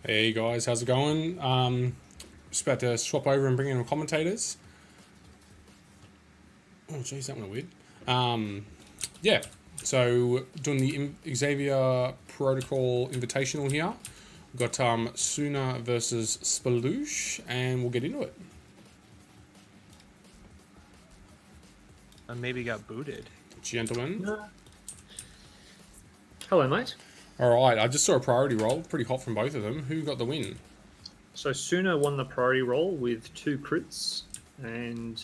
Hey guys, how's it going? Just about to swap over and bring in commentators. Oh jeez, that went weird. Yeah, so doing the Xavier Protocol Invitational here. We've got Suna versus Sploosh, and we'll get into it. And maybe got booted. Gentlemen. Hello, mate. Alright, I just saw a priority roll. Pretty hot from both of them. Who got the win? So Suna won the priority roll with 2 crits and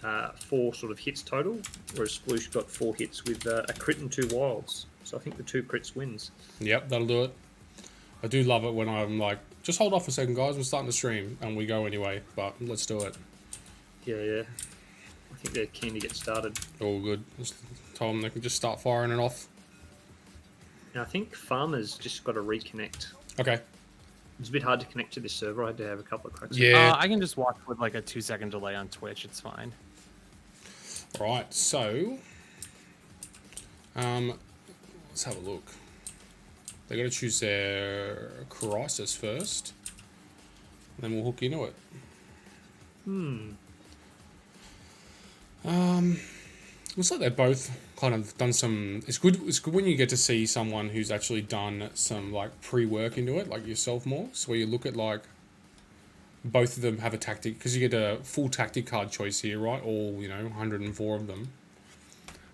4 sort of hits total, whereas Sploosh got 4 hits with a crit and 2 wilds. So I think the 2 crits wins. Yep, that'll do it. I do love it when I'm like, just hold off a second, guys. We're starting to stream, and we go anyway. But let's do it. Yeah. I think they're keen to get started. All good. Just tell them they can just start firing it off. Now, I think Farmer's just got to reconnect. Okay. It's a bit hard to connect to this server. I had to have a couple of cracks. Yeah. I can just watch with like a 2-second delay on Twitch. It's fine. Right, so let's have a look. They got to choose their crisis first, and then we'll hook into it. Looks like they've both kind of done some. It's good when you get to see someone who's actually done some like pre-work into it, like yourself more. So where you look at like both of them have a tactic, because you get a full tactic card choice here, right? All 104 of them.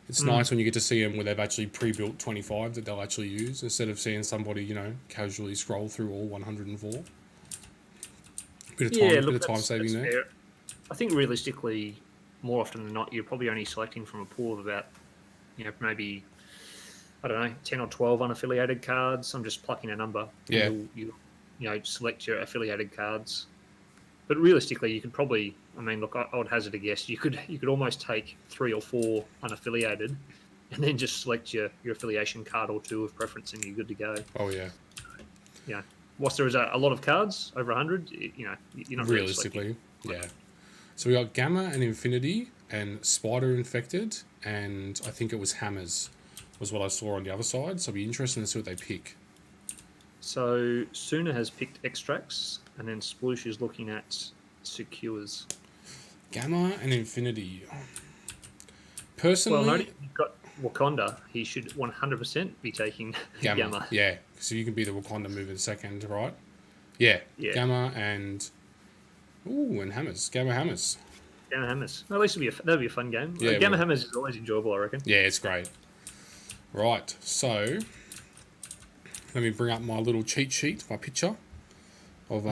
It's nice when you get to see them where they've actually pre-built 25 that they'll actually use, instead of seeing somebody casually scroll through all 104. Bit of time saving there. Fair. I think realistically, more often than not, you're probably only selecting from a pool of about, maybe, I don't know, 10 or 12 unaffiliated cards. I'm just plucking a number. Yeah. You select your affiliated cards. But realistically, you could probably, I would hazard a guess, you could almost take 3 or 4 unaffiliated and then just select your affiliation card or 2 of preference and you're good to go. Oh, yeah. Yeah. Whilst there is a lot of cards, over 100, you're not realistically, yeah. So we got Gamma and Infinity and Spider Infected, and I think it was Hammers was what I saw on the other side. So it'll be interesting to see what they pick. So Suna has picked Extracts, and then Sploosh is looking at Secures. Gamma and Infinity. Personally, well, no, you've got Wakanda. He should 100% be taking Gamma. Yeah, so you can be the Wakanda move in second, right? Yeah. Gamma and Hammers. Gamma Hammers. Gamma Hammers. Well, at least that'll be a fun game. Yeah, Gamma Hammers is always enjoyable, I reckon. Yeah, it's great. Right, so let me bring up my little cheat sheet, my picture of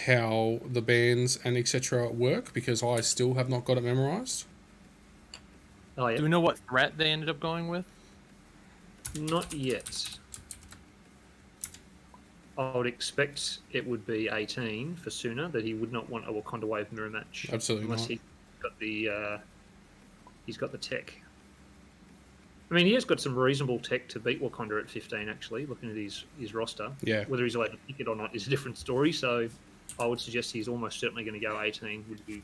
how the bands and etc. work, because I still have not got it memorized. Oh, yeah. Do we know what threat they ended up going with? Not yet. I would expect it would be 18 for Suna, that he would not want a Wakanda Wave mirror match. Absolutely unless not. He's got the tech. I mean, he has got some reasonable tech to beat Wakanda at 15, actually, looking at his roster. Yeah. Whether he's allowed to pick it or not is a different story, so I would suggest he's almost certainly going to go 18, would be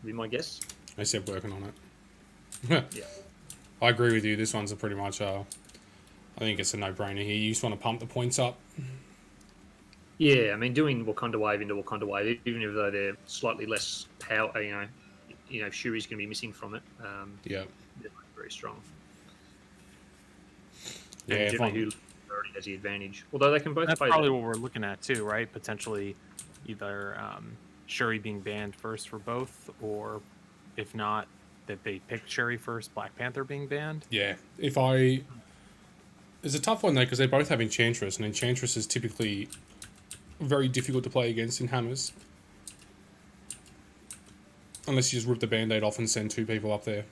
my guess. They said working on it. Yeah. I agree with you. This one's a pretty much, I think it's a no-brainer here. You just want to pump the points up. Yeah, I mean, doing Wakanda Wave into Wakanda Wave, even if though they're slightly less power, Shuri's going to be missing from it. Yeah. They're very strong. Yeah, and generally who already has the advantage. Although they can both That's play probably what we're looking at too, right? Potentially either Shuri being banned first for both, or if not, that they pick Shuri first, Black Panther being banned. Yeah. It's a tough one though, because they both have Enchantress, and Enchantress is typically very difficult to play against in Hammers. Unless you just rip the band-aid off and send 2 people up there.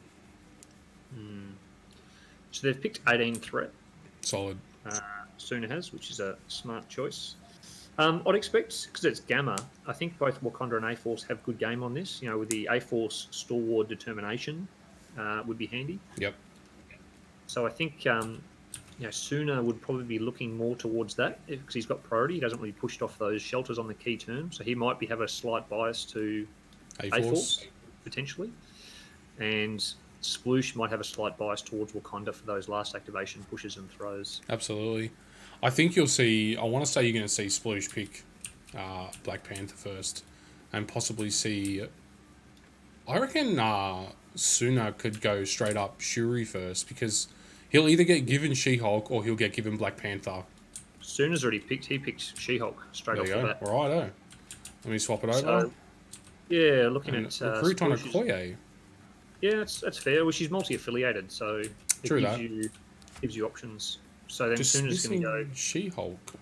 So they've picked 18 threat. Solid. Suna has, which is a smart choice. I'd expect, because it's Gamma, I think both Wakanda and A-Force have good game on this. With the A-Force Stalwart Determination would be handy. Yep. So I think Suna would probably be looking more towards that, because he's got priority. He doesn't really pushed off those shelters on the key term, so he might have a slight bias to A-Force potentially. And Sploosh might have a slight bias towards Wakanda for those last activation pushes and throws. Absolutely. I think you'll see. I want to say you're going to see Sploosh pick Black Panther first, and possibly see. I reckon Suna could go straight up Shuri first because he'll either get given She-Hulk or he'll get given Black Panther. Suna's already picked. He picked She-Hulk straight There off you the go. bat. Righto. Let me swap it over. So, yeah, looking And at recruit on Sploosh's- Okoye. Yeah, that's fair. Well, she's multi-affiliated, so it True gives that. you options. So then Just Suna's going to go. missing She-Hulk.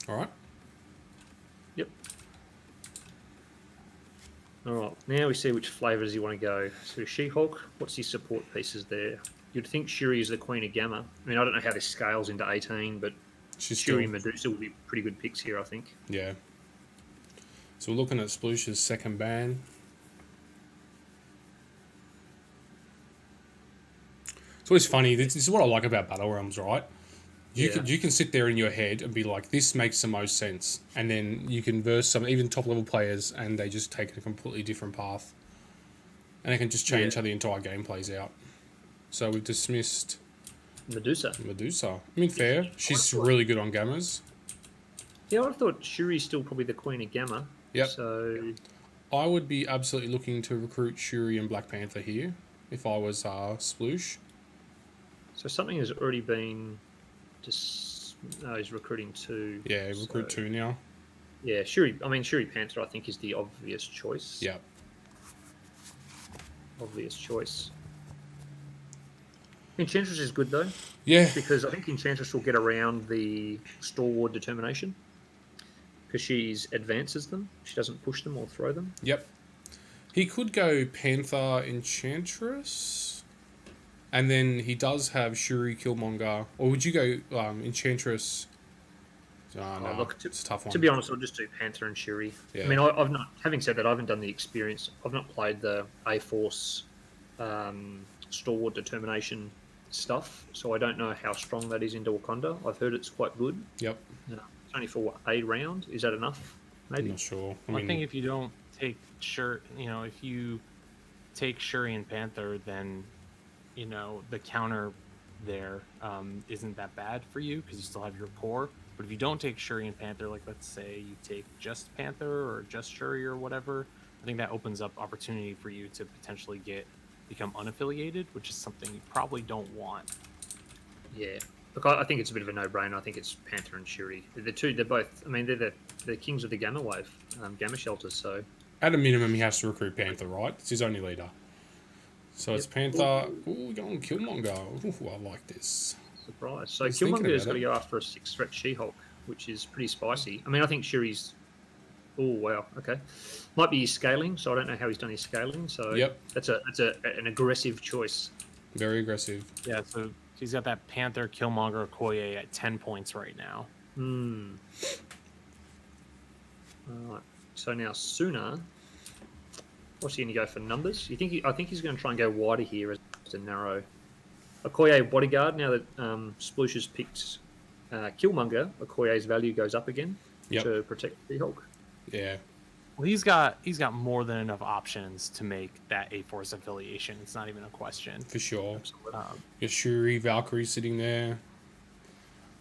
All right. Yep. All right. Now we see which flavors you want to go. So She-Hulk. What's your support pieces there? You'd think Shuri is the queen of Gamma. I mean, I don't know how this scales into 18, but She's Shuri still, and Medusa would be pretty good picks here, I think. yeah. So we're looking at Sploosh's second ban. It's always funny. This is what I like about Battle Realms, right? Yeah. You can sit there in your head and be like, this makes the most sense. And then you can verse some even top level players and they just take a completely different path. And it can just change Yeah. how the entire game plays out. So we've dismissed Medusa. Medusa. I mean, fair. She's thought- really good on gammas. Yeah, I thought Shuri's still probably the queen of Gamma. Yep. So I would be absolutely looking to recruit Shuri and Black Panther here if I was Sploosh. something has already been. No, he's recruiting two. Yeah, recruit so- two now. Yeah, Shuri. I mean, Shuri Panther. I think is the obvious choice. Yeah. Obvious choice. Enchantress is good though, Yeah. because I think Enchantress will get around the Stalwart determination because she's advances them. She doesn't push them or throw them. Yep. He could go Panther Enchantress. And then he does have Shuri Killmonger. Or would you go Enchantress? Oh, no, look, it's a tough one. To be honest, I'll just do Panther and Shuri. Yeah. I mean, I've not. Having said that, I haven't done the experience. I've not played the A Force Stalwart determination stuff, so I don't know how strong that is into Wakanda. I've heard it's quite good. Yep. It's only for what, a round? Is that enough? I'm Maybe. not sure. I think if you don't take if you take Shuri and Panther, then the counter there isn't that bad for you because you still have your core. But if you don't take Shuri and Panther, like let's say you take just Panther or just Shuri or whatever, I think that opens up opportunity for you to potentially become unaffiliated, which is something you probably don't want. Yeah. Look, I think it's a bit of a no-brainer. I think it's Panther and Shuri. They're both. I mean, they're the kings of the Gamma Wave, Gamma shelters. So at a minimum, he has to recruit Panther, right? It's his only leader. So it's Yep. Panther. Ooh, going Killmonger. Ooh, I like this. surprise. So Just thinking Killmonger's about got to it. go after a 6-threat She-Hulk, which is pretty spicy. I mean, I think Shuri's. Oh wow. Okay. Might be his scaling. So I don't know how he's done his scaling. So Yep. that's an aggressive choice. Very aggressive. Yeah, so he's got that Panther, Killmonger, Okoye at 10 points right now. Alright. So now Suna. What's he going to go for numbers? I think he's going to try and go wider here as to narrow. Okoye bodyguard. Now that Sploosh has picked Killmonger, Okoye's value goes up again Yep. to protect the Hulk. Yeah. Well, he's got more than enough options to make that A-Force affiliation. It's not even a question. For sure. Absolutely. Got Shuri, Valkyrie sitting there.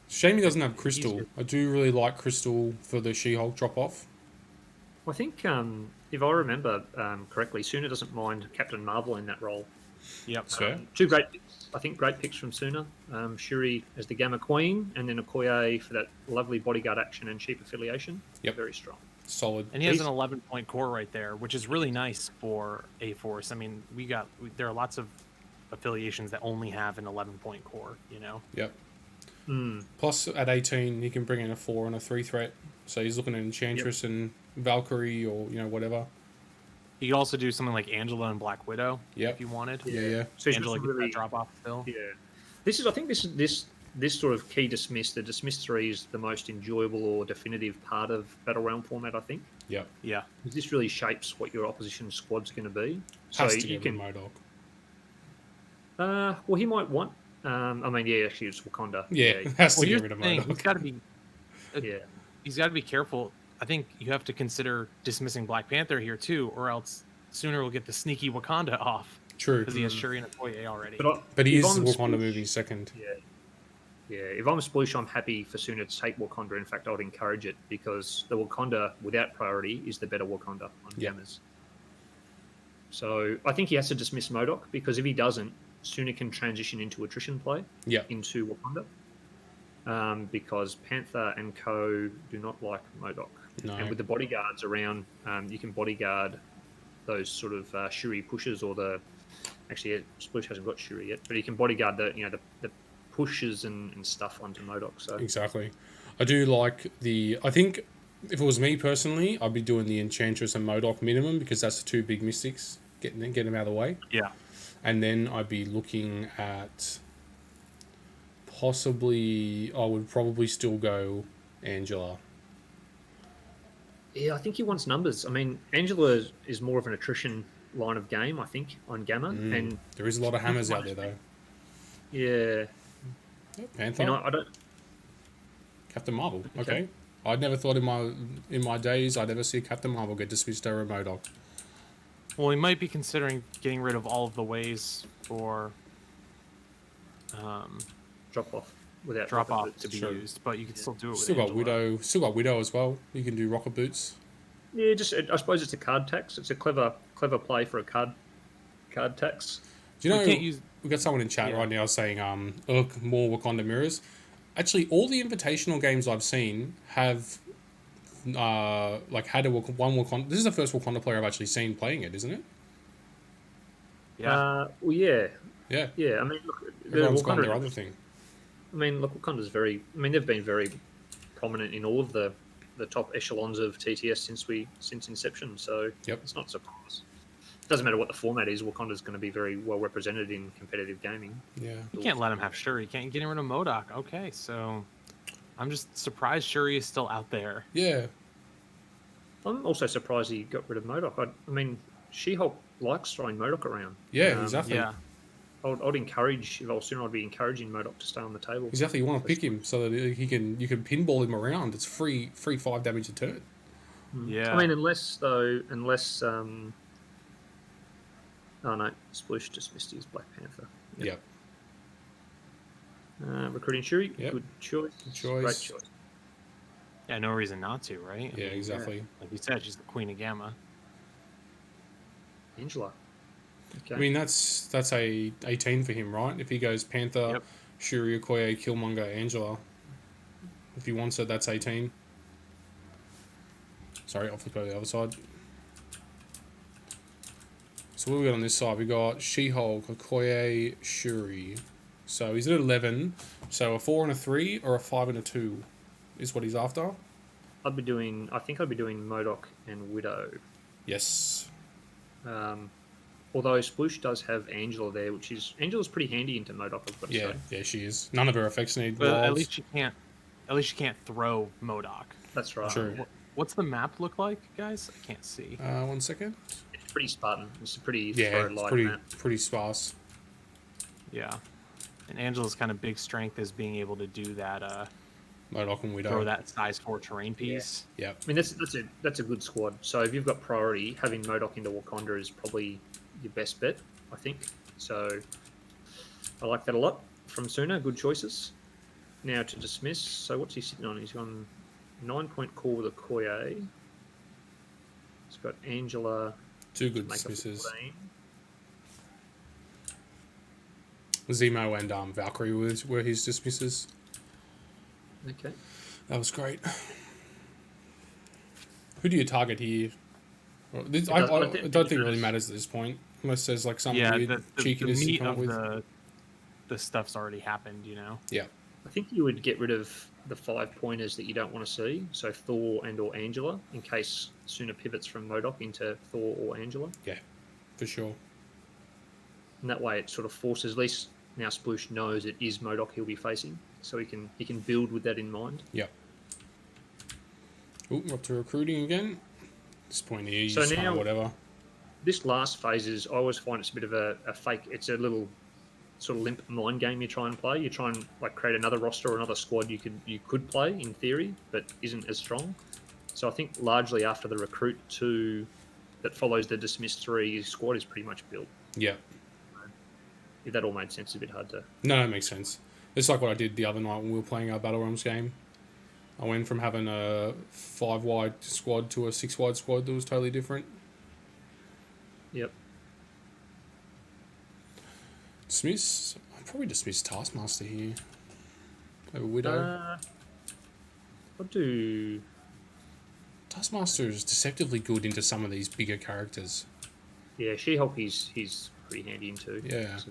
Shame he doesn't have Crystal. I do really like Crystal for the She-Hulk drop-off. I think if I remember correctly, Suna doesn't mind Captain Marvel in that role. Yep. That's fair. Two great picks. I think great picks from Suna. Shuri as the Gamma Queen, and then Okoye for that lovely bodyguard action and cheap affiliation. Yep. Very strong. Solid. And he has He's- an 11-point core right there, which is really nice for A-Force. I mean, there are lots of affiliations that only have an 11-point core, Yep. Hmm. Plus, at 18, he can bring in a 4 and a 3 threat. So he's looking at Enchantress and Valkyrie or, whatever. You could also do something like Angela and Black Widow Yep. if you wanted. Yeah. So he's Angela got gets some really, that drop-off still. yeah. I think this sort of key dismiss. The dismiss 3 is the most enjoyable or definitive part of Battle Realm format. I think Yep. Yeah. this really shapes what your opposition squad's going to be. Has So to you get can. MODOK. Well, he might want. I mean, yeah, actually, it's Wakanda. Yeah, has Well, to here's get rid the of thing. He's MODOK. got to be. Yeah. He's got to be careful. I think you have to consider dismissing Black Panther here too, or else sooner we'll get the sneaky Wakanda off. True. because he has Shuri and Okoye already. But he if is I'm Wakanda Sploosh- moving second. Yeah, if I'm Sploosh, I'm happy for Suna to take Wakanda. In fact, I would encourage it because the Wakanda without priority is the better Wakanda on Yep. Gammas. So I think he has to dismiss MODOK because if he doesn't, Suna can transition into attrition play Yep. into Wakanda. Because Panther and Co do not like MODOK. No. And with the bodyguards around, you can bodyguard those sort of Shuri pushes or the. Actually, Sploosh hasn't got Shuri yet, but he can bodyguard the pushes and stuff onto MODOK. So Exactly. I do like the. I think if it was me personally, I'd be doing the Enchantress and MODOK minimum because that's the two big mystics. Get them out of the way. Yeah. And then I'd be looking at possibly. I would probably still go Angela. yeah, I think he wants numbers. I mean, Angela is more of an attrition line of game, I think, on Gamma, and There is a lot of hammers out there though. yeah, Panther, I don't. Captain Marvel. Okay. Okay. I'd never thought in my days I'd ever see Captain Marvel get dismissed over MODOK. Well, he might be considering getting rid of all of the ways for Drop off without drop rocket off boots. to be Sure. used, but you can still do it with Still got Angela. Widow. Still got Widow as well. You can do rocket boots. Yeah, I suppose it's a card tax. It's a clever play for a card tax. Do you know We can't use. we've got someone in chat Yeah. right now saying look, more Wakanda mirrors. Actually, all the invitational games I've seen have had one Wakanda. This is the first Wakanda player I've actually seen playing it, isn't it? Yeah. Well, yeah. Yeah. Yeah, I mean, look, Everyone's gone their Wakanda. other thing. I mean, look, Wakanda's very. I mean, they've been very prominent in all of the top echelons of TTS since inception. So Yep. it's not a surprise. It doesn't matter what the format is. Wakanda's going to be very well represented in competitive gaming. Yeah. You can't let him have Shuri. Can't get rid of MODOK. Okay, so I'm just surprised Shuri is still out there. Yeah. I'm also surprised he got rid of MODOK. I mean, She-Hulk likes throwing MODOK around. Yeah, exactly. Yeah. I'd encourage, if I was Suna, I'd be encouraging MODOK to stay on the table. Exactly. You want to pick him so that you can pinball him around. It's free 5 damage a turn. Yeah. I mean, unless oh no, Sploosh just missed his Black Panther. Yep. Recruiting Shuri, Yep. good choice. Choice. Great choice. Yeah, no reason not to, right? I Yeah, mean, exactly. like you said, she's the queen of Gamma. Angela. Okay. I mean, that's a 18 for him, right? If he goes Panther, Yep. Shuri, Okoye, Killmonger, Angela. If he wants it, that's 18. Sorry, I'll flip over the other side. So what we got on this side? We got She-Hulk, Okoye, Shuri. So he's at 11. So a 4 and a 3 or a 5 and a 2 is what he's after. I think I'd be doing MODOK and Widow. Yes. Although Sploosh does have Angela there, Angela's pretty handy into MODOK, I've got to Yeah, say. yeah, she is. None of her effects need But at wilds. least you can't. At least you can't throw MODOK. That's right. True. What's the map look like, guys? I can't see. 1 second. It's pretty Spartan. It's a pretty Yeah, throw it's light map. pretty sparse. Yeah. And Angela's kind of big strength is being able to do that. MODOK and Widow. Throw that size 4 terrain piece. Yep. I mean, that's a good squad. So if you've got priority, having MODOK into Wakanda is probably your best bet, I think. So I like that a lot from Suna. Good choices. Now to dismiss. So what's he sitting on? He's on 9-point call with Okoye. He's got Angela. Two good Make a dismisses. 14. Zemo and Valkyrie were his dismisses. Okay. That was great. Who do you target here? Well, I don't think it really matters at this point, unless there's like some Yeah, weird the cheekiness you meat come up of with. the stuff's already happened, you know? Yeah, I think you would get rid of the 5-pointers that you don't want to see. So Thor and or Angela, in case Suna pivots from MODOK into Thor or Angela. yeah, for sure. And that way it sort of forces, at least now Sploosh knows it is MODOK he'll be facing. So he can build with that in mind. Yep. Ooh, we're up to recruiting again. At this point here, you So just now- wanna whatever. This last phase is, I always find it's a bit of a fake. It's a little sort of limp mind game you try and play. You try and like create another roster or another squad you could play in theory, but isn't as strong. So I think largely after the recruit 2 that follows the dismiss 3, his squad is pretty much built. Yeah, if that all made sense, it's a bit hard to. No, it makes sense. It's like what I did the other night when we were playing our Battle Realms game. I went from having a 5-wide squad to a 6-wide squad that was totally different. Yep. Dismiss. I'll probably dismiss Taskmaster here. Over Widow. I'll do. Taskmaster is deceptively good into some of these bigger characters. Yeah, She-Hulk. He's pretty handy into. Yeah. So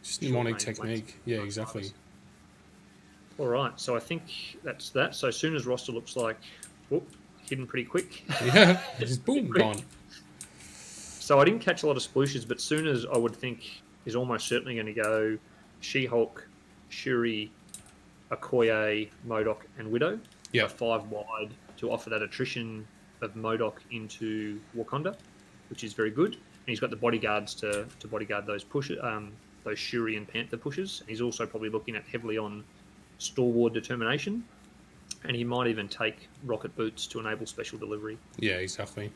Just short mnemonic range technique. flanks. Yeah, exactly. All right, so I think that's that. So soon as roster looks like, whoop, hidden pretty quick. Yeah, just boom, Quick. gone. So I didn't catch a lot of splooshes, but soon as I would think is almost certainly going to go She-Hulk, Shuri, Okoye, MODOK, and Widow. Yeah. 5 wide to offer that attrition of MODOK into Wakanda, which is very good. And he's got the bodyguards to bodyguard those those Shuri and Panther pushes. And he's also probably looking at heavily on Stalwart determination, and he might even take rocket boots to enable special delivery. Yeah, exactly.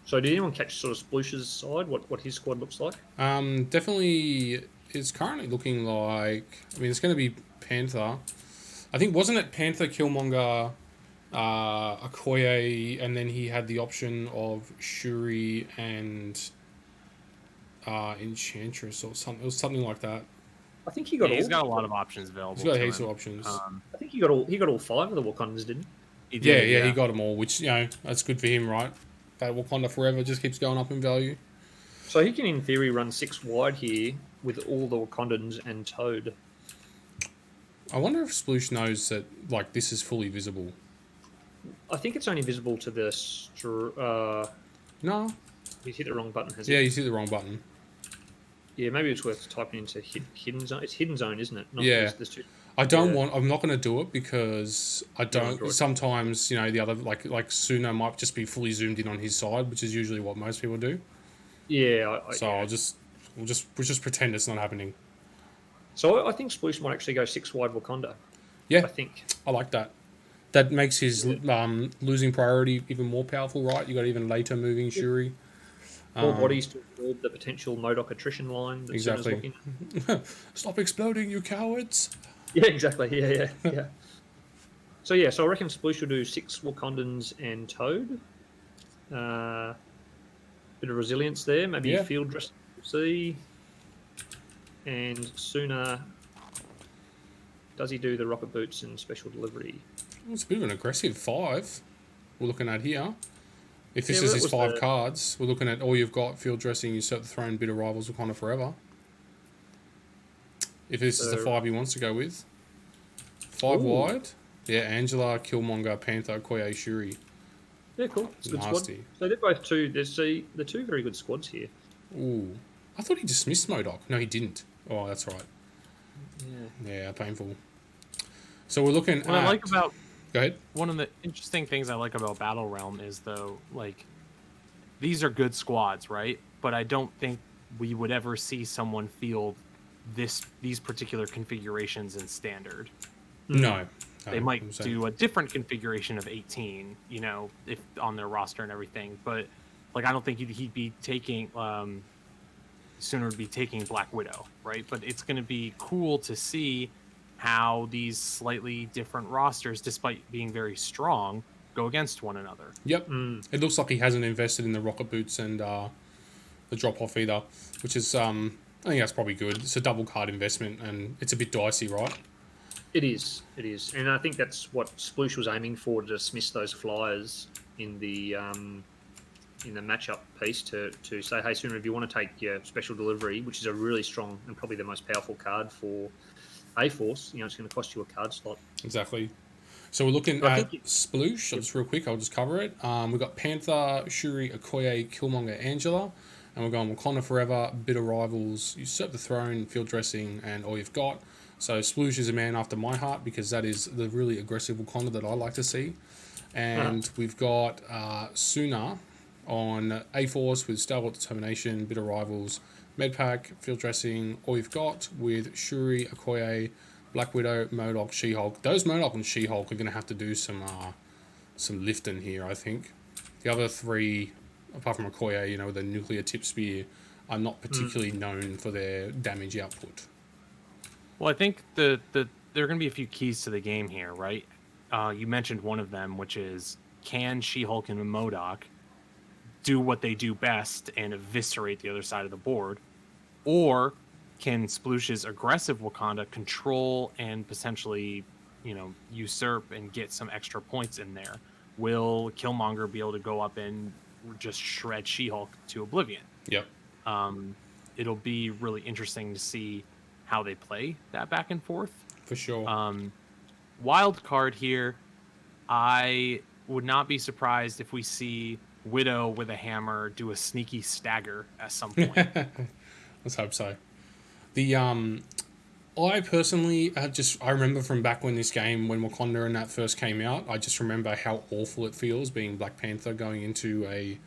So did anyone catch sort of Sploosh's side, what his squad looks like? Definitely, it's currently looking like. I mean, it's going to be Panther. I think wasn't it Panther, Killmonger, Okoye, and then he had the option of Shuri and Enchantress or something. It was something like that. I think he got He's all. got a lot of options available. He's got to heaps him. of options. I think he got all 5 of the Wakandans, didn't he? He Yeah, did, he got them all, which, that's good for him, right? That Wakanda Forever just keeps going up in value. So he can, in theory, run 6 wide here with all the Wakandans and Toad. I wonder if Sploosh knows that, like, this is fully visible. I think it's only visible to the. No. He's hit the wrong button, has Yeah, he? you see the wrong button. Yeah, maybe it's worth typing into hidden zone. It's hidden zone, isn't it? Yeah. There's 2. I don't Yeah. want. I'm not going to do it because I don't. Android. Sometimes the other like Suna might just be fully zoomed in on his side, which is usually what most people do. Yeah. So yeah. we'll just pretend it's not happening. So I think Sploosh might actually go 6 wide Wakanda. Yeah, I think. I like that. That makes his losing priority even more powerful, right? You got even later moving Shuri. More bodies to absorb the potential MODOK attrition line. That Exactly. Suna's looking. Stop exploding, you cowards! Yeah, exactly. Yeah. So I reckon Sploosh will do 6 Wakandans and Toad. Bit of resilience there. Maybe Yeah. field dress. We'll see. And Suna, does he do the rocket boots and special delivery? It's a bit of an aggressive 5 we're looking at here. If this Yeah, is well, his that was 5 cards, we're looking at all you've got, field dressing, usurp the throne, bitter rivals, Wakanda Forever. If this is the 5 he wants to go with. 5 Ooh. wide. Yeah, Angela, Killmonger, Panther, Okoye, Shuri. Yeah, cool. It's a good squad. Nasty. So they're both two. There's the 2 very good squads here. Ooh. I thought he dismissed MODOK. No, he didn't. Oh, that's right. Yeah. Yeah, painful. So we're looking What I like about Go ahead. one of the interesting things I like about Battle Realm is though, like, these are good squads, right? But I don't think we would ever see someone field these particular configurations in standard. No. They might I'm saying- do a different configuration of 18, if on their roster and everything. But like, I don't think he'd be taking. Sooner would be taking Black Widow, right? But it's going to be cool to see how these slightly different rosters, despite being very strong, go against one another. Yep. It looks like he hasn't invested in the rocket boots and the drop off either, which is I think that's probably good. It's a double card investment and it's a bit dicey, right? It is, and I think that's what Sploosh was aiming for, to dismiss those flyers in the matchup piece to say, hey, Sooner, if you want to take your special delivery, which is a really strong and probably the most powerful card for A-Force, it's going to cost you a card slot. Exactly. So we're looking I at think Sploosh. Just real quick, I'll just cover it. We've got Panther, Shuri, Okoye, Killmonger, Angela. And we're going Wakanda Forever, Bitter Rivals, Usurp the Throne, Field Dressing, and All You've Got. So Sploosh is a man after my heart because that is the really aggressive Wakanda that I like to see. And we've got Suna on A-Force with Stalwart Determination, Bitter Rivals, Medpack, Field Dressing, All You've Got with Shuri, Okoye, Black Widow, MODOK, She-Hulk. Those MODOK and She-Hulk are going to have to do some lifting here, I think. The other 3, apart from Okoye, with a nuclear tip spear, are not particularly known for their damage output. Well, I think there are going to be a few keys to the game here, right? You mentioned one of them, which is, can She-Hulk and MODOK do what they do best and eviscerate the other side of the board? Or can Sploosh's aggressive Wakanda control and potentially, usurp and get some extra points in there? Will Killmonger be able to go up and just shred She-Hulk to oblivion? Yep. It'll be really interesting to see how they play that back and forth. For sure. Wild card here, I would not be surprised if we see Widow with a hammer do a sneaky stagger at some point. Let's hope so. I personally I remember from back when this game, when Wakanda and that first came out, I just remember how awful it feels being Black Panther going into a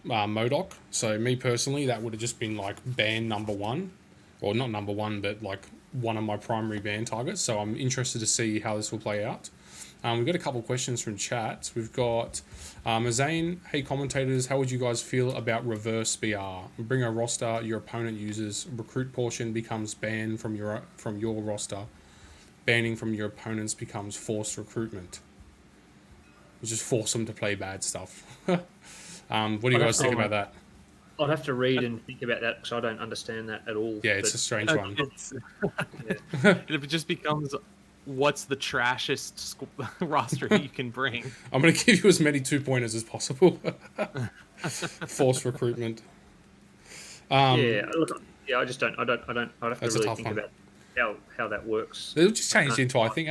MODOK. So me personally, that would have just been like ban number one, or not number one, but like one of my primary ban targets. So I'm interested to see how this will play out. We've got a couple of questions from chat. We've got Mazane, hey commentators, how would you guys feel about reverse BR? Bring a roster your opponent uses, recruit portion becomes banned from your roster, banning from your opponents becomes forced recruitment. You just force them to play bad stuff. What do you guys think about that? I'd have to read and think about that because I don't understand that at all. Yeah, it's a strange one. It just becomes, what's the trashiest roster you can bring? I'm going to give you as many 2-pointers as possible. Forced recruitment. I just don't. I'd have to really think about how that works. It'll just change into, I think,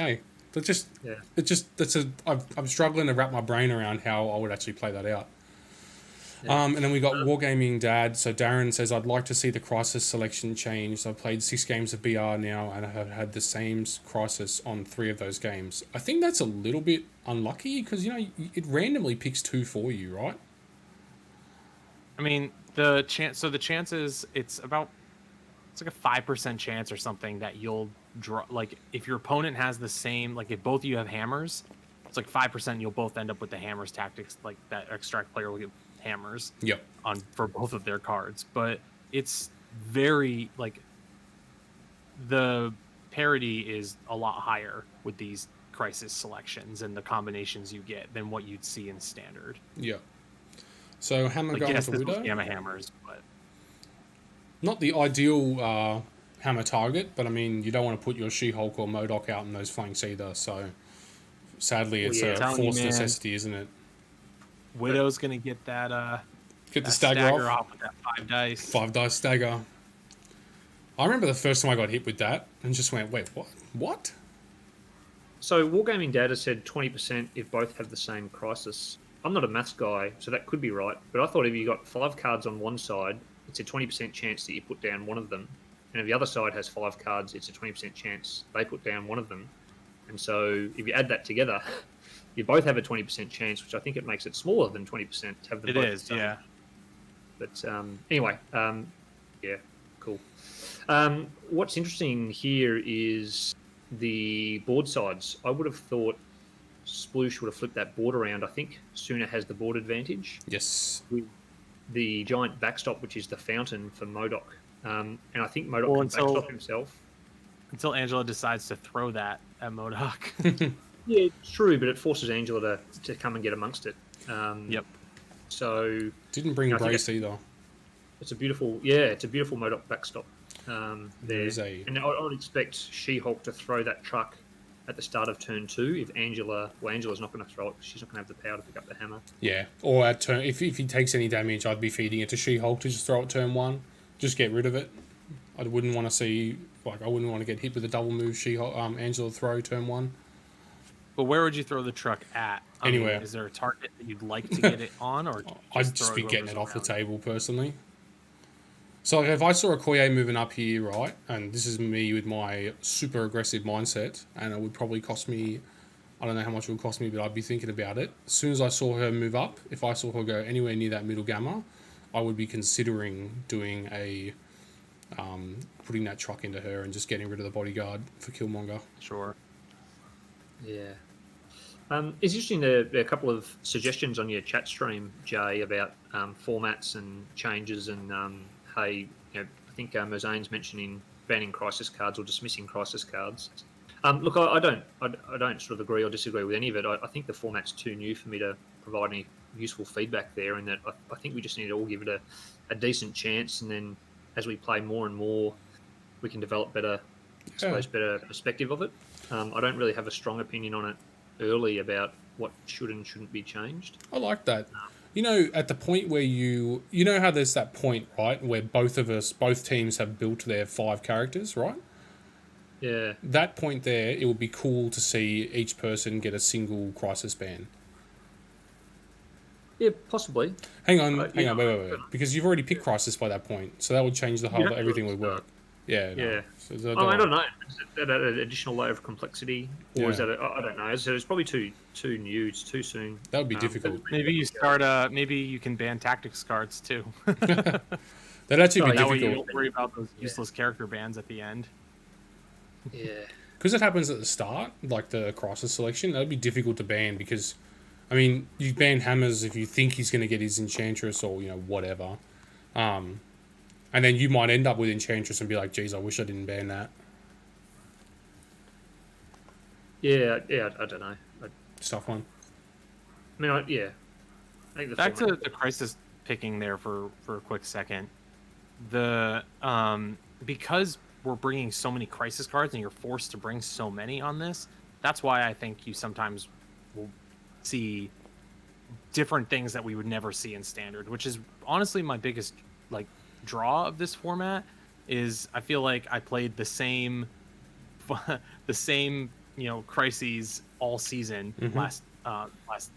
I'm struggling to wrap my brain around how I would actually play that out. And then we got Wargaming Dad. So Darren says, I'd like to see the crisis selection changed. I've played 6 games of BR now and I have had the same crisis on 3 of those games. I think that's a little bit unlucky because, it randomly picks 2 for you, right? I mean, the chances, it's like a 5% chance or something that you'll draw. Like if your opponent has the same, like if both of you have hammers, it's like 5% you'll both end up with the hammers tactics, like that extract player will get hammers for both of their cards. But it's very, like, the parity is a lot higher with these crisis selections and the combinations you get than what you'd see in standard. Yeah. So hammer going for Widow? Hammer hammers, but not the ideal hammer target, but I mean, you don't want to put your She-Hulk or MODOK out in those flanks either, so sadly it's a forced necessity, isn't it? Widow's gonna get that the stagger off with that 5 dice. 5 dice stagger. I remember the first time I got hit with that and just went, wait, what? So Wargaming Data said 20% if both have the same crisis. I'm not a maths guy, so that could be right. But I thought if you got 5 cards on one side, it's a 20% chance that you put down one of them. And if the other side has 5 cards, it's a 20% chance they put down one of them. And so if you add that together, you both have a 20% chance, which I think it makes it smaller than 20% to have them both. It is, yeah. But anyway, cool. What's interesting here is the board sides. I would have thought Sploosh would have flipped that board around. I think Suna has the board advantage. Yes. With the giant backstop, which is the fountain for MODOK. And I think MODOK can backstop himself. Until Angela decides to throw that at MODOK. Yeah, it's true, but it forces Angela to come and get amongst it. Yep. So didn't bring Brace either. It's a beautiful MODOK backstop. And I would expect She-Hulk to throw that truck at the start of turn 2 if Angela's not going to throw it because she's not going to have the power to pick up the hammer. Yeah, or at turn if he takes any damage, I'd be feeding it to She-Hulk to just throw it turn 1, just get rid of it. I wouldn't want to get hit with a double move Angela throw turn 1. But where would you throw the truck at? Anywhere. Is there a target that you'd like to get it on, or I'd just be getting it off the table personally. So if I saw a Koye moving up here, right, and this is me with my super aggressive mindset, and it would probably cost me, I don't know how much it would cost me, but I'd be thinking about it. As soon as I saw her move up, if I saw her go anywhere near that middle gamma, I would be considering doing putting that truck into her and just getting rid of the bodyguard for Killmonger. Sure. Yeah. It's interesting. There are a couple of suggestions on your chat stream, Jay, about formats and changes. And hey, I think Mozane's mentioning banning crisis cards or dismissing crisis cards. Look, I don't sort of agree or disagree with any of it. I think the format's too new for me to provide any useful feedback there, and that I think we just need to all give it a decent chance, and then as we play more and more, we can develop better perspective of it. I don't really have a strong opinion on it early about what should and shouldn't be changed. I like that. At the point where you know how there's that point, right, where both teams have built their 5 characters, right? Yeah. That point there, it would be cool to see each person get a single crisis ban. Yeah, possibly. Hang on, wait. Because you've already picked crisis by that point, so that would change the whole, everything would work. Yeah. Yeah. So I don't know. Is that an additional layer of complexity, or is that? I don't know. So it's probably too new. It's too soon. That would be difficult. Maybe you start. Maybe you can ban tactics cards too. That'd actually be that way difficult. you don't worry about those useless character bans at the end. Yeah. Because it happens at the start, like the crisis selection, that'd be difficult to ban because, I mean, you ban hammers if you think he's going to get his enchantress or whatever. And then you might end up with enchantress and be like, geez, I wish I didn't ban that. Yeah, I don't know. It's a tough one. I mean, I think Back to the crisis picking there for a quick second. Because we're bringing so many crisis cards and you're forced to bring so many on this, that's why I think you sometimes will see different things that we would never see in standard, which is honestly my biggest draw of this format. Is I feel like I played the same crises all season last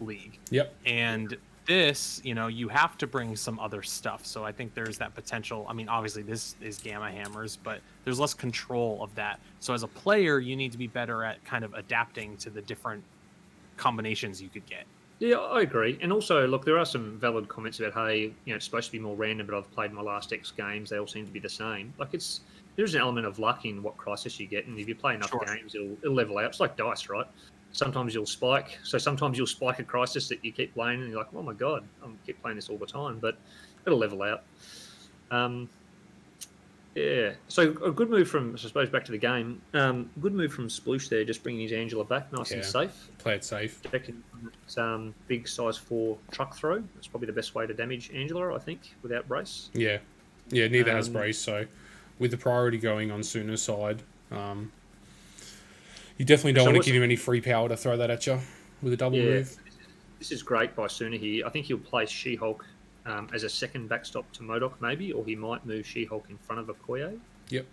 league. Yep. And this, you have to bring some other stuff. So I think there's that potential. I mean, obviously this is gamma hammers, but there's less control of that. So as a player, you need to be better at kind of adapting to the different combinations you could get. Yeah, I agree. And also, look, there are some valid comments about, hey, it's supposed to be more random, but I've played my last X games; they all seem to be the same. There's an element of luck in what crisis you get, and if you play enough games, it'll level out. It's like dice, right? Sometimes you'll spike. So sometimes you'll spike a crisis that you keep playing, and you're like, oh my god, I keep playing this all the time, but it'll level out. Yeah. So a good move from, I suppose, back to the game. Good move from Sploosh there, just bringing his Angela back, nice and safe. Play it safe. Checking big size 4 truck throw. That's probably the best way to damage Angela, I think, without brace. Yeah. Yeah, neither has brace, so with the priority going on Suna's side, you definitely don't want to give him any free power to throw that at you with a double move. This is great by Suna here. I think he'll place She-Hulk as a second backstop to MODOK maybe, or he might move She-Hulk in front of Okoye. Yep.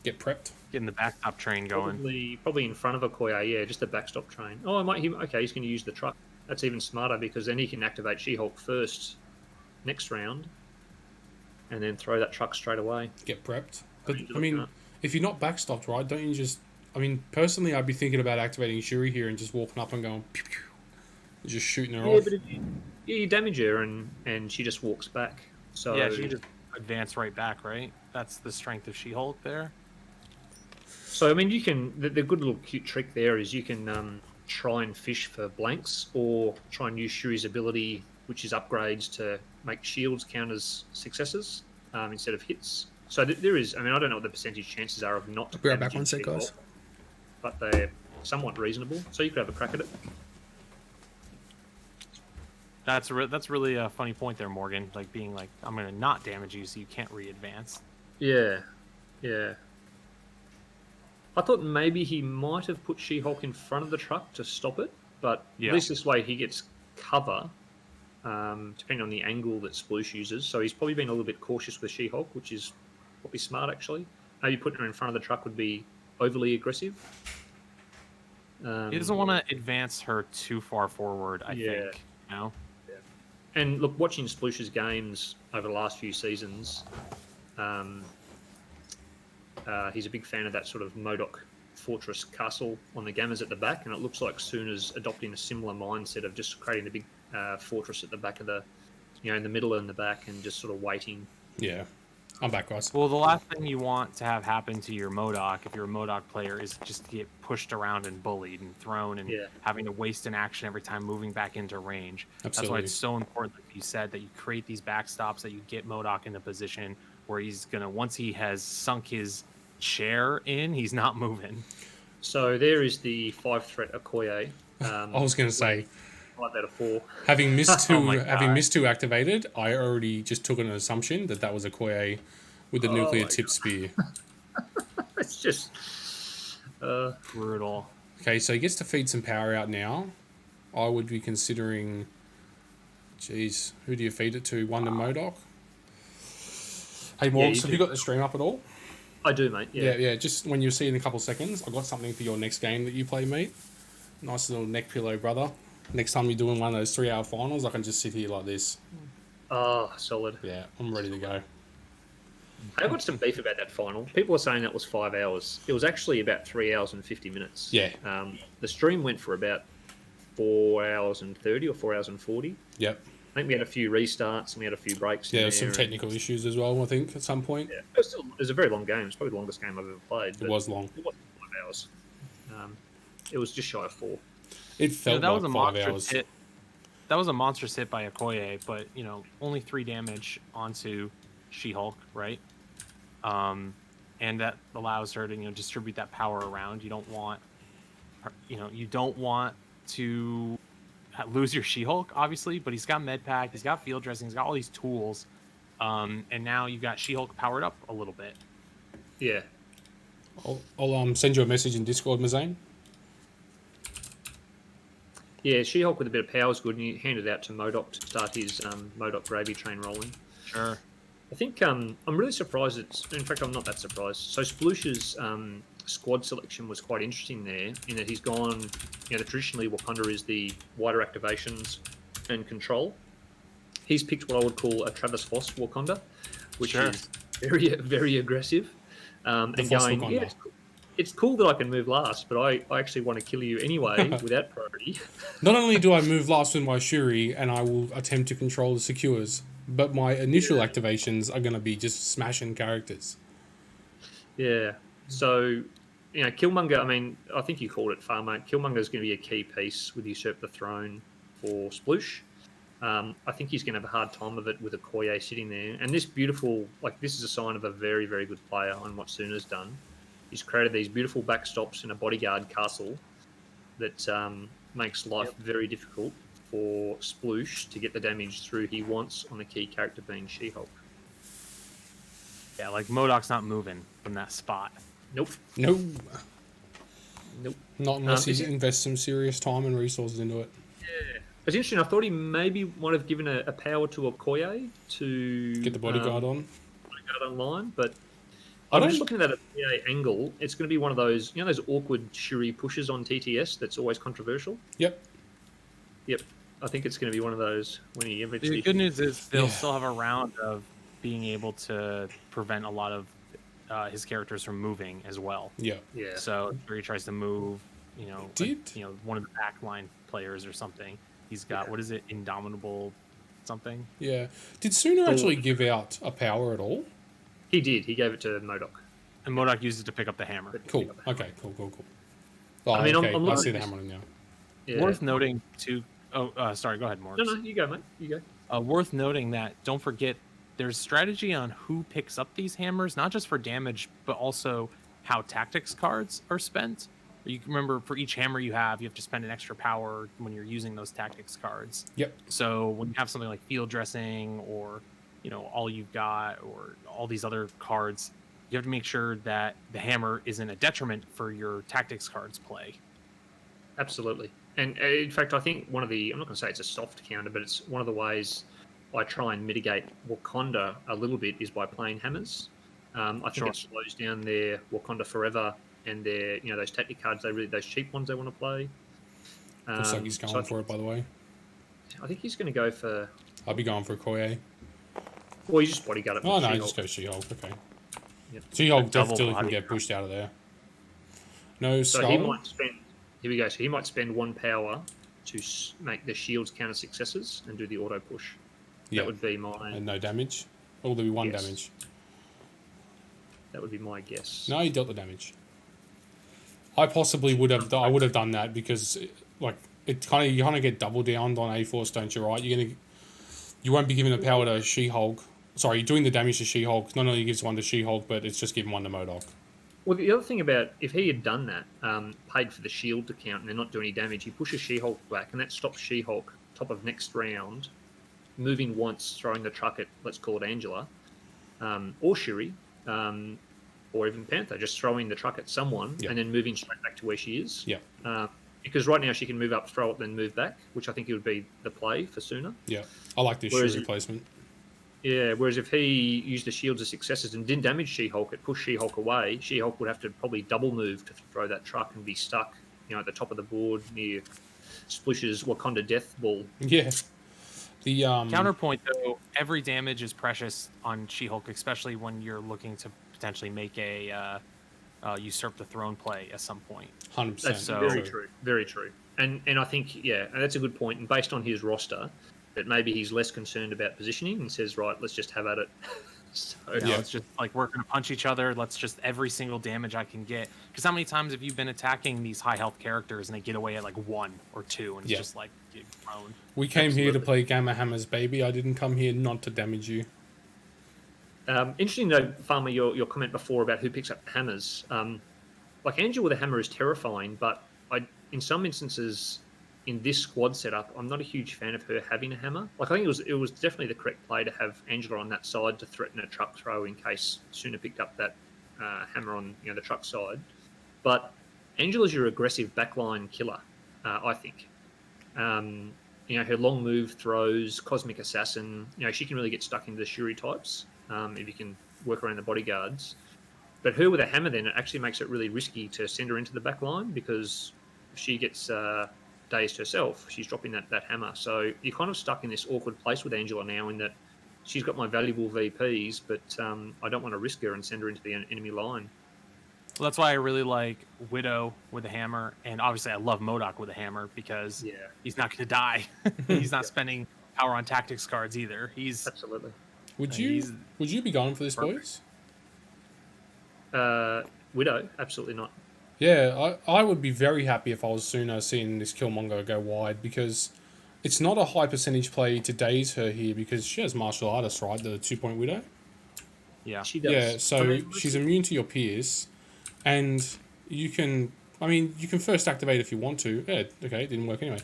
Get prepped. Getting the backstop train going. Probably in front of Okoye, yeah, just a backstop train. Oh, he's going to use the truck. That's even smarter because then he can activate She-Hulk first next round and then throw that truck straight away. Get prepped. But, I mean, if you're not backstopped, right, don't you just... I mean, personally, I'd be thinking about activating Shuri here and just walking up and going... Pew, pew, just shooting her off. But if you damage her and she just walks back. So yeah, she just advance right back, right? That's the strength of She-Hulk there. So, I mean, you can... The good little cute trick there is you can try and fish for blanks or try and use Shuri's ability, which is upgrades to make shields count as successes instead of hits. So there is... I mean, I don't know what the percentage chances are of not... I'll be right back one sec, guys. But they're somewhat reasonable, so you could have a crack at it. That's really a funny point there, Morgan. Like being like, I'm going to not damage you so you can't re-advance. Yeah. I thought maybe he might have put She-Hulk in front of the truck to stop it, but at least this way he gets cover, depending on the angle that Sploosh uses. So he's probably been a little bit cautious with She-Hulk, which is probably smart, actually. Maybe putting her in front of the truck would be overly aggressive. He doesn't want to advance her too far forward, I think. Yeah. And look, watching Sploosh's games over the last few seasons, he's a big fan of that sort of MODOK fortress castle on the gammas at the back, and it looks like Suna's adopting a similar mindset of just creating a big fortress at the back of the, in the middle and the back, and just sort of waiting. Yeah. I'm back, guys. Well, the last thing you want to have happen to your MODOK, if you're a MODOK player, is just to get pushed around and bullied and thrown and Yeah. having to waste an action every time moving back into range. That's why Absolutely. it's so important, like you said, that you create these backstops, that you get MODOK in a position where he's going to, once he has sunk his chair in, he's not moving. So there is the 5-threat Okoye. I was going to say, 5 out of 4. having missed Oh two, my having God. missed two activated, I already just took an assumption that was a Koye with the nuclear my tip spear. It's just Brutal. Okay, so he gets to feed some power out now. I would be considering. Jeez, who do you feed it to? Wonder MODOK? Hey, Morgs, have you got the stream up at all? I do, mate. Yeah. Just when you see in a couple of seconds, I've got something for your next game that you play, mate. Nice little neck pillow, brother. Next time you're doing one of those 3-hour finals, I can just sit here like this. Oh, solid. Yeah, I'm ready to go. I got some beef about that final. People are saying that was 5 hours. It was actually about 3 hours and 50 minutes. Yeah. The stream went for about 4 hours and 30 or 4 hours and 40. Yep. I think we had a few restarts and we had a few breaks. Yeah, in there's some there technical issues as well, I think, at some point. Yeah, it was a very long game. It's probably the longest game I've ever played. It was long. It wasn't 5 hours. It was just shy of 4. It felt that was like a 5 monstrous hours. hit. That was a monstrous hit by Okoye, but only 3 damage onto She-Hulk, right? And that allows her to distribute that power around. You don't want to lose your She-Hulk, obviously, but he's got med pack, he's got field dressing, he's got all these tools, and now you've got She-Hulk powered up a little bit. Yeah. I'll send you a message in Discord, Mazane. Yeah, She-Hulk with a bit of power is good, and you hand it out to MODOK to start his MODOK gravy train rolling. Sure. I think I'm really surprised. In fact, I'm not that surprised. So Sploosh's squad selection was quite interesting there, in that he's gone. Traditionally Wakanda is the wider activations and control. He's picked what I would call a Travis Foss Wakanda, which is very, very aggressive. And going, yeah, it's cool that I can move last, but I actually want to kill you anyway without priority. Not only do I move last with my Shuri, and I will attempt to control the secures, but my initial activations are going to be just smashing characters. Yeah. So, Killmonger, I think you called it, Farmer. Killmonger is going to be a key piece with Usurp the Throne for Sploosh. I think he's going to have a hard time of it with Okoye sitting there. And this beautiful, this is a sign of a very, very good player on what Suna's done. He's created these beautiful backstops in a bodyguard castle that makes life very difficult for Sploosh to get the damage through he wants on the key character being She-Hulk. Yeah, MODOK's not moving from that spot. Nope. No. Nope. Not unless he invests some serious time and resources into it. Yeah. It's interesting. I thought he maybe might have given a power to Okoye to Get the bodyguard on. Bodyguard online, but I'm just looking at a PA angle. It's going to be one of those, those awkward Shuri pushes on TTS that's always controversial. Yep. I think it's going to be one of those when he eventually. The good news is they'll still have a round of being able to prevent a lot of his characters from moving as well. Yeah. Yeah. So where he tries to move, one of the backline players or something. He's got what is it, Indomitable something? Yeah. Did Suna actually give out a power at all? He did. He gave it to MODOK. And MODOK used it to pick up the hammer. Cool. Okay. Cool. Oh, I'm looking I see at the this. hammer now. Yeah. Worth noting too. Oh, sorry. Go ahead, Morris. No, you go, mate. You go. Worth noting that don't forget there's strategy on who picks up these hammers, not just for damage, but also how tactics cards are spent. You can remember for each hammer you have to spend an extra power when you're using those tactics cards. Yep. So when you have something like field dressing or all you've got or all these other cards, you have to make sure that the hammer isn't a detriment for your tactics cards play. Absolutely. And in fact, I think I'm not going to say it's a soft counter, but it's one of the ways I try and mitigate Wakanda a little bit is by playing hammers. I think it slows down their Wakanda Forever and their, those tactic cards, those cheap ones they want to play. Looks like he's going for it, by the way. I think he's going to go for. I'll be going for Koye. Well, you just bodyguard it. Oh, no, just go She-Hulk. Okay. Yep. She-Hulk definitely can get pushed out of there. No skull. So he might spend. Here we go. So he might spend 1 power to make the shields counter successes and do the auto push. That would be my. And no damage. Or there'll be 1 damage. That would be my guess. No, you dealt the damage. I possibly would have. I would have done that because, like, it kind of you kind of get double downed on A-Force, don't you? Right? You won't be giving the power to She-Hulk. Sorry, you're doing the damage to She-Hulk. Not only gives one to She-Hulk, but it's just giving one to MODOK. Well, the other thing about if he had done that, paid for the shield to count and they're not doing any damage, he pushes She-Hulk back, and that stops She-Hulk top of next round, moving once, throwing the truck at, let's call it Angela, or Shuri, or even Panther, just throwing the truck at someone and then moving straight back to where she is. Yeah. Because right now she can move up, throw it, then move back, which I think it would be the play for Sooner. Yeah. I like this Shuri replacement. Yeah, whereas if he used the shields as successes and didn't damage She-Hulk, it pushed She-Hulk away, She-Hulk would have to probably double move to throw that truck and be stuck, at the top of the board near Sploosh's Wakanda Death Ball. Yeah. The counterpoint, though, every damage is precious on She-Hulk, especially when you're looking to potentially make a usurp the throne play at some point. 100%. That's very true. Very true. And I think, that's a good point. And based on his roster, that maybe he's less concerned about positioning and says, right, let's just have at it. It's just like we're going to punch each other. Let's just every single damage I can get. Because how many times have you been attacking these high health characters and they get away at like 1 or 2 and it's just like get thrown? We came here to play Gamma Hammers, baby. I didn't come here not to damage you. Interesting though, Farmer, your comment before about who picks up hammers. Like Angel with a hammer is terrifying, but in some instances in this squad setup, I'm not a huge fan of her having a hammer. Like I think it was definitely the correct play to have Angela on that side to threaten a truck throw in case Sooner picked up that hammer on the truck side. But Angela's your aggressive backline killer, I think. Her long move throws, Cosmic Assassin. She can really get stuck into the Shuri types if you can work around the bodyguards. But her with a hammer, then it actually makes it really risky to send her into the back line because if she gets dazed herself, she's dropping that hammer. So you're kind of stuck in this awkward place with Angela now in that she's got my valuable VPs, but I don't want to risk her and send her into the enemy line. Well, that's why I really like Widow with a hammer, and obviously I love MODOK with a hammer because he's not going to die. He's not spending power on tactics cards either. He's absolutely. Would you be going for this, boys? Widow, absolutely not. Yeah, I would be very happy if I was Sooner seeing this Killmonger go wide because it's not a high percentage play to daze her here because she has martial artist, right? The 2-point Widow. Yeah, she does. Yeah, so she's immune to your pierce, and you can first activate if you want to. Yeah, okay, it didn't work anyway.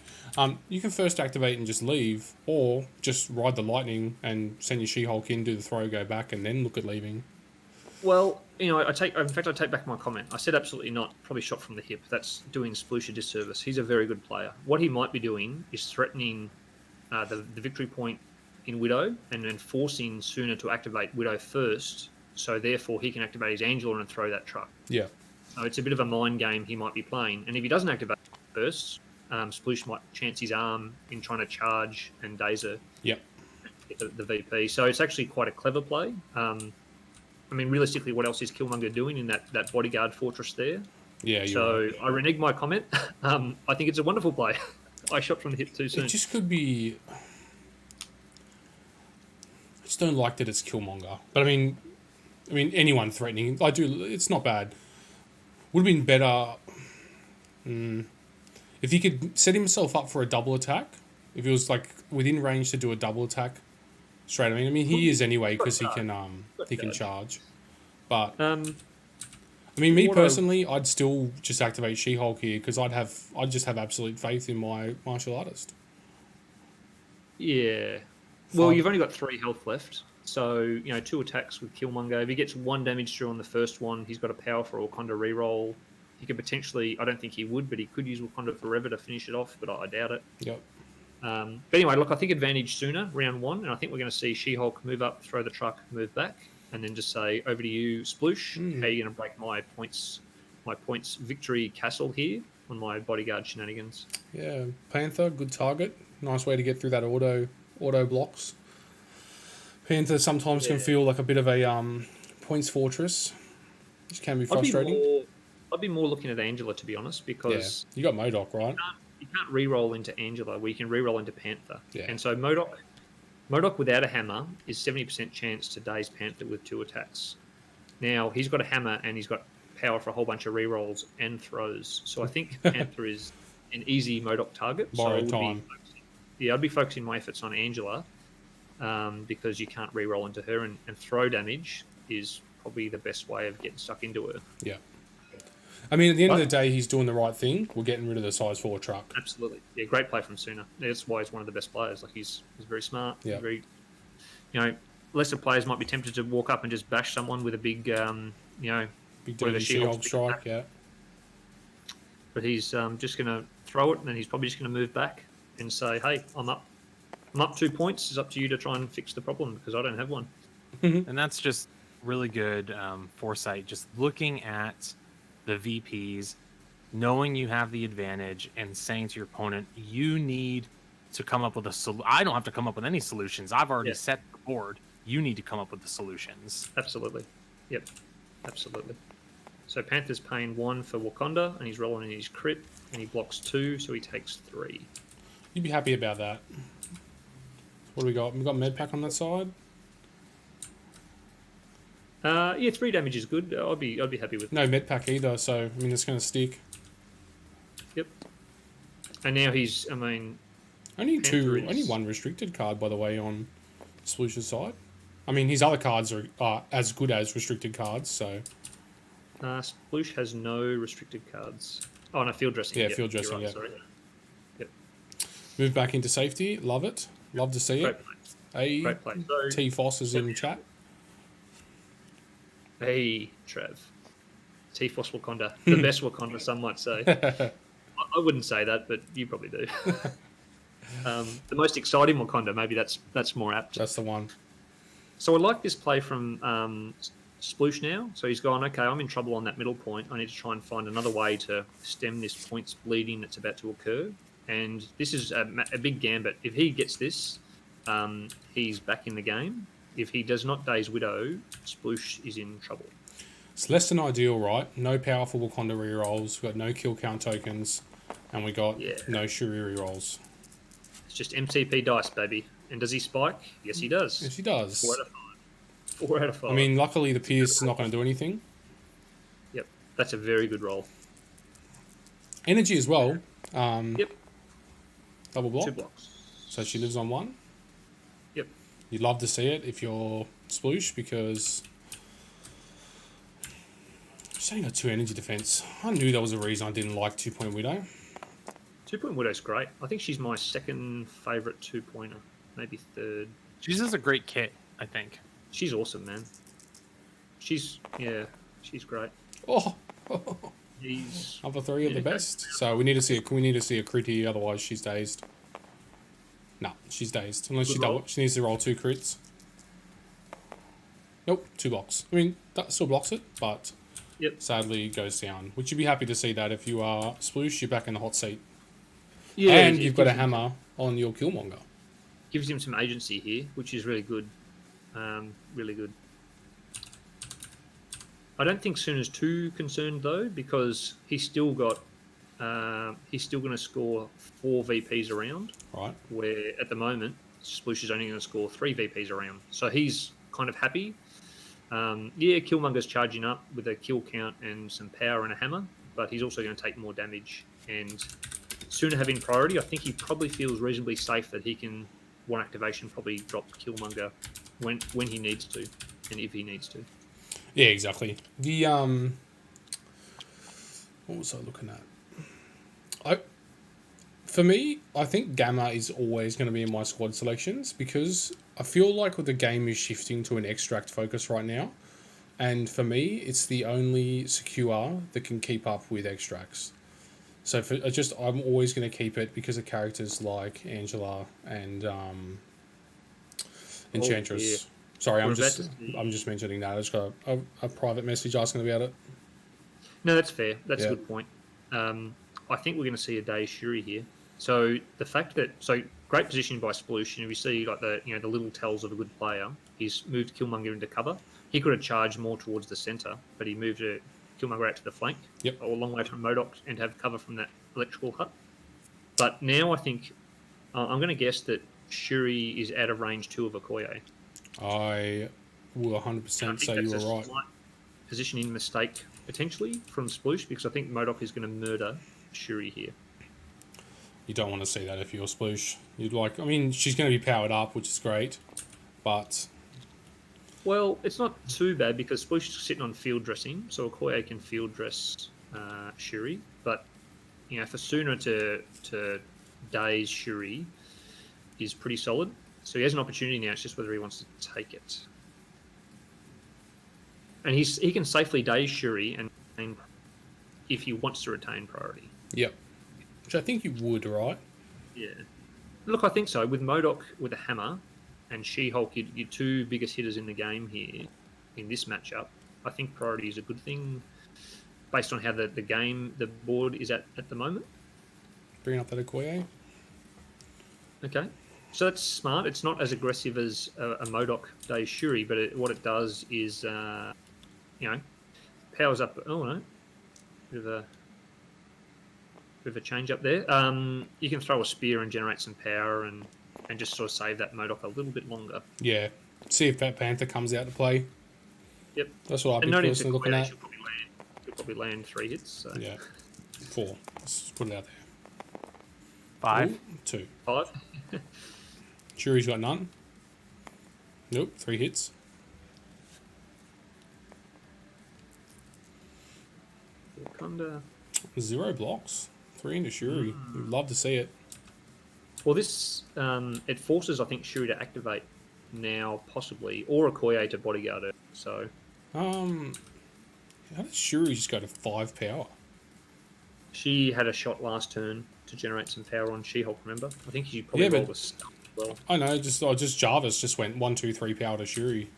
You can first activate and just leave, or just ride the lightning and send your She-Hulk in, do the throw, go back, and then look at leaving. Well, I take back my comment. I said absolutely not. Probably shot from the hip. That's doing Sploosh a disservice. He's a very good player. What he might be doing is threatening the victory point in Widow and then forcing Sooner to activate Widow first, so therefore he can activate his Angela and throw that truck. Yeah. So it's a bit of a mind game he might be playing. And if he doesn't activate first, Sploosh might chance his arm in trying to charge and daze her. Yep. The VP. So it's actually quite a clever play. Realistically, what else is Killmonger doing in that bodyguard fortress there? Yeah, so I renege my comment. I think it's a wonderful play. I shot from the hip too soon. It just could be... I just don't like that it's Killmonger. But I mean, anyone threatening... I do... It's not bad. Would have been better... if he could set himself up for a double attack. If he was, like, within range to do a double attack straight. I mean, he is anyway because he can charge. But me personally, I'd still just activate She-Hulk here because I'd just have absolute faith in my martial artist. Yeah. Well, you've only got 3 health left, so 2 attacks with Killmonger. If he gets 1 damage through on the first one, he's got a power for Wakanda reroll. He could potentially, I don't think he would, but he could use Wakanda Forever to finish it off, but I doubt it. Yep. But anyway, look, I think advantage Sooner, round 1, and I think we're going to see She-Hulk move up, throw the truck, move back, and then just say, over to you, Sploosh. How are you going to break my points victory castle here on my bodyguard shenanigans? Yeah, Panther, good target. Nice way to get through that auto blocks. Panther sometimes can feel like a bit of a points fortress, which can be frustrating. I'd be more looking at Angela, to be honest, because... Yeah, you got MODOK, right? You can't re-roll into Angela, where you can re-roll into Panther. Yeah. And so MODOK without a hammer is 70% chance to daze Panther with 2 attacks. Now he's got a hammer and he's got power for a whole bunch of rerolls and throws. So I think Panther is an easy Modoc target. So Borrowed time. I'd be focusing my efforts on Angela because you can't reroll into her, and throw damage is probably the best way of getting stuck into her. Yeah. I mean, at the end of the day, he's doing the right thing. We're getting rid of the size 4 truck. Absolutely. Yeah, great play from Suna. That's why he's one of the best players. Like he's very smart. Yeah. Very, lesser players might be tempted to walk up and just bash someone with a big, Big dirty She-Hulk strike, yeah. But he's just going to throw it, and then he's probably just going to move back and say, "Hey, I'm up 2 points. It's up to you to try and fix the problem because I don't have one." And that's just really good foresight. Just looking at the VPs, knowing you have the advantage, and saying to your opponent, "You need to come up with a solution. I don't have to come up with any solutions. I've already set the board. You need to come up with the solutions." Absolutely. Yep. Absolutely. So Panther's paying 1 for Wakanda, and he's rolling in his crit, and he blocks 2, so he takes 3. You'd be happy about that. What do we got? We got med pack on that side. 3 damage is good. I'd be happy with. No med pack either, so I mean it's going to stick. Yep. And now he's, only Panther is- only one restricted card by the way on Sploosh's side. I mean his other cards are as good as restricted cards, so. Sploosh has no restricted cards. Oh, no, field dressing. Yeah, field dressing. Right, yeah. sorry. Yep. Move back into safety. Love it. Love to see Great it. play. Great play. So, T Foss is in chat. Hey, Trav. T-Force Wakanda. The best Wakanda, some might say. I wouldn't say that, but you probably do. The most exciting Wakanda, maybe that's more apt. That's the one. So I like this play from Sploosh now. So he's gone, okay, I'm in trouble on that middle point. I need to try and find another way to stem this points bleeding that's about to occur. And this is a big gambit. If he gets this, he's back in the game. If he does not Daze Widow, Sploosh is in trouble. It's less than ideal, right? No powerful Wakanda rerolls. We've got no kill count tokens. And we got no Shuri rerolls. It's just MCP dice, baby. And does he spike? Yes, he does. Yes, he does. 4 out of 5. 4 out of 5. I mean, luckily the Pierce is not going to do anything. Yep, that's a very good roll. Energy as well. Yep. Double block. 2 blocks. So she lives on 1. Yep. You'd love to see it if you're Sploosh because she's only got 2 energy defense. I knew there was a reason I didn't like 2-Point Widow. 2-Point Widow's great. I think she's my second favourite 2-pointer, maybe third. She's just a great kit, I think. She's awesome, man. She's great. Oh, He's number 3 of the best. So we need to see a crit here, otherwise she's dazed. No, she's dazed. Unless she needs to roll 2 crits. Nope, 2 blocks. I mean, that still blocks it, but sadly goes down. Would you be happy to see that if you are Sploosh, you're back in the hot seat? Yeah, and you've got a hammer on your Killmonger. Gives him some agency here, which is really good. Really good. I don't think Suna's too concerned though, because he's still got. He's still going to score 4 VPs around. Right. Where at the moment, Sploosh is only going to score 3 VPs around. So he's kind of happy. Killmonger's charging up with a kill count and some power and a hammer, but he's also going to take more damage. And Suna having priority, I think he probably feels reasonably safe that he can, one activation, probably drop Killmonger when he needs to, and if he needs to. Yeah, exactly. The what was I looking at? For me, I think Gamma is always going to be in my squad selections because I feel like the game is shifting to an extract focus right now. And for me, it's the only secure that can keep up with extracts. So I'm always going to keep it because of characters like Angela and Enchantress. Yeah. Sorry, I'm just mentioning that. I just got a private message asking about it. No, that's fair. That's a good point. I think we're going to see a Daze Shuri here. So the fact that great positioning by Sploosh, and we see like the little tells of a good player. He's moved Killmonger into cover. He could have charged more towards the center, but he moved Killmonger out to the flank, or a long way from Modoc, and have cover from that electrical hut. But now I think I'm going to guess that Shuri is out of range 2 of Okoye. I will 100% say you were right. positioning mistake potentially from Sploosh, because I think Modok is going to murder Shuri here. You don't want to see that if you're Sploosh. You'd like. I mean, she's going to be powered up, which is great, but Well, it's not too bad because Sploosh is sitting on field dressing, so Okoye can field dress Shuri. But for Sooner to daze Shuri is pretty solid. So he has an opportunity now. It's just whether he wants to take it. And he can safely daze Shuri and if he wants to retain priority. yep. Which I think you would, right? Yeah. Look, I think so. With Modok with a hammer and She-Hulk, your two biggest hitters in the game here in this matchup, I think priority is a good thing based on how the board is at the moment. Bring up that Okoye. Okay. So that's smart. It's not as aggressive as a Modok daze Shuri, but what it does is, powers up. Oh, no. Bit of a change up there. You can throw a spear and generate some power and just sort of save that Modok a little bit longer. Yeah. See if that Panther comes out to play. Yep. That's what I'd And be noting personally looking at. she'll probably land 3 hits. So. Yeah. 4. Let's put it out there. 5. Ooh, 2. 5. Shuri's got none. Nope. 3 hits. Wakanda. 0 blocks. 3 into Shuri. We'd love to see it. Well, this it forces, I think, Shuri to activate now, possibly, or Okoye to bodyguard her. So, How does Shuri just go to 5 power? she had a shot last turn to generate some power on She-Hulk. Remember? I think she probably Yeah, but- rolled a stuff as well. I know. Just Jarvis just went 1, 2, 3 power to Shuri.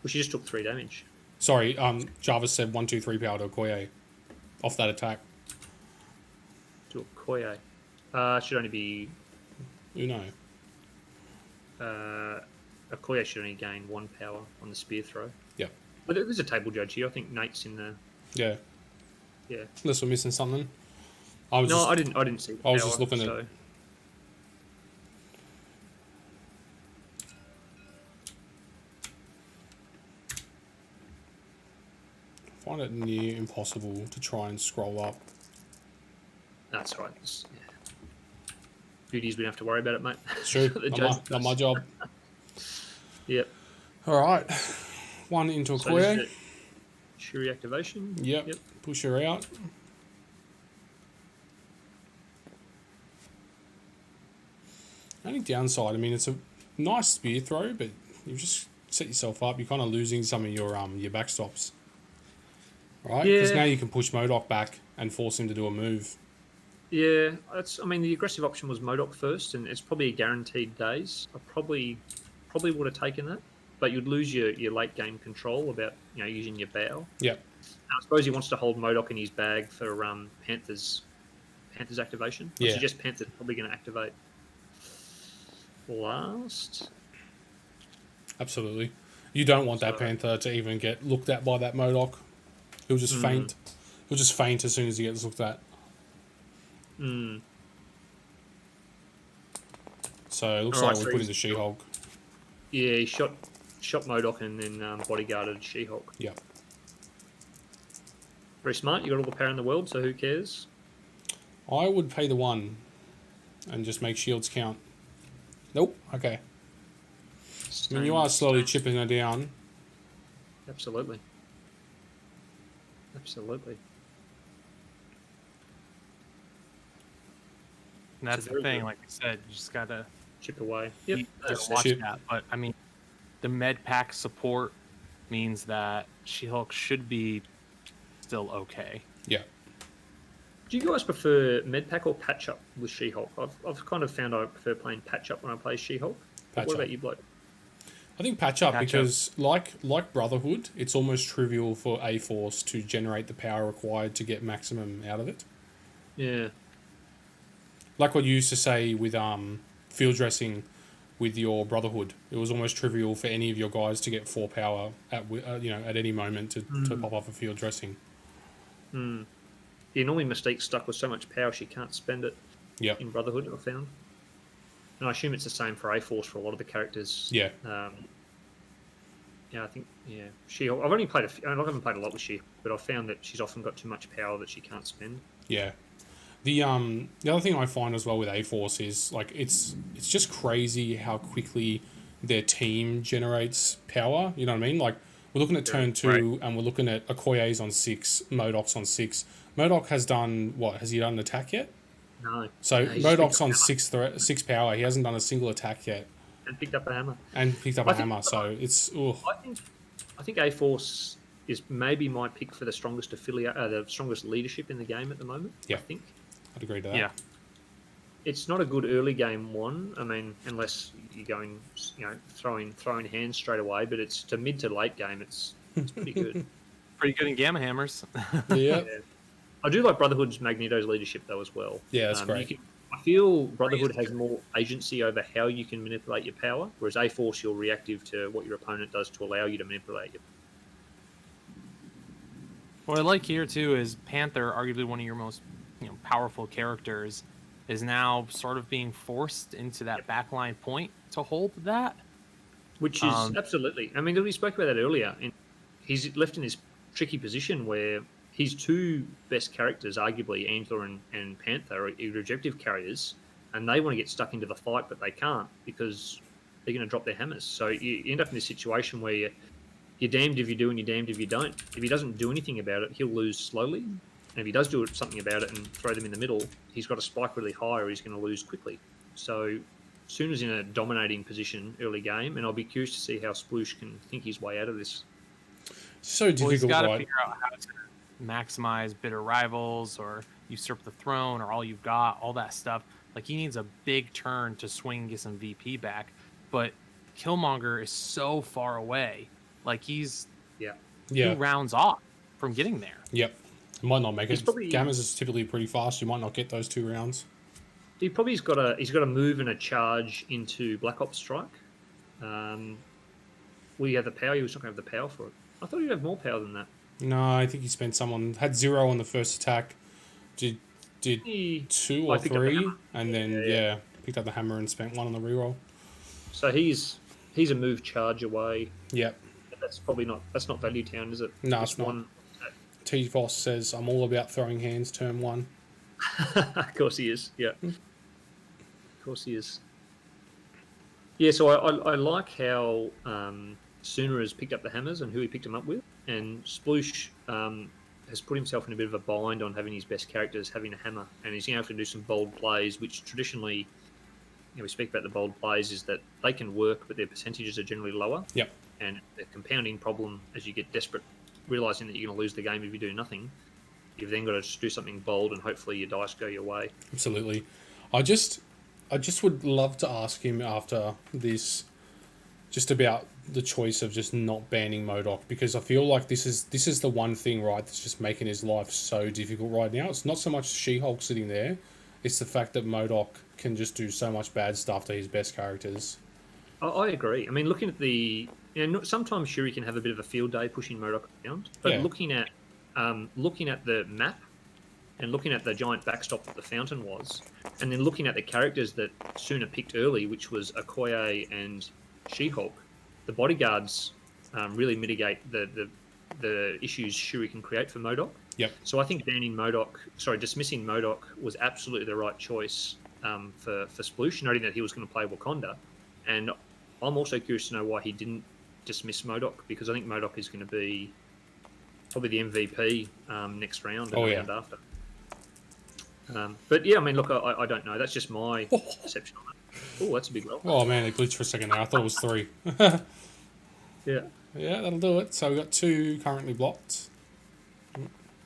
Well, she just took 3 damage. Sorry. Jarvis said 1, 2, 3 power to Okoye off that attack. To Okoye. Should only be Uno. Okoye should only gain 1 power on the spear throw. Yep. But there's a table judge here. I think Nate's in the. Yeah. Yeah. Unless we're missing something. I didn't see. The I was power, just looking at- so. Find it near impossible to try and scroll up. That's right. Yeah. Beauties, we don't have to worry about it, mate. It's true. The not, judge not my does. job. Yep. All right. 1 into So Okoye. just Shuri activation. Yep. Push her out. Only downside, I mean, it's a nice spear throw, but you just set yourself up. You're kind of losing some of your backstops, right? Because Yeah. now you can push Modok back and force him to do a move. Yeah, the aggressive option was Modok first, and it's probably a guaranteed daze. I probably would have taken that, but you'd lose your late game control about using your bow. Yep. And I suppose he wants to hold Modok in his bag for Panther's activation. I Yeah. suggest Panther's probably going to activate last. Absolutely. You don't want that So- Panther to even get looked at by that Modok. He'll just faint. He'll just faint as soon as he gets looked at. Mm. So it looks Alright, like we so put in he's- the She-Hulk. Yeah, he shot Modok and then bodyguarded She-Hulk. Yep. Very smart. You got all the power in the world, so who cares? I would pay the 1 and just make shields count. Nope. Okay. I mean, you are slowly chipping her down. Absolutely. Absolutely. And that's the very thing. good. Like I said, you just gotta Chip away. Yep. just it. watch Chip. that. But I mean, the med pack support means that She-Hulk should be still okay. Yeah. Do you guys prefer medpack or patch up with She-Hulk? I've kind of found I prefer playing patch up when I play She-Hulk. Patch What up. about you, bloke? I think patch up Patch because like Brotherhood, it's almost trivial for A-Force to generate the power required to get maximum out of it. Yeah. Like what you used to say with field dressing with your Brotherhood, it was almost trivial for any of your guys to get 4 power at any moment to pop off a field dressing. Yeah, normally Mystique's stuck with so much power she can't spend it Yep. in Brotherhood, I found. And I assume it's the same for A-Force for a lot of the characters. Yeah. Yeah, I think She-Hulk. I've only played I haven't played a lot with She-Hulk, but I've found that she's often got too much power that she can't spend. Yeah. The other thing I find as well with A-Force is like it's just crazy how quickly their team generates power. You know what I mean? Like we're looking at turn Right. 2 and we're looking at Okoye's on 6, MODOK's on 6. MODOK has done what? Has he done an attack yet? No. So He's just picked MODOK's up a on hammer 6 power. He hasn't done a single attack yet, and picked up a hammer. and picked up I a think hammer. So it's ugh. I think A-Force is maybe my pick for the strongest the strongest leadership in the game at the moment. Yeah. I think I'd agree to that. Yeah. it's not a good early game one. I mean, unless you're going, throwing hands straight away. But it's to mid to late game. It's pretty good. Pretty good in Gamma Hammers. Yeah. Yeah. I do like Brotherhood's Magneto's leadership though as well. Yeah, that's great. I feel Brotherhood has more agency over how you can manipulate your power, whereas A-Force you're reactive to what your opponent does to allow you to manipulate your. What I like here too is Panther, arguably one of your most powerful characters, is now sort of being forced into that backline point to hold that. Which is absolutely. I mean, we spoke about that earlier. And he's left in this tricky position where his two best characters, arguably Antler and Panther, are objective carriers, and they want to get stuck into the fight, but they can't because they're going to drop their hammers. So you end up in this situation where you're damned if you do and you're damned if you don't. If he doesn't do anything about it, he'll lose slowly. And if he does do something about it and throw them in the middle, he's got to spike really high or he's going to lose quickly. So Suna's in a dominating position early game, and I'll be curious to see how Sploosh can think his way out of this. So difficult, He's got to right? figure out how to maximize bitter rivals or usurp the throne or all you've got, all that stuff. Like he needs a big turn to swing and get some VP back. But Killmonger is so far away. Like he's 2 rounds off from getting there. Yep. Might not make it. Probably, Gammas is typically pretty fast. You might not get those 2 rounds. He's got a move and a charge into Black Ops Strike. Will you have the power? He was not going to have the power for it. I thought he'd have more power than that. No, I think he spent had 0 on the first attack. Did 2 or 3, and then picked up the hammer and spent 1 on the reroll. So he's a move charge away. Yep. That's not Value Town, is it? No, it's not. T-Foss says, I'm all about throwing hands, turn 1. Of course he is, yeah. Of course he is. Yeah, so I like how Suna has picked up the hammers and who he picked them up with, and Sploosh has put himself in a bit of a bind on having his best characters having a hammer, and he's going to have to do some bold plays, which traditionally, we speak about the bold plays, is that they can work, but their percentages are generally lower. Yep. And the compounding problem as you get desperate, realising that you're going to lose the game if you do nothing, you've then got to just do something bold and hopefully your dice go your way. Absolutely. I just would love to ask him after this just about the choice of just not banning MODOK, because I feel like this is the one thing, right, that's just making his life so difficult right now. It's not so much She-Hulk sitting there, it's the fact that MODOK can just do so much bad stuff to his best characters. I agree. I mean, looking at sometimes Shuri can have a bit of a field day pushing MODOK around, but looking at the map and looking at the giant backstop that the fountain was, and then looking at the characters that Suna picked early, which was Okoye and She-Hulk, the bodyguards really mitigate the issues Shuri can create for MODOK. Yep. So I think dismissing MODOK was absolutely the right choice for Sploosh, noting that he was going to play Wakanda. And I'm also curious to know why he didn't dismiss MODOK, because I think MODOK is going to be probably the MVP next round and the round after. But yeah, I mean, look, I don't know. That's just my perception on it. Oh, that's a big roll. Oh man, it glitched for a second there. I thought it was 3. Yeah. Yeah, that'll do it. So we've got 2 currently blocked.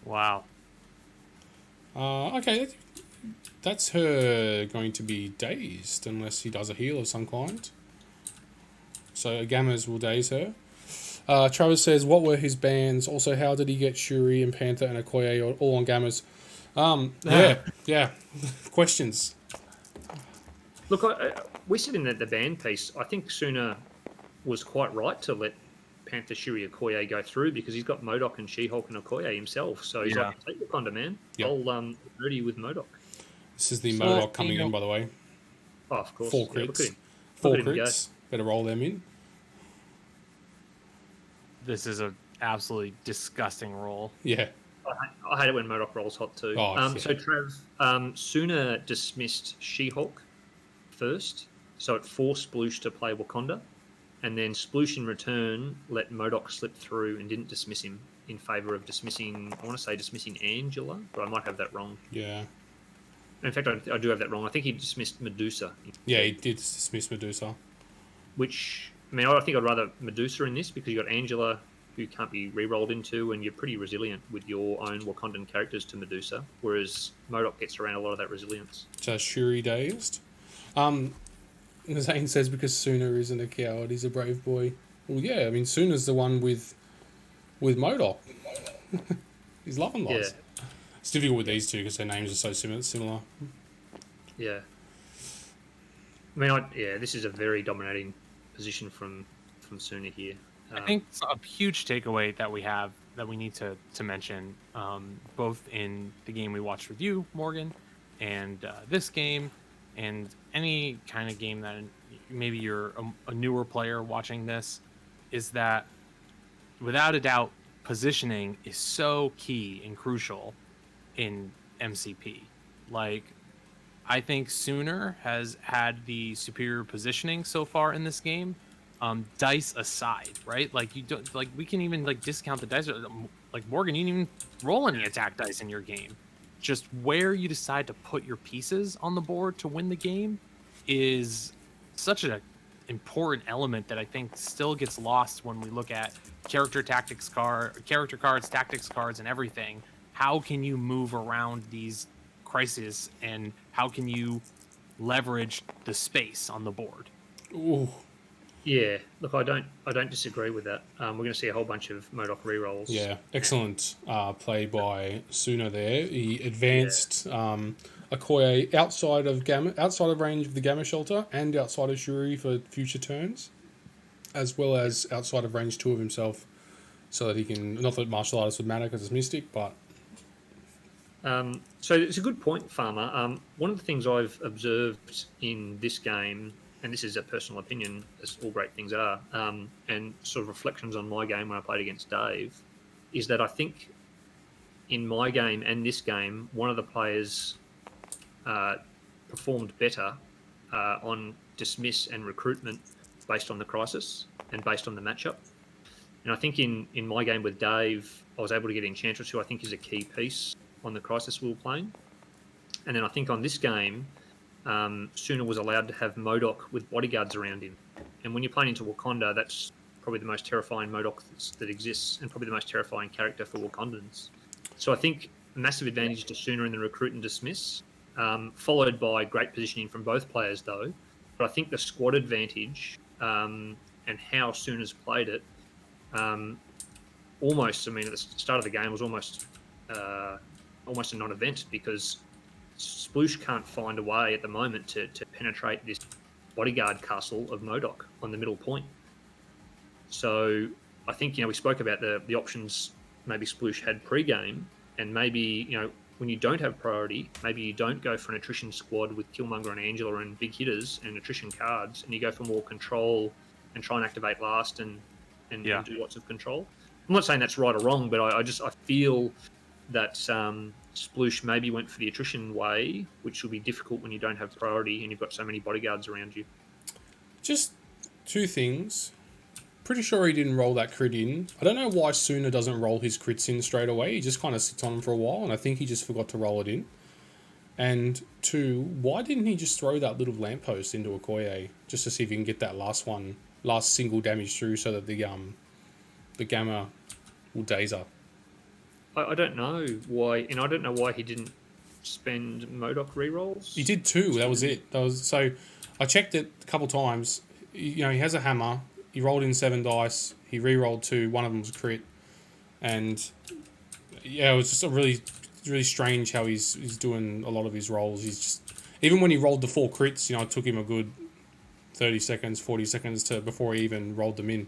Wow. Okay, that's her going to be dazed unless he does a heal of some kind. So Gammas will daze her. Travis says, what were his bans? Also, how did he get Shuri and Panther and Okoye all on Gammas? Yeah. Questions. Look, we said in the ban piece, I think Suna was quite right to let Panther, Shuri, Okoye go through, because he's got MODOK and She-Hulk and Okoye himself. So he's like, take Wakanda, man. Yep. I'll ready with MODOK. This is the MODOK coming in, by the way. Oh, of course. 4 Yeah, crits. look at him. 4 crits. Better roll them in. this is a absolutely disgusting roll. Yeah. I hate it when MODOK rolls hot too. Oh, yeah. So Trav, Sooner dismissed She-Hulk first, so it forced Sploosh to play Wakanda, and then Sploosh in return let MODOK slip through and didn't dismiss him in favour of dismissing, I want to say dismissing Angela, but I might have that wrong. Yeah. In fact, I do have that wrong. I think he dismissed Medusa. Yeah, he did dismiss Medusa. Which, I mean, I think I'd rather Medusa in this because you got Angela, who can't be re-rolled into, and you're pretty resilient with your own Wakandan characters to Medusa, whereas MODOK gets around a lot of that resilience. Just Shuri dazed. Zane says because Sooner isn't a coward, he's a brave boy. Well, yeah, I mean, Sooner's the one with MODOK. He's loving lots. Yeah. It's difficult with these two because their names are so similar. Yeah. I mean, this is a very dominating position from Sooner here. I think a huge takeaway that we have that we need to mention, both in the game we watched with you, Morgan, and this game, and any kind of game that maybe you're a newer player watching this, is that without a doubt, positioning is so key and crucial in MCP. Like, I think Sooner has had the superior positioning so far in this game. Dice aside, right? Like, you don't, like, we can even like discount the dice. Like, Morgan, you didn't even roll any attack dice in your game. Just where you decide to put your pieces on the board to win the game is such an important element that I think still gets lost when we look at character cards, tactics cards, and everything. How can you move around these crises, and how can you leverage the space on the board? Ooh. Yeah, look, I don't disagree with that. We're going to see a whole bunch of MODOK rerolls. Yeah, excellent play by Sooner there. He advanced Okoye outside of range of the Gamma Shelter and outside of Shuri for future turns, as well as outside of range 2 of himself, so that he can, not that martial artist would matter because it's Mystic, but... So it's a good point, Farmer. One of the things I've observed in this game, and this is a personal opinion, as all great things are, and sort of reflections on my game when I played against Dave, is that I think in my game and this game, one of the players performed better on dismiss and recruitment based on the crisis and based on the matchup. And I think in my game with Dave, I was able to get Enchantress, who I think is a key piece on the crisis we were playing. And then I think on this game, Sooner was allowed to have MODOK with bodyguards around him. And when you're playing into Wakanda, that's probably the most terrifying MODOK that exists, and probably the most terrifying character for Wakandans. So I think a massive advantage to Sooner in the recruit and dismiss, followed by great positioning from both players though. But I think the squad advantage and how Sooner's played it, almost, I mean, at the start of the game was almost a non-event, because Sploosh can't find a way at the moment to penetrate this bodyguard castle of MODOK on the middle point. So I think, we spoke about the options maybe Sploosh had pre-game, and maybe, when you don't have priority, maybe you don't go for an attrition squad with Killmonger and Angela and big hitters and attrition cards, and you go for more control and try and activate last and do lots of control. I'm not saying that's right or wrong, but I feel that Sploosh maybe went for the attrition way, which will be difficult when you don't have priority and you've got so many bodyguards around you. Just two things. Pretty sure he didn't roll that crit in. I don't know why Sooner doesn't roll his crits in straight away. He just kind of sits on them for a while, and I think he just forgot to roll it in. And two, why didn't he just throw that little lamppost into Okoye just to see if he can get that last single damage through, so that the Gamma will daze up? I don't know why, and I don't know why he didn't spend MODOK rerolls. He did two. That was it. So I checked it a couple times. He has a hammer. He rolled in 7 dice. He re-rolled 2. One of them was a crit, and yeah, it was just a really, really strange how he's doing a lot of his rolls. He's just, even when he rolled the 4 crits, it took him a good 30 seconds, 40 seconds before he even rolled them in.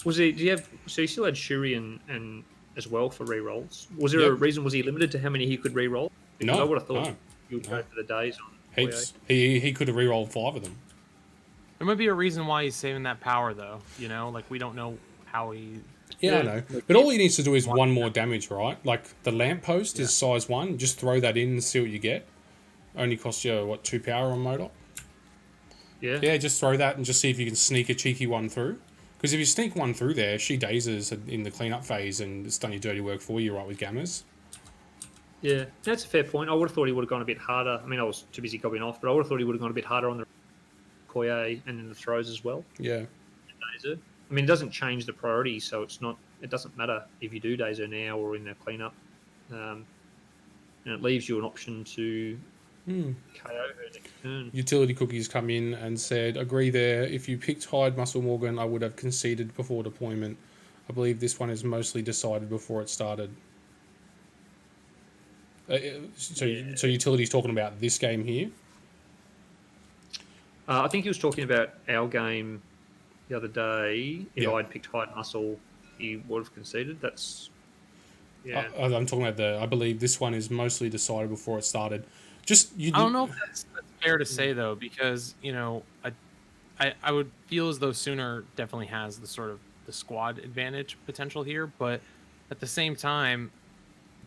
So he still had Shuri and as well for re-rolls. Was there a reason? Was he limited to how many he could re-roll? Because I would have thought he would go for the days on heaps. He could have re-rolled 5 of them. There might be a reason why he's saving that power, though. Like, we don't know how Yeah, I Yeah, know. Like, But all he needs to do is one- one more damage, right? Like the lamppost Yeah. is size 1. Just throw that in and see what you get. Only costs you, what, 2 power on Modok? yeah, Yeah, just throw that and just see if you can sneak a cheeky one through. Because if you sneak one through there, she dazes in the cleanup phase and it's done your dirty work for you, right, with Gammas. yeah. That's a fair point. I would have thought he would have gone a bit harder. I mean, I was too busy gobbing off, but I would have thought he would have gone a bit harder on the Koye and then the throws as well. Yeah. Dazer. I mean, it doesn't change the priority, so it's not. It doesn't matter if you do Dazer now or in the cleanup, and it leaves you an option to KO her next turn. Utility Cookies come in and said, agree there. If you picked Hyde Muscle Morgan, I would have conceded before deployment. I believe this one is mostly decided before it started. So Utility's talking about this game here. I think he was talking about our game the other day. If Yeah. I'd picked Hyde Muscle, he would have conceded. That's yeah. I'm talking about I believe this one is mostly decided before it started. I don't know if that's fair to say though, because I would feel as though Sooner definitely has the sort of the squad advantage potential here, but at the same time,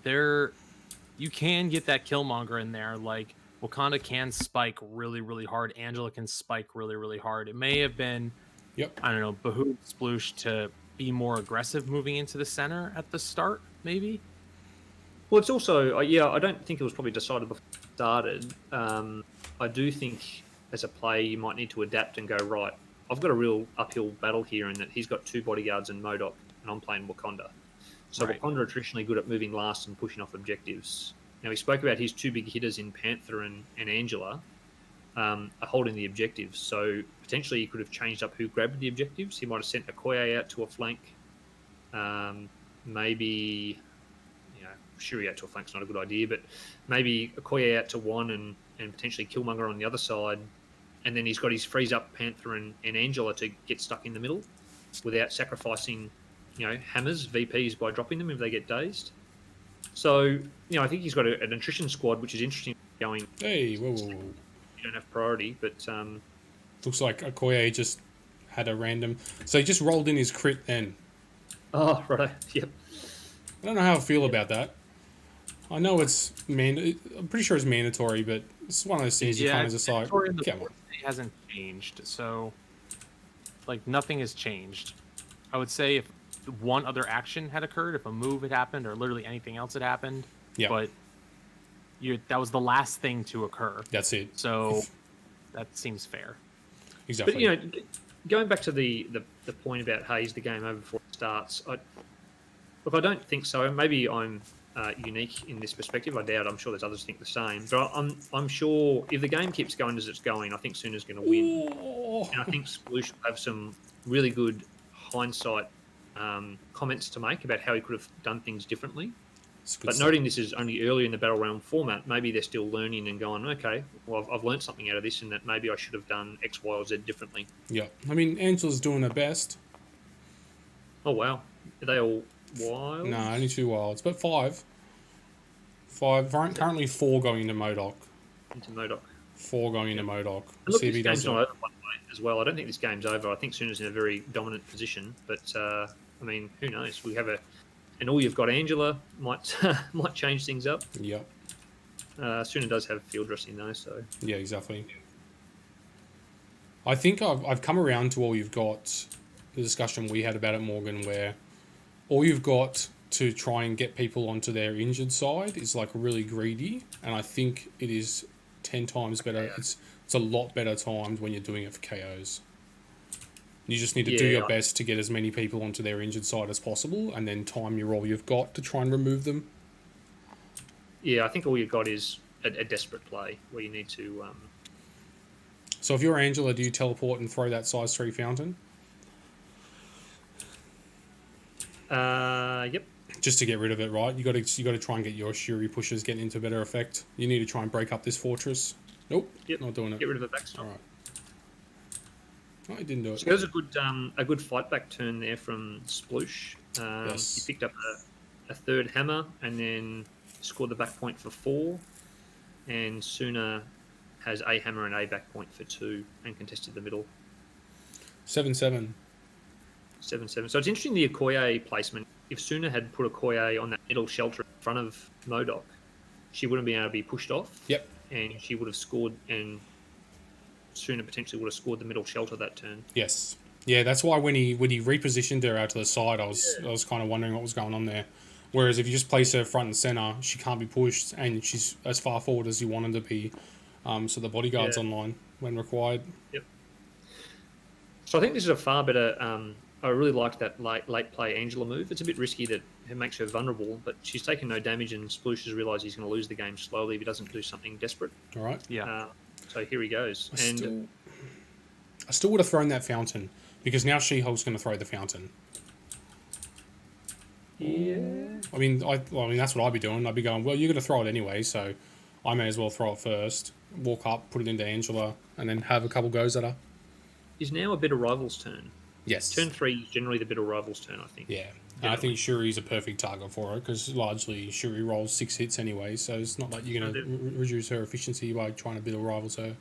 you can get that Killmonger in there. Like Wakanda can spike really, really hard. Angela can spike really, really hard. It may have been, Yep. I don't know, behooved Sploosh to be more aggressive moving into the center at the start, maybe. Well, it's also yeah. I don't think it was probably decided before it started. I do think as a player you might need to adapt and go right. I've got a real uphill battle here in that he's got 2 bodyguards and Modok, and I'm playing Wakanda. So Right. Wakanda are traditionally good at moving last and pushing off objectives. Now, he spoke about his 2 big hitters in Panther and Angela are holding the objectives. So potentially he could have changed up who grabbed the objectives. He might have sent Okoye out to a flank. Maybe, Shuri out to a flank's not a good idea, but maybe Okoye out to one and potentially Killmonger on the other side. And then he's got his freeze up Panther and Angela to get stuck in the middle without sacrificing, hammers, VPs by dropping them if they get dazed. So, I think he's got an attrition squad, which is interesting going. Hey, whoa. You don't have priority, but Looks like Okoye just had a random... So he just rolled in his crit then. oh, right, yep. I don't know how I feel about that. I know it's... I'm pretty sure it's mandatory, but it's one of those things you kind of just like... Mandatory in the Come on. fourth day hasn't changed, so like nothing has changed. I would say if one other action had occurred, if a move had happened, or literally anything else had happened, Yeah. but that was the last thing to occur. That's it. So that seems fair. Exactly. But, going back to the point about, hey, is the game over before it starts? I don't think so. Maybe I'm unique in this perspective. I doubt. I'm sure there's others think the same. But I'm sure if the game keeps going as it's going, I think Sooner's going to win. Oh. And I think Sploosh will have some really good hindsight comments to make about how he could have done things differently. But noting this is only early in the Battle Realm format, maybe they're still learning and going, okay, well, I've learned something out of this and that maybe I should have done X, Y, or Z differently. Yeah. I mean, Angela's doing her best. Oh, wow. Are they all wild? No, only 2 wilds, but 5. 5. Currently 4 going into Modok. Into Modok. 4 going into Modok. And look, See if this he game's does not it. over, by the way, as well. I don't think this game's over. I think Sooner's in a very dominant position. But, I mean, who knows? We have and all you've got, Angela, might might change things up. Yep. Sooner does have field dressing, though, so... Yeah, exactly. I think I've come around to all you've got, the discussion we had about it, Morgan, where all you've got to try and get people onto their injured side is like really greedy, and I think it is 10 times better. It's a lot better timed when you're doing it for KOs. You just need to do your best to get as many people onto their injured side as possible, and then time your all you've got to try and remove them. Yeah, I think all you've got is a desperate play where you need to... So if you're Angela, do you teleport and throw that size 3 fountain? Yep. Just to get rid of it, right? You got to try and get your Shuri pushes getting into better effect. You need to try and break up this fortress. Nope. Yep. Not doing it. Get rid of the backstop. All right. Oh, he didn't do it. So there's a good fight back turn there from Sploosh. Yes. He picked up a third hammer and then scored the back point for 4. And Sooner has a hammer and a back point for 2 and contested the middle. 7-7. 7/7. So it's interesting the Okoye placement. If Suna had put Okoye on that middle shelter in front of Modok, she wouldn't be able to be pushed off. Yep. And she would have scored, and Suna potentially would have scored the middle shelter that turn. Yes. Yeah, that's why when he repositioned her out to the side, I was kind of wondering what was going on there. Whereas if you just place her front and center, she can't be pushed, and she's as far forward as you want her to be. So the bodyguard's online when required. Yep. So I think this is a far better. I really liked that late play Angela move. It's a bit risky that it makes her vulnerable, but she's taken no damage, and Sploosh has realised he's going to lose the game slowly if he doesn't do something desperate. All right. Yeah. So here he goes. I still would have thrown that fountain because now She-Hulk's going to throw the fountain. Yeah. I mean, that's what I'd be doing. I'd be going, well, you're going to throw it anyway, so I may as well throw it first. Walk up, put it into Angela, and then have a couple goes at her. Is now a Bitter Rivals turn. Yes. Turn 3 is generally the Bitter Rivals turn, I think. Yeah. And I think Shuri's a perfect target for her because largely Shuri rolls 6 hits anyway, so it's not like you're going to reduce her efficiency by trying to Bitter Rivals her.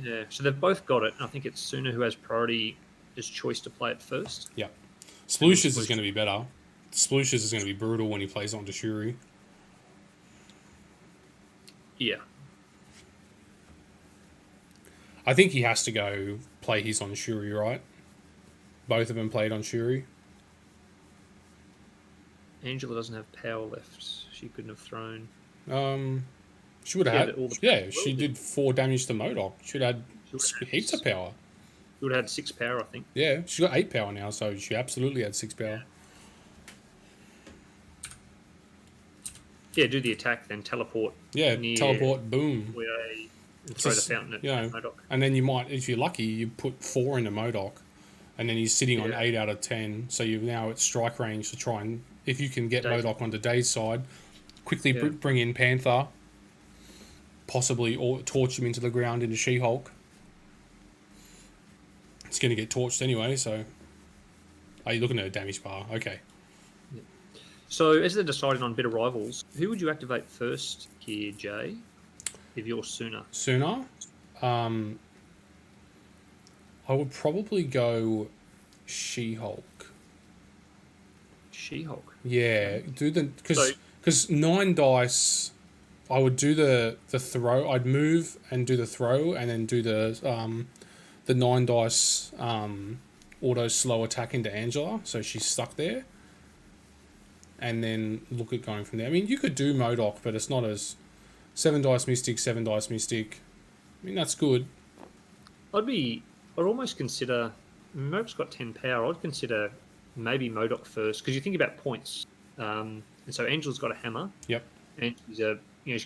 Yeah, so they've both got it. I think it's Suna who has priority as choice to play it first. Yep. Splooshes is going to be better. Splooshes is going to be brutal when he plays onto Shuri. Yeah. I think he has to go play his on Shuri, right? Both of them played on Shuri. Angela doesn't have power left. She couldn't have thrown. She would have had... Yeah, she well, did 4 damage to MODOK. She'd had heaps of power. She would have had 6 power, I think. Yeah, she's got 8 power now, so she absolutely had 6 power. Yeah, do the attack, then teleport. Yeah, teleport, boom. And throw the fountain at MODOK. And then you might, if you're lucky, you put 4 into MODOK, and then he's sitting on 8 out of 10, so you're now at strike range to try and, if you can get MODOK onto Day's side, quickly bring in Panther, possibly or torch him into the ground into She-Hulk. It's going to get torched anyway, so... Oh, you're looking at a damage bar. Okay. So, as they're deciding on Bitter Rivals, who would you activate first here, Jay? If you're Suna. Sooner? I would probably go She-Hulk. She-Hulk? Yeah, do the... Because 9 dice... I would do the throw. I'd move and do the throw, and then do the 9 dice auto slow attack into Angela, so she's stuck there. And then look at going from there. I mean, you could do MODOK, but it's not as 7 dice Mystic, 7 dice Mystic. I mean, that's good. I'd almost consider. MODOK's got 10 power. I'd consider maybe MODOK first because you think about points. And so Angela's got a hammer. Yep. And she's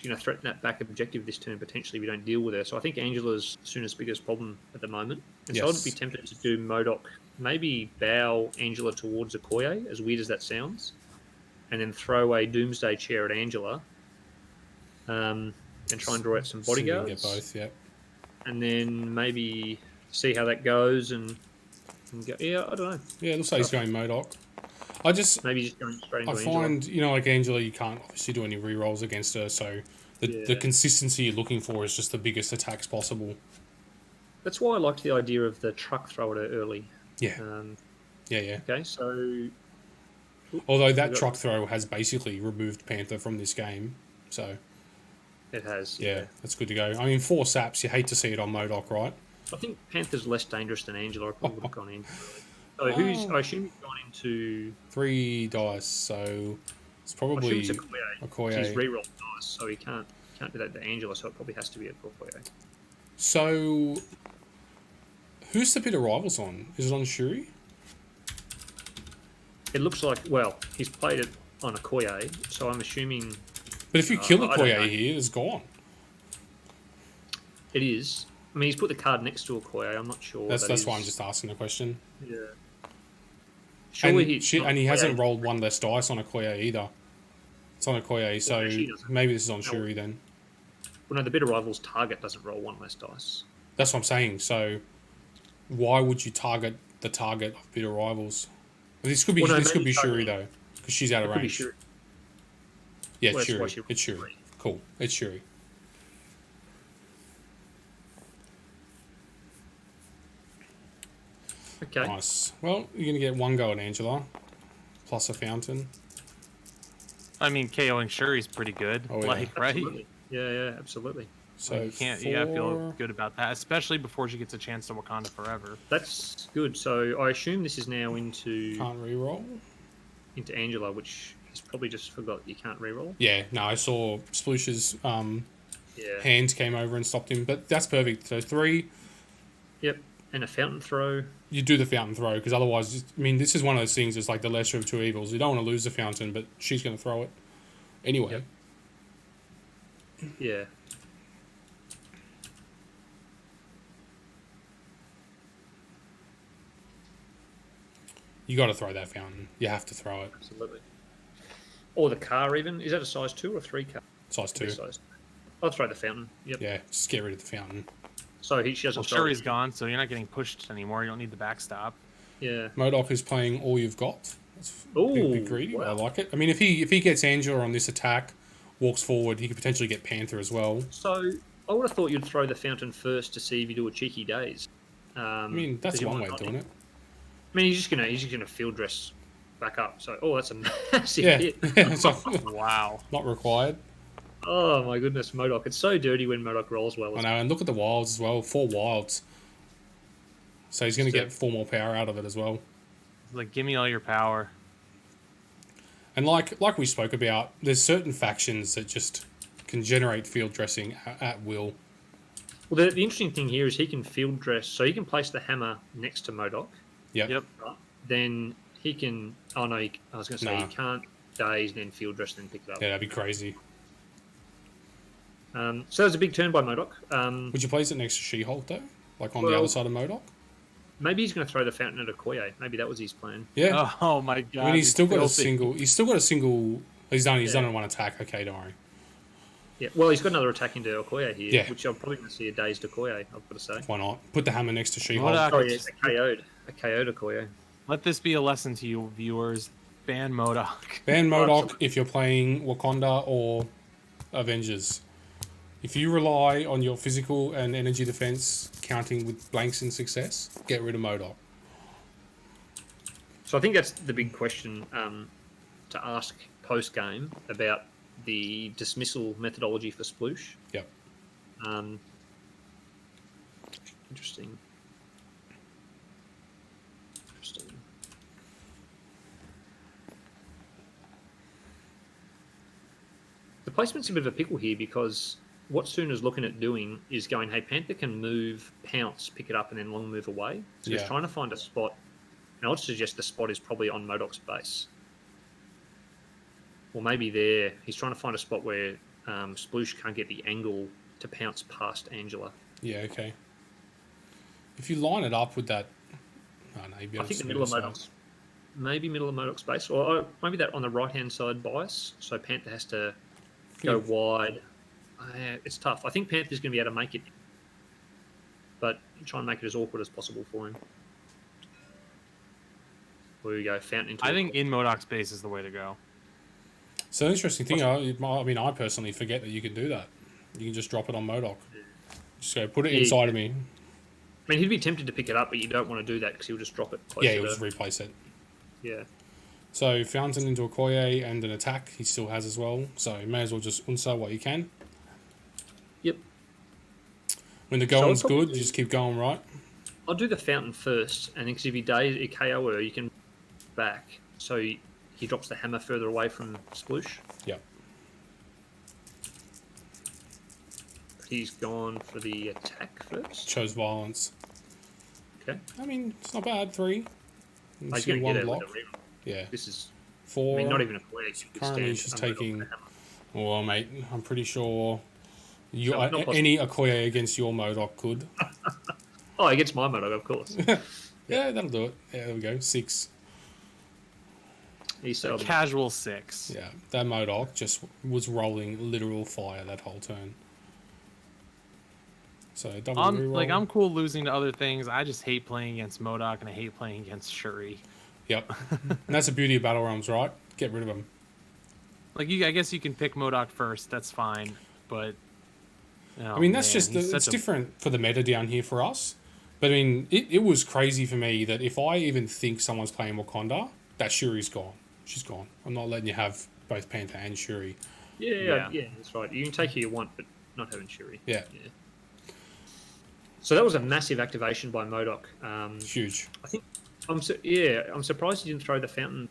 going to threaten that back objective this turn potentially if we don't deal with her. So I think Angela's Suna's biggest problem at the moment. And so I'd be tempted to do MODOK, maybe bow Angela towards Okoye, as weird as that sounds, and then throw a Doomsday Chair at Angela, and try and draw out some bodyguards. Get both, yeah. And then maybe see how that goes and go. Yeah, I don't know. Yeah, it looks like he's going MODOK. I just maybe just going straight into Angela. I find like Angela, you can't obviously do any rerolls against her, so the consistency you're looking for is just the biggest attacks possible. That's why I liked the idea of the truck throw at her early. Yeah. Yeah. Okay, so. Although that truck throw has basically removed Panther from this game, so... It has, yeah. That's good to go. I mean, 4 saps, you hate to see it on MODOK, right? I think Panther's less dangerous than Angela. I probably would have gone in. So I assume he's gone into... 3 dice, so it's probably Okoye. He's re-rolled dice, so he can't do that to Angela, so it probably has to be Okoye. So, who's the Bitter Rivals on? Is it on Shuri? It looks like, he's played it on Okoye, so I'm assuming... But if you kill Okoye here, it's gone. It is. I mean, he's put the card next to Okoye, I'm not sure. That's why I'm just asking the question. Yeah. And he hasn't rolled 1 less dice on Okoye either. It's on Okoye, so maybe this is on Shuri then. Well, no, the Bitter Rivals target doesn't roll 1 less dice. That's what I'm saying, so why would you target the target of Bitter Rivals? This could be Shuri though, because she's out of range. Yeah, it's Shuri. It's Shuri. Cool. It's Shuri. Okay. Nice. Well, you're going to get one go at Angela, plus a fountain. I mean, KOing Shuri's pretty good. Oh, yeah. Like, right? Absolutely. Yeah, absolutely. So Like, you gotta feel good about that, especially before she gets a chance to Wakanda Forever. That's good. So I assume this is now into Can't reroll. Angela, which he's probably just forgot you can't reroll. Yeah, no, I saw Sploosh's Yeah. hands came over and stopped him, but that's perfect. So 3, Yep. And a fountain throw. you do the fountain throw, because otherwise, I mean, this is one of those things, it's like the lesser of two evils. You don't want to lose the fountain, but she's going to throw it anyway. Yep. Yeah. You got to throw that fountain. You have to throw it. Absolutely. Or the car even. Is that a size 2 or 3 car? Size 2. Size. I'll throw the fountain. Yep. Yeah, just get rid of the fountain. So she doesn't Well, throw Shuri's it. gone, so you're not getting pushed anymore. You don't need the backstop. Yeah. MODOK is playing all you've got. That's a Ooh, bit greedy. wow. I like it. I mean, if he gets Angela on this attack, walks forward, he could potentially get Panther as well. So I would have thought you'd throw the fountain first to see if you do a cheeky daze. I mean, that's one way of doing it. I mean, he's just gonna field dress back up. So, that's a massive Yeah, hit. it's Wow. not required. Oh my goodness, MODOK. It's so dirty when MODOK rolls well. I know, and look at the wilds as well. 4 wilds. So he's going to get 4 more power out of it as well. Like, give me all your power. And like we spoke about, there's certain factions that just can generate field dressing at will. Well, the interesting thing here is he can field dress, so he can place the hammer next to MODOK. Yep. Right? Then he can. Oh no, I was going to say Nah. he can't daze, then field dress, then pick it up. Yeah, that'd be crazy. So that was a big turn by MODOK. Would you place it next to She-Hulk though? Like on the Well- other side of MODOK? Maybe he's going to throw the fountain at Okoye. Maybe that was his plan. Yeah. Oh my god. I mean, he's it's still got a filthy. single. He's still got a single. He's done Yeah. in one attack. Okay, don't worry. Yeah. Well, he's got another attack into Okoye here, Yeah. which I'm probably going to see a dazed Okoye. I've got to say. Why not? Put the hammer next to She-Hulk. MODOK. Oh yeah, a KO'd Okoye. Let this be a lesson to you viewers. Ban MODOK. Ban Oh, MODOK absolutely. if you're playing Wakanda or Avengers. If you rely on your physical and energy defense counting with blanks in success, get rid of MODOK. So I think that's the big question to ask post game about the dismissal methodology for Sploosh. Yep. Interesting. The placement's a bit of a pickle here because what Sooner's looking at doing is going, hey, Panther can move, pounce, pick it up, and then long move away. So he's Yeah. trying to find a spot. And I would suggest the spot is probably on MODOK's base. Or maybe there. He's trying to find a spot where Sploosh can't get the angle to pounce past Angela. Yeah, okay. If you line it up with that... Oh, no, you'd be I able think to the middle of spin it MODOK's... Maybe middle of MODOK's base. Or maybe that on the right-hand side bias. So Panther has to go wide. It's tough. I think Panther's going to be able to make it. But try and make it as awkward as possible for him. There we go. Fountain into I a- think in MODOK's base is the way to go. So the interesting thing, I mean, I personally forget that you can do that. You can just drop it on MODOK. Just go, put it Yeah. inside of me. I mean, he'd be tempted to pick it up, but you don't want to do that because he'll just drop it closer Yeah, you'll to... just replace it. Yeah. So Fountain into Okoye and an attack he still has as well. So you may as well just unsa what you can. Yep. When the So going's I'll good, probably- you just keep going, right? I'll do the fountain first, and then 'cause if he days a KO her, you can back. So he drops the hammer further away from Sploosh. Yep. He's gone for the attack first. Chose violence. Okay. I mean, it's not bad. 3. Oh, he's See going to one get it block. with the reroll. Yeah. This is, 4. I mean, not even a quake. Currently, she's taking... Well, mate, I'm pretty sure you, No, not possible. any Okoye against your MODOK could. Oh, against my MODOK, of course. Yeah, that'll do it. Yeah, there we go. 6. He's A casual 6. Yeah, that MODOK just was rolling literal fire that whole turn. So double reroll. I'm cool losing to other things. I just hate playing against MODOK and I hate playing against Shuri. Yep. And that's the beauty of battle realms, right? Get rid of them. Like I guess you can pick MODOK first. That's fine, but I mean, that's man, just he's it's such a- different for the meta down here for us. But I mean, it was crazy for me that if I even think someone's playing Wakanda, that Shuri's gone. She's gone. I'm not letting you have both Panther and Shuri. Yeah, that's right. You can take who you want, but not having Shuri. Yeah. So that was a massive activation by MODOK. Huge. I think I'm surprised he didn't throw the fountain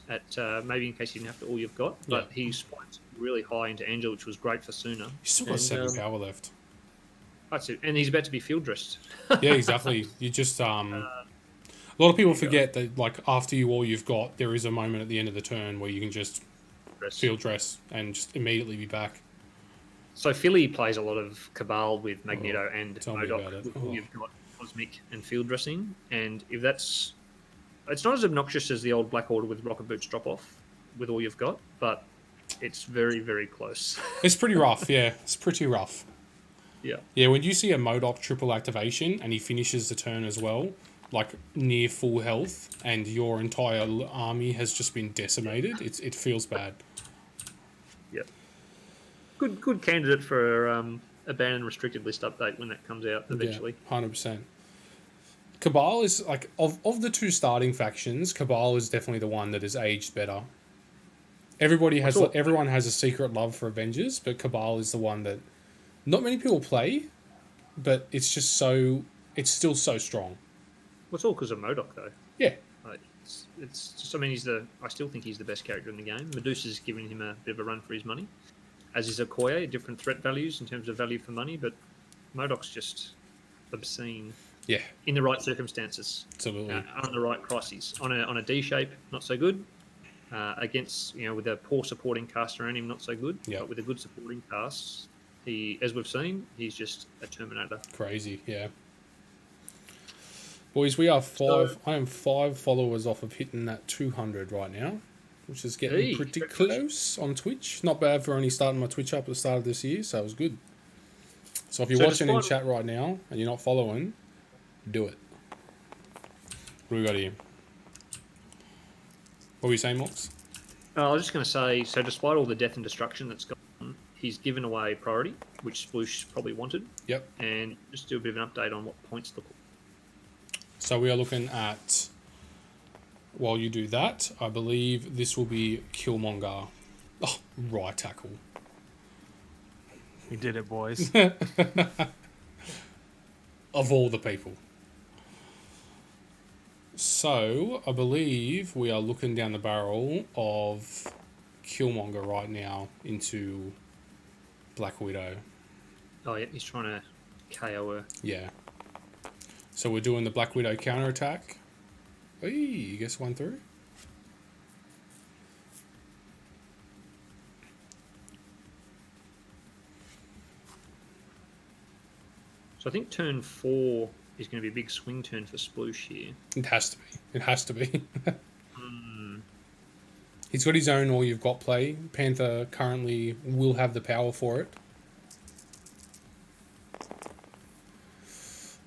at maybe in case you didn't have to all you've got, but he spiked really high into Angel, which was great for Suna. He's still got 7 power left. That's it, and he's about to be field dressed. Yeah, exactly. You just a lot of people forget that like after you all you've got, there is a moment at the end of the turn where you can just field dress and just immediately be back. So Philly plays a lot of Cabal with Magneto and MODOK. With all you've got Cosmic and field dressing, and if that's, it's not as obnoxious as the old Black Order with Rocket Boots drop off with all you've got, but it's very, very close. It's pretty rough, yeah. It's pretty rough. Yeah. Yeah, when you see a MODOK triple activation and he finishes the turn as well, like near full health, and your entire army has just been decimated, it feels bad. Yep. Good candidate for a ban and restricted list update when that comes out eventually. Yeah, 100%. Cabal is like of the two starting factions, Cabal is definitely the one that is aged better. Everyone has a secret love for Avengers, but Cabal is the one that not many people play, but it's still so strong. Well, it's all because of MODOK though. Yeah. It's just, I mean, I still think he's the best character in the game. Medusa's giving him a bit of a run for his money, as is Okoye, different threat values in terms of value for money, but MODOK's just obscene. Yeah. In the right circumstances. Absolutely. On the right crises. On a D shape, not so good. Against, with a poor supporting cast around him, not so good. Yeah. But with a good supporting cast, as we've seen, he's just a Terminator. Crazy, yeah. Boys, we are 5. I am 5 followers off of hitting that 200 right now, which is getting pretty close on Twitch. Not bad for only starting my Twitch up at the start of this year, so it was good. So if you're watching in chat right now and you're not following, do it. What do we got here? What were you saying, Mox? I was just going to say, so despite all the death and destruction that's gone, he's given away priority, which Sploosh probably wanted. Yep. And just do a bit of an update on what points look like. So we are looking at, while you do that, I believe this will be Killmonger. Oh, right tackle. We did it, boys. Of all the people. So, I believe we are looking down the barrel of Killmonger right now into Black Widow. Oh, yeah, he's trying to KO her. Yeah. So we're doing the Black Widow counterattack. Hey, you guess one through? So I think turn 4 is going to be a big swing turn for Sploosh here. It has to be. It has to be. He's got his own all you've got play. Panther currently will have the power for it.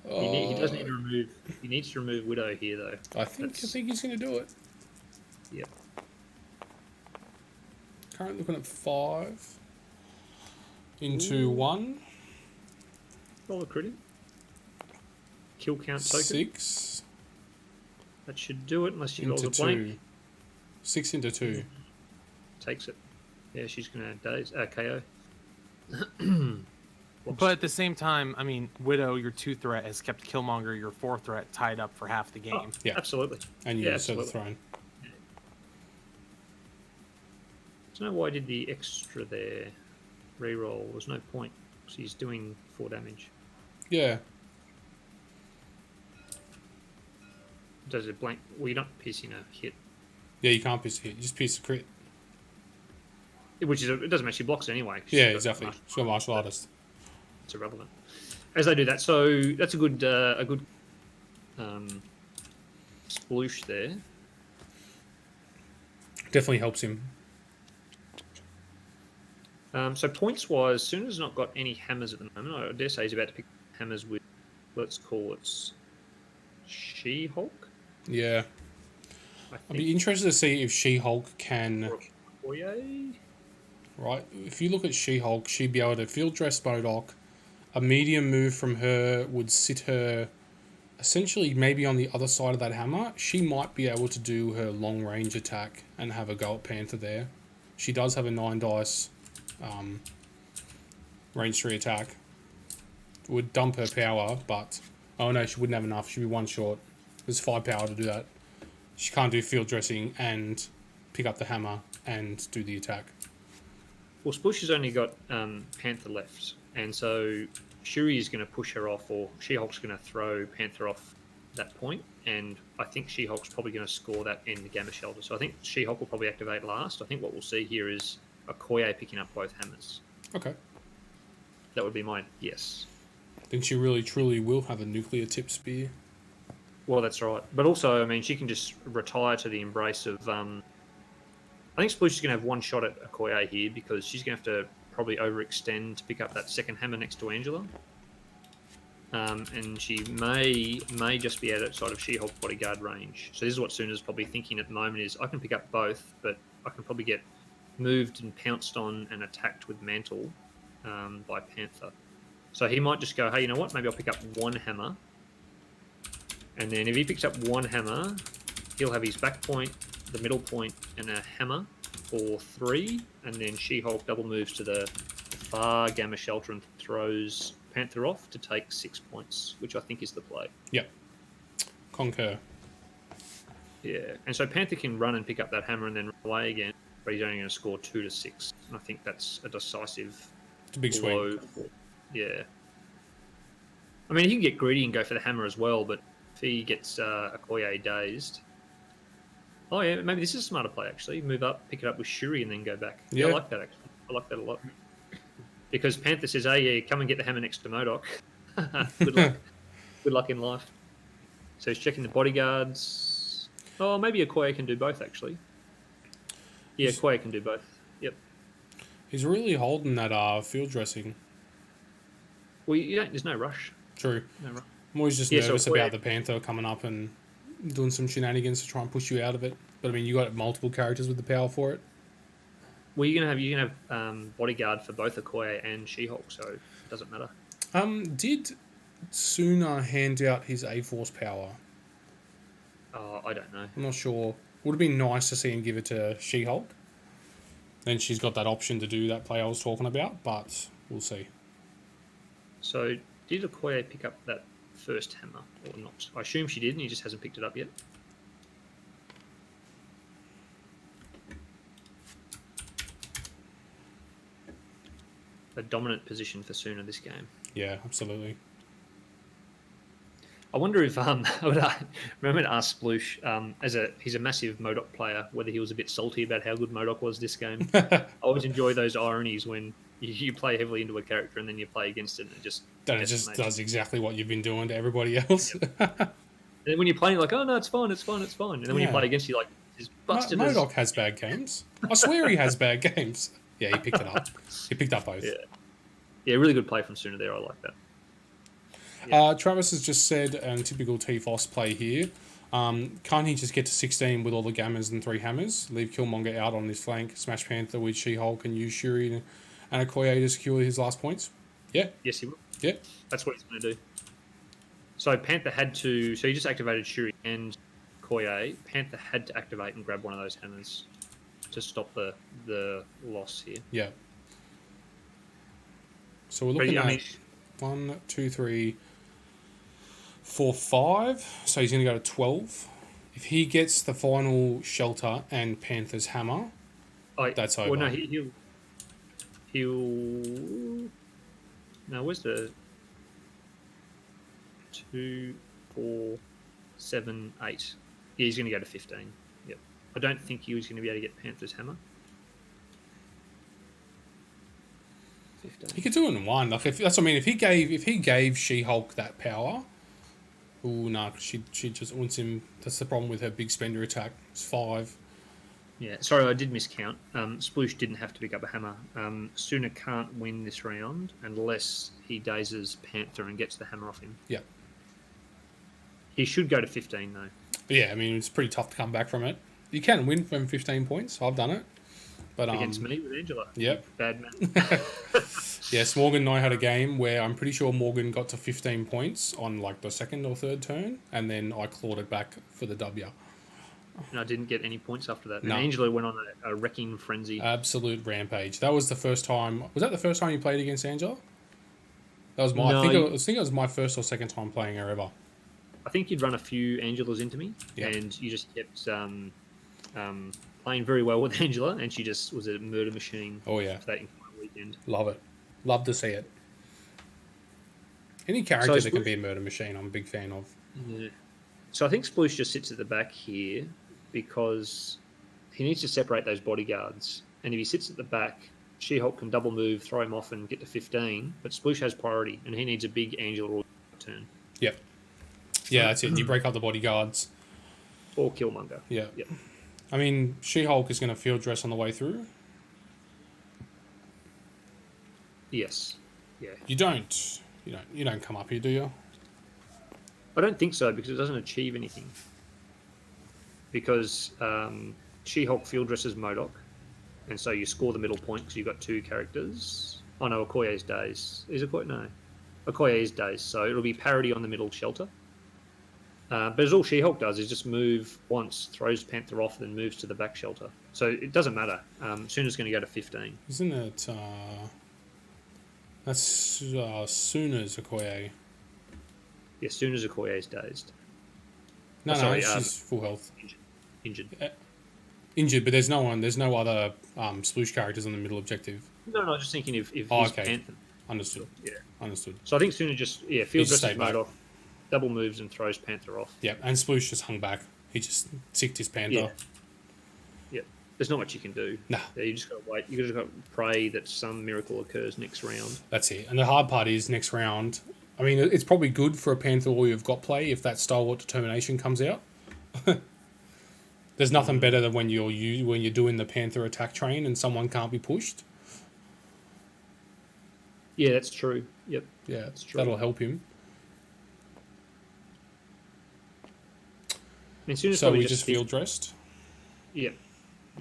He does need to remove. He needs to remove Widow here, though. I think he's going to do it. Yep. Currently looking at 5 into 1. Roll a crit. Kill count token. 6 That should do it, unless she rolls into a blank. 2. 6 into 2. Takes it. Yeah, she's going to daze KO. But at the same time, I mean, Widow, your 2 threat, has kept Killmonger, your 4 threat, tied up for half the game. Oh, Yeah. absolutely. And you also the throne. Don't know why I did the extra there. Reroll. There's no point. She's doing 4 damage. Yeah. Does it blank? Well, you're not piercing a hit. Yeah, you can't pierce the hit. You just pierce the crit. Which is it doesn't matter. She blocks anyway. Yeah, exactly. She's got martial artist. It's irrelevant. As they do that, so that's a good sploosh there. Definitely helps him. So points wise, Suna's not got any hammers at the moment. I dare say he's about to pick hammers with, let's call it She-Hulk. Yeah. I'd be interested to see if She-Hulk can... Right, if you look at She-Hulk, she'd be able to field dress MODOK. A medium move from her would sit her essentially maybe on the other side of that hammer, she might be able to do her long range attack and have a go at Panther there. She does have a 9 dice range 3 attack. Would dump her power, but oh no, she wouldn't have enough. She'd be one short. There's 5 power to do that. She can't do field dressing and pick up the hammer and do the attack. Well, Sploosh has only got Panther left, and so Shuri is going to push her off, or She-Hulk's going to throw Panther off that point, and I think She-Hulk's probably going to score that in the Gamma Shelter. So I think She-Hulk will probably activate last. I think what we'll see here is Okoye picking up both hammers. Okay. That would be my guess. Then she really truly will have a nuclear tip spear. Well, that's right. But also, I mean, she can just retire to the embrace of... I think Sploosh is going to have one shot at Okoye here because she's going to have to probably overextend to pick up that second hammer next to Angela. And she may just be outside of She-Hulk bodyguard range. So this is what Suna's probably thinking at the moment is, I can pick up both, but I can probably get moved and pounced on and attacked with Mantle by Panther. So he might just go, hey, you know what? Maybe I'll pick up one hammer. And then if he picks up one hammer, he'll have his back point, the middle point, and a hammer for 3. And then She-Hulk double moves to the far Gamma Shelter and throws Panther off to take 6 points, which I think is the play. Yep. Concur. Yeah. And so Panther can run and pick up that hammer and then run away again, but he's only going to score 2 to 6. And I think that's a decisive It's a big blow. swing. Yeah. I mean, he can get greedy and go for the hammer as well, but if he gets Okoye dazed... Oh, yeah, maybe this is a smarter play, actually. Move up, pick it up with Shuri, and then go back. Yeah, I like that, actually. I like that a lot. Because Panther says, hey, yeah, come and get the hammer next to MODOK. Good luck. Good luck in life. So he's checking the bodyguards. Oh, maybe Okoye can do both, actually. Yeah, Okoye can do both. Yep. He's really holding that field dressing. Well, you don't, there's no rush. True. No rush. I'm always just Yeah, so nervous Okoye- about the Panther coming up and doing some shenanigans to try and push you out of it. But I mean, you got multiple characters with the power for it. Well, you're gonna have bodyguard for both Okoye and She-Hulk, so it doesn't matter. Did Suna hand out his A-Force power? I don't know. I'm not sure. Would have been nice to see him give it to She-Hulk. Then she's got that option to do that play I was talking about, but we'll see. So, did Okoye pick up that first hammer or not? I assume she did, and he just hasn't picked it up yet. A dominant position for Suna this game. Yeah, absolutely. I wonder if I remember to ask Sploosh, he's a massive MODOK player, whether he was a bit salty about how good MODOK was this game. I always enjoy those ironies when you play heavily into a character and then you play against it and it just does exactly what you've been doing to everybody else. Yep. And then when you're playing, you're like, oh no, it's fine. And then when you play against you, like, he's busted. MODOK has bad games. I swear he has bad games. Yeah, he picked it up. He picked up both. Yeah, really good play from Suna there. I like that. Travis has just said, and typical T-Foss play here, can't he just get to 16 with all the Gammas and 3 hammers? Leave Killmonger out on his flank, smash Panther with She-Hulk, and use Shuri and Okoye to secure his last points? Yeah. Yes, he will. Yeah. That's what he's going to do. So Panther had to... So he just activated Shuri and Okoye. Panther had to activate and grab one of those hammers to stop the loss here. Yeah. So we're looking at 1, 2, 3, 4, 5. So he's going to go to 12. If he gets the final shelter and Panther's hammer, that's over. Well, no, he'll... No, where's the... 2, 4, 7, 8. Yeah, he's going to go to 15. Yep. I don't think he was going to be able to get Panther's hammer. 15. He could do it in one. Like that's what I mean. If he gave She-Hulk that power, she just wants him. That's the problem with her big spender attack. It's 5. Yeah, sorry, I did miscount. Sploosh didn't have to pick up a hammer. Suna can't win this round unless he dazes Panther and gets the hammer off him. Yeah. He should go to 15 though. But yeah, I mean it's pretty tough to come back from it. You can win from 15 points. I've done it, But against me with Angela. Yep. Bad man. Yes, Morgan and I had a game where I'm pretty sure Morgan got to 15 points on like the second or third turn, and then I clawed it back for the W. And I didn't get any points after that. No. And Angela went on a wrecking frenzy. Absolute rampage. That was the first time. Was that the first time you played against Angela? That was my. No, I think it was my first or second time playing her ever. I think you'd run a few Angelas into me, Yeah. and you just kept playing very well with Angela, and she just was a murder machine Oh yeah, for that entire weekend. love it. Love to see it. Any character So that can be a murder machine, I'm a big fan of. Yeah. So I think Sploosh just sits at the back here because he needs to separate those bodyguards. And if he sits at the back, She-Hulk can double move, throw him off, and get to 15. But Sploosh has priority, and he needs a big Angela turn. Yep. Yeah, that's it. You break up the bodyguards. Or Killmonger. Yeah. Yep. I mean, She-Hulk is going to field dress on the way through. Yes. Yeah. You don't come up here, do you? I don't think so because it doesn't achieve anything. Because She-Hulk field dresses MODOK, and so you score the middle point because you've got two characters. Oh no, Okoye's days. Is Okoye? No. Okoye's days. So it'll be parity on the middle shelter. But as all She-Hulk does is just move once, throws Panther off, then moves to the back shelter. So it doesn't matter. Suna's going to go to 15. Isn't it? That's Suna's Okoye. Yeah, Suna's Okoye's dazed. No, sorry, she's full health. Injured. Injured, but there's no other Sploosh characters on the middle objective. No, just thinking if Oh, he's okay. Panther. Understood. Yeah. Understood. So I think Suna just, field just dresses stay back. MODOK, double moves and throws Panther off. Yep, and Sploosh just hung back. He just sicked his Panther. Yeah. Yep. There's not much you can do. Nah. Yeah, you just got to wait. You just got to pray that some miracle occurs next round. That's it. And the hard part is next round. I mean, it's probably good for a Panther or you've got play if that stalwart determination comes out. There's nothing better than when you're doing the Panther attack train and someone can't be pushed. Yeah, that's true. Yep. Yeah, That's true. that'll help him. I mean, Suna's So probably we just field dressed. Yep.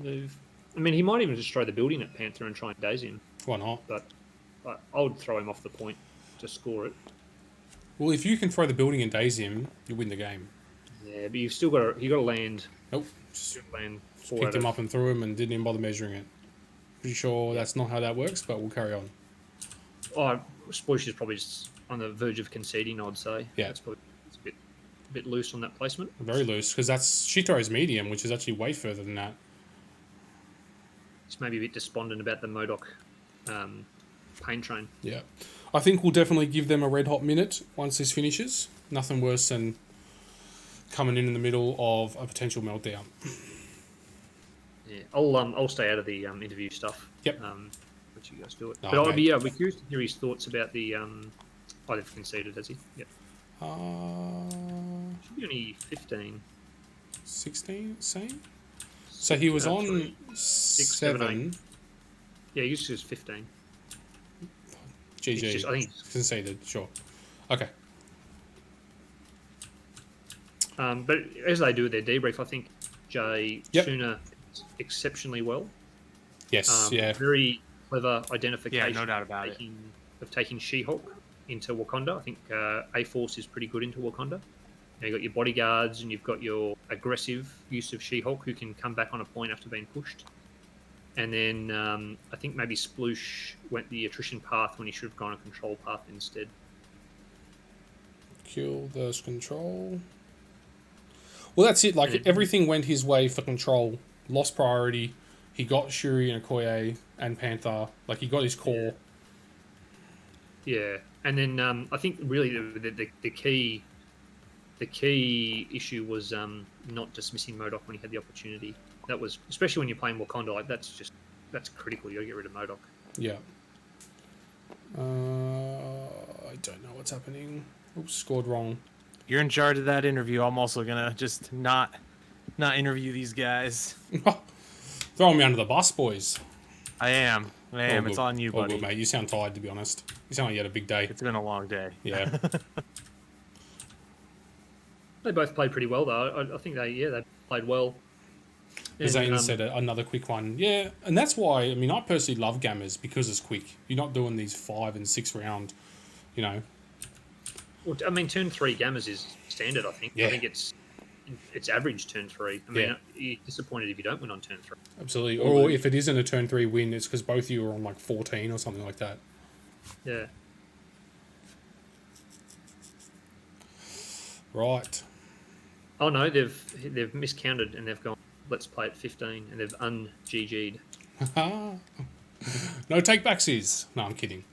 Move. I mean, he might even just throw the building at Panther and try and daze him, Why not? but I would throw him off the point to score it. Well, if you can throw the building and daze him, you win the game. Yeah, but you've still got to land. Nope. Just Land four picked out him of- up and threw him and didn't even bother measuring it. Pretty sure that's not how that works, but we'll carry on. Oh, Sploosh is probably just on the verge of conceding, I'd say. Yeah. It's a bit loose on that placement. Very loose, because she throws medium, which is actually way further than that. It's maybe a bit despondent about the MODOK pain train. Yeah. I think we'll definitely give them a red hot minute once this finishes. Nothing worse than coming in the middle of a potential meltdown. Yeah, I'll stay out of the interview stuff. Yep. Let you guys do it. Oh, But okay. I'd be curious to hear his thoughts about the. Oh, they've conceded, has he? Yep. Should be only 15. 16, same? So he was on 3, 6, 7, 7. 8. Yeah, he used to 15. GG. It's just- I think it's- Conceded, sure. Okay. But as they do with their debrief, I think Jay Yep. Suna exceptionally well. Yes, yeah. Very clever identification. Yeah, no doubt about it. Of taking She-Hulk into Wakanda. I think A-Force is pretty good into Wakanda. You've got your bodyguards and you've got your aggressive use of She-Hulk who can come back on a point after being pushed. And then I think maybe Sploosh went the attrition path when he should have gone a control path instead. Kill those control. Well, that's it. Like, everything went his way for control. Lost priority. He got Shuri and Okoye and Panther. Like, he got his core. Yeah, and then I think really the key issue was not dismissing MODOK when he had the opportunity. That was, especially when you're playing Wakanda, like that's critical. You got to get rid of MODOK. Yeah. I don't know what's happening. Oops, scored wrong. You're in charge of that interview. I'm also gonna just not interview these guys. Throwing me under the bus, boys. I am. All It's good. on you, All buddy. good, mate. You sound tired, to be honest. You sound like you had a big day. It's been a long day. Yeah. They both played pretty well, though. I think they played well. Zane said another quick one. Yeah, and that's why, I mean, I personally love Gammas because it's quick. You're not doing these 5 and 6 round, you know. Well, I mean, turn 3 Gammas is standard, I think. Yeah. I think it's average turn 3. I mean, you're disappointed if you don't win on turn 3. Absolutely. Or if it isn't a turn 3 win, it's because both of you are on like 14 or something like that. Yeah. Right. Oh no, they've miscounted and they've gone. Let's play at 15, and they've un-GG'd. No take backsies. No, I'm kidding.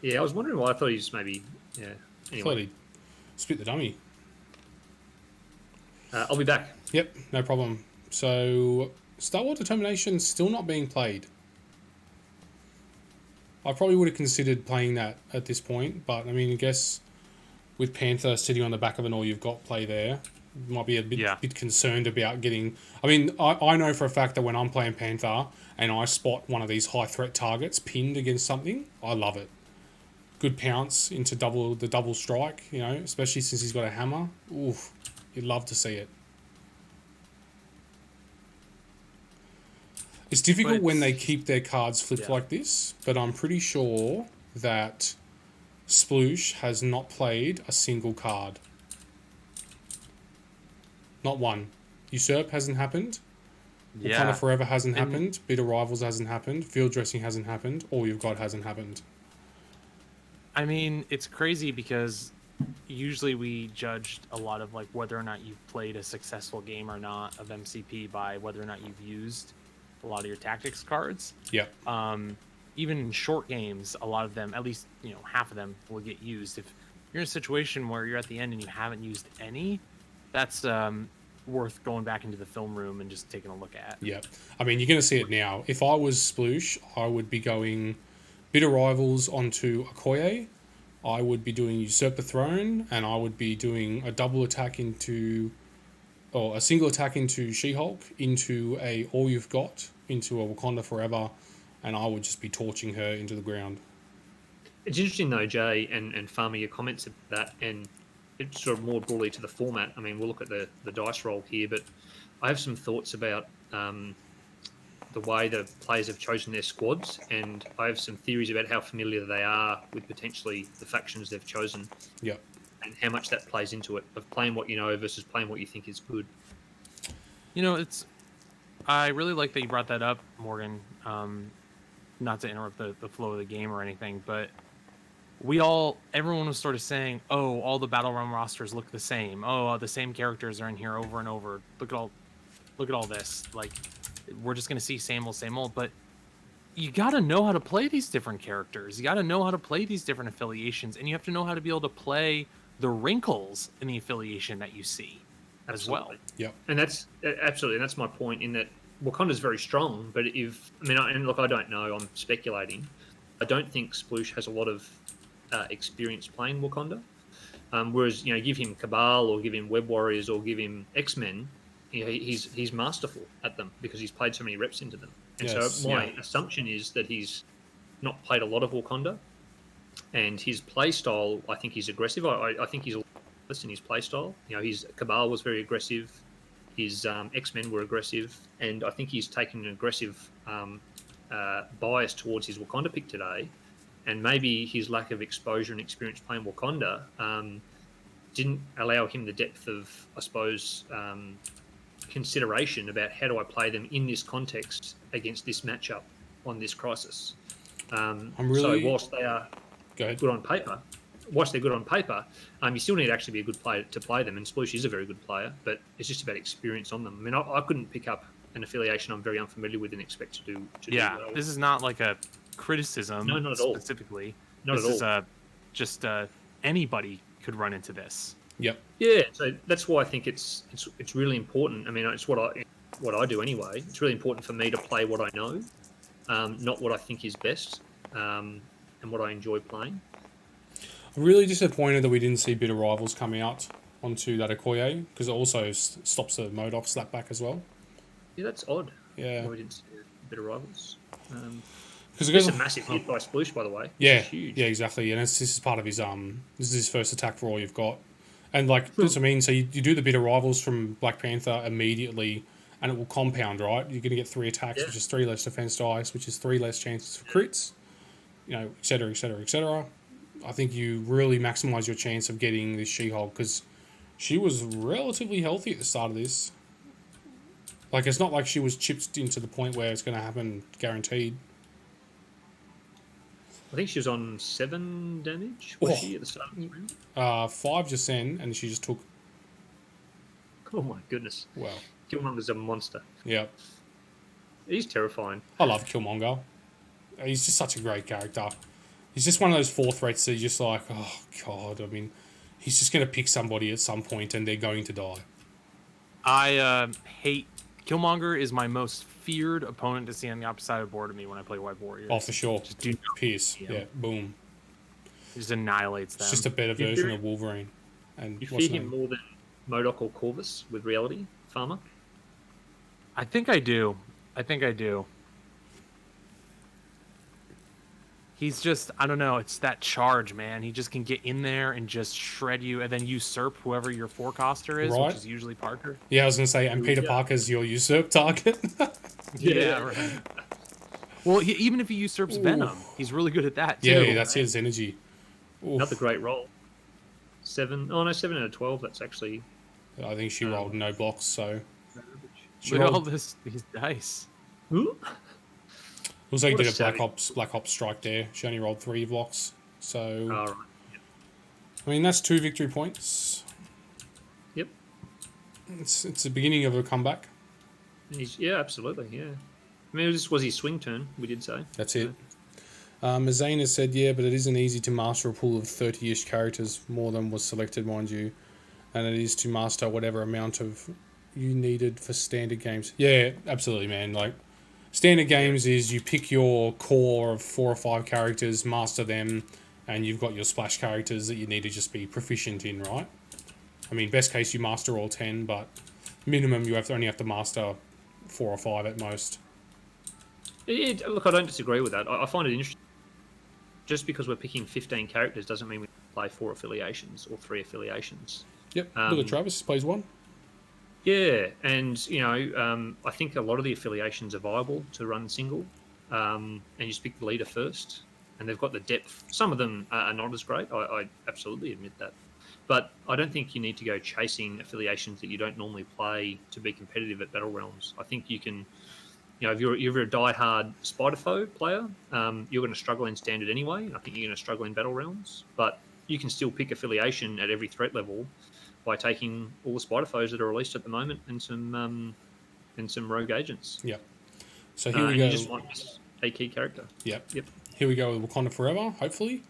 Yeah, I was wondering why. I thought he just maybe. Yeah. Thought Anyway, he'd spit the dummy. I'll be back. Yep, no problem. So, Star Wars Determination still not being played. I probably would have considered playing that at this point, but I mean, I guess with Panther sitting on the back of an all you've got play there, might be a bit concerned about getting. I mean, I know for a fact that when I'm playing Panther and I spot one of these high threat targets pinned against something, I love it. Good pounce into the double strike, you know, especially since he's got a hammer. Oof, you'd love to see it. It's difficult when they keep their cards flipped like this, but I'm pretty sure that Sploosh has not played a single card. Not one. Usurp hasn't happened. Wakanda Forever hasn't happened. Bitter Rivals hasn't happened. Field Dressing hasn't happened. All You've Got hasn't happened. I mean, it's crazy because usually we judged a lot of like whether or not you've played a successful game or not of MCP by whether or not you've used a lot of your tactics cards. Yeah. Even in short games, a lot of them, at least half of them, will get used. If you're in a situation where you're at the end and you haven't used any, that's worth going back into the film room and just taking a look at. Yeah. I mean, you're going to see it now. If I was Sploosh, I would be going Bitter Rivals onto Okoye. I would be doing Usurp the Throne, and I would be doing a double attack a single attack into She-Hulk, into a All You've Got, into a Wakanda Forever, and I would just be torching her into the ground. It's interesting though, Jay and Farmer, your comments about that, and it's sort of more broadly to the format. I mean, we'll look at the dice roll here, but I have some thoughts about the way the players have chosen their squads, and I have some theories about how familiar they are with potentially the factions they've chosen. Yep. And how much that plays into it, of playing what you know versus playing what you think is good. I really like that you brought that up, Morgan. Not to interrupt the flow of the game or anything, but everyone was sort of saying, oh, all the Battle Realm rosters look the same. Oh, the same characters are in here over and over. Look at all this. Like, we're just going to see same old. But you got to know how to play these different characters. You got to know how to play these different affiliations, and you have to know how to be able to play the wrinkles in the affiliation that you see as well. Yep. And that's absolutely, and that's my point in that Wakanda's very strong, but I don't know, I'm speculating. I don't think Sploosh has a lot of experience playing Wakanda. Whereas, give him Cabal or give him Web Warriors or give him X-Men, he's masterful at them because he's played so many reps into them. And so my assumption is that he's not played a lot of Wakanda, and his play style, I think he's aggressive. I think he's a lot in his play style. His Cabal was very aggressive. His X-Men were aggressive, and I think he's taken an aggressive bias towards his Wakanda pick today. And maybe his lack of exposure and experience playing Wakanda didn't allow him the depth of, I suppose, consideration about how do I play them in this context against this matchup on this crisis. So whilst they are good on paper, you still need to actually be a good player to play them, and Sploosh is a very good player, but it's just about experience on them. I mean, I couldn't pick up an affiliation I'm very unfamiliar with and expect to do well. This is not like a criticism not at specifically. Not this at all. is just anybody could run into this. Yep. Yeah, so that's why I think it's really important. I mean, it's what I do anyway. It's really important for me to play what I know, not what I think is best, and what I enjoy playing. I'm really disappointed that we didn't see Bitter Rivals come out onto that Okoye, because it also stops the Modok slapback as well. Yeah, that's odd. Yeah. Why we didn't see Bitter Rivals. Because it's a massive hit by Sploosh, by the way. Yeah, it's huge. Yeah, exactly. And this is part of his this is his first attack for All You've Got. And like that's what I mean. So you do the bitter rivals from Black Panther immediately, and it will compound, right? You're going to get 3 attacks, Yeah. which is 3 less defense dice, which is 3 less chances for crits, et cetera, et cetera, et cetera. I think you really maximise your chance of getting this She-Hulk because she was relatively healthy at the start of this. Like, it's not like she was chipped into the point where it's going to happen guaranteed. I think she was on 7 damage. Was she at the start of the round? 5 just then, and she just took... Oh my goodness. Wow. Killmonger's a monster. Yeah. He's terrifying. I love Killmonger. He's just such a great character. He's just one of those 4 threats that you're just like, oh, God. I mean, he's just going to pick somebody at some point and they're going to die. I hate... Killmonger is my most feared opponent to see on the opposite side of the board of me when I play White Warriors. Oh, for sure. Just do not Pierce. see him. Yeah, boom. He just annihilates them. It's just a better version of Wolverine. And You what's fear his him name? more than MODOK or Corvus with Reality, Farmer? I think I do. He's just, I don't know, it's that charge, man. He just can get in there and just shred you and then usurp whoever your forecaster is, Right. which is usually Parker. Yeah, I was going to say, and Peter Yeah. Parker's your usurp target. Yeah, right. Well, even if he usurps Venom, he's really good at that, too. Yeah, that's his energy. Oof. Another great roll. 7. Oh, no, 7 out of 12. That's actually... I think she rolled no blocks, so... She Look at all rolled, these dice. Ooh. looks like you What a did a savage. Black Ops strike there. She only rolled 3 blocks. So, All right. I mean, that's 2 victory points. Yep. It's the beginning of a comeback. Yeah, absolutely, yeah. I mean, this was his swing turn, we did say. That's it. Mazane has said, yeah, but it isn't easy to master a pool of 30-ish characters. More than was selected, mind you. And it is to master whatever amount of you needed for standard games. Yeah, absolutely, man. Like, standard games is you pick your core of 4 or 5 characters, master them, and you've got your splash characters that you need to just be proficient in, right? I mean, best case, you master all 10, but minimum, you only have to master 4 or 5 at most. Look, I don't disagree with that. I find it interesting. Just because we're picking 15 characters doesn't mean we play 4 affiliations or 3 affiliations. Yep, look at Travis, plays 1. Yeah, and I think a lot of the affiliations are viable to run single, and you just pick the leader first, and they've got the depth. Some of them are not as great. I absolutely admit that, but I don't think you need to go chasing affiliations that you don't normally play to be competitive at Battle Realms. I think you can, if you're a die-hard Spider-Foe player, you're going to struggle in Standard anyway. I think you're going to struggle in Battle Realms, but you can still pick affiliation at every threat level by taking all the Spider-Foes that are released at the moment and some rogue agents. Yep. So here we And go. you just want a key character. Yep. Yep. Here we go with Wakanda Forever, hopefully.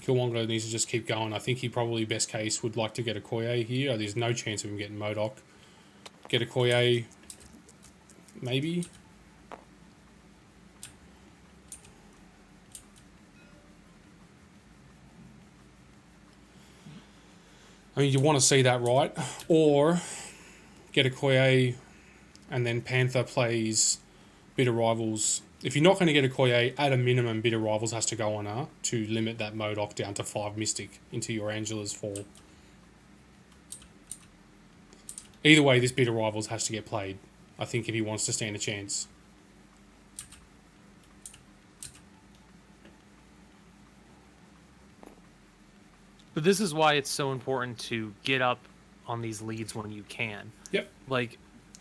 Killmonger needs to just keep going. I think he probably, best case, would like to get a Koye here. There's no chance of him getting MODOK. Get a Koye, maybe. I mean, you want to see that, right? Or get a Koye and then Panther plays Bitter Rivals. If you're not going to get a Koye, at a minimum, Bitter Rivals has to go on her to limit that MODOK down to 5 Mystic into your Angela's 4. Either way, this Bitter Rivals has to get played, I think, if he wants to stand a chance. But this is why it's so important to get up on these leads when you can. Yep. Like,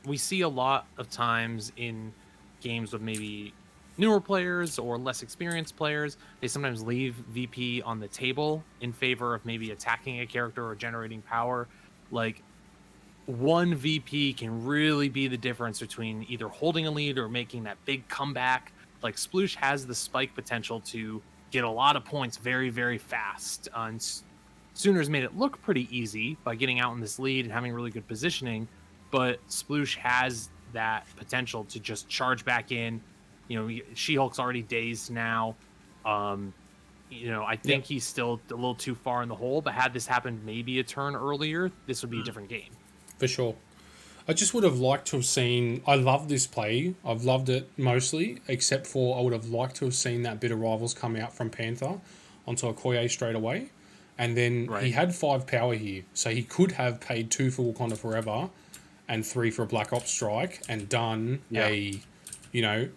we see a lot of times in games with maybe newer players or less experienced players, they sometimes leave VP on the table in favor of maybe attacking a character or generating power. Like, one VP can really be the difference between either holding a lead or making that big comeback. Like, Sploosh has the spike potential to get a lot of points very, very fast. And Sooners made it look pretty easy by getting out in this lead and having really good positioning, but Sploosh has that potential to just charge back in. She-Hulk's already dazed now. I think he's still a little too far in the hole, but had this happened maybe a turn earlier, this would be a different game. For sure. I just would have liked to have seen... I love this play. I've loved it mostly, except for I would have liked to have seen that Bitter Rivals come out from Panther onto a Koye straight away. And then Right. he had 5 power here, so he could have paid 2 for Wakanda Forever and 3 for a Black Ops Strike and done a, you know,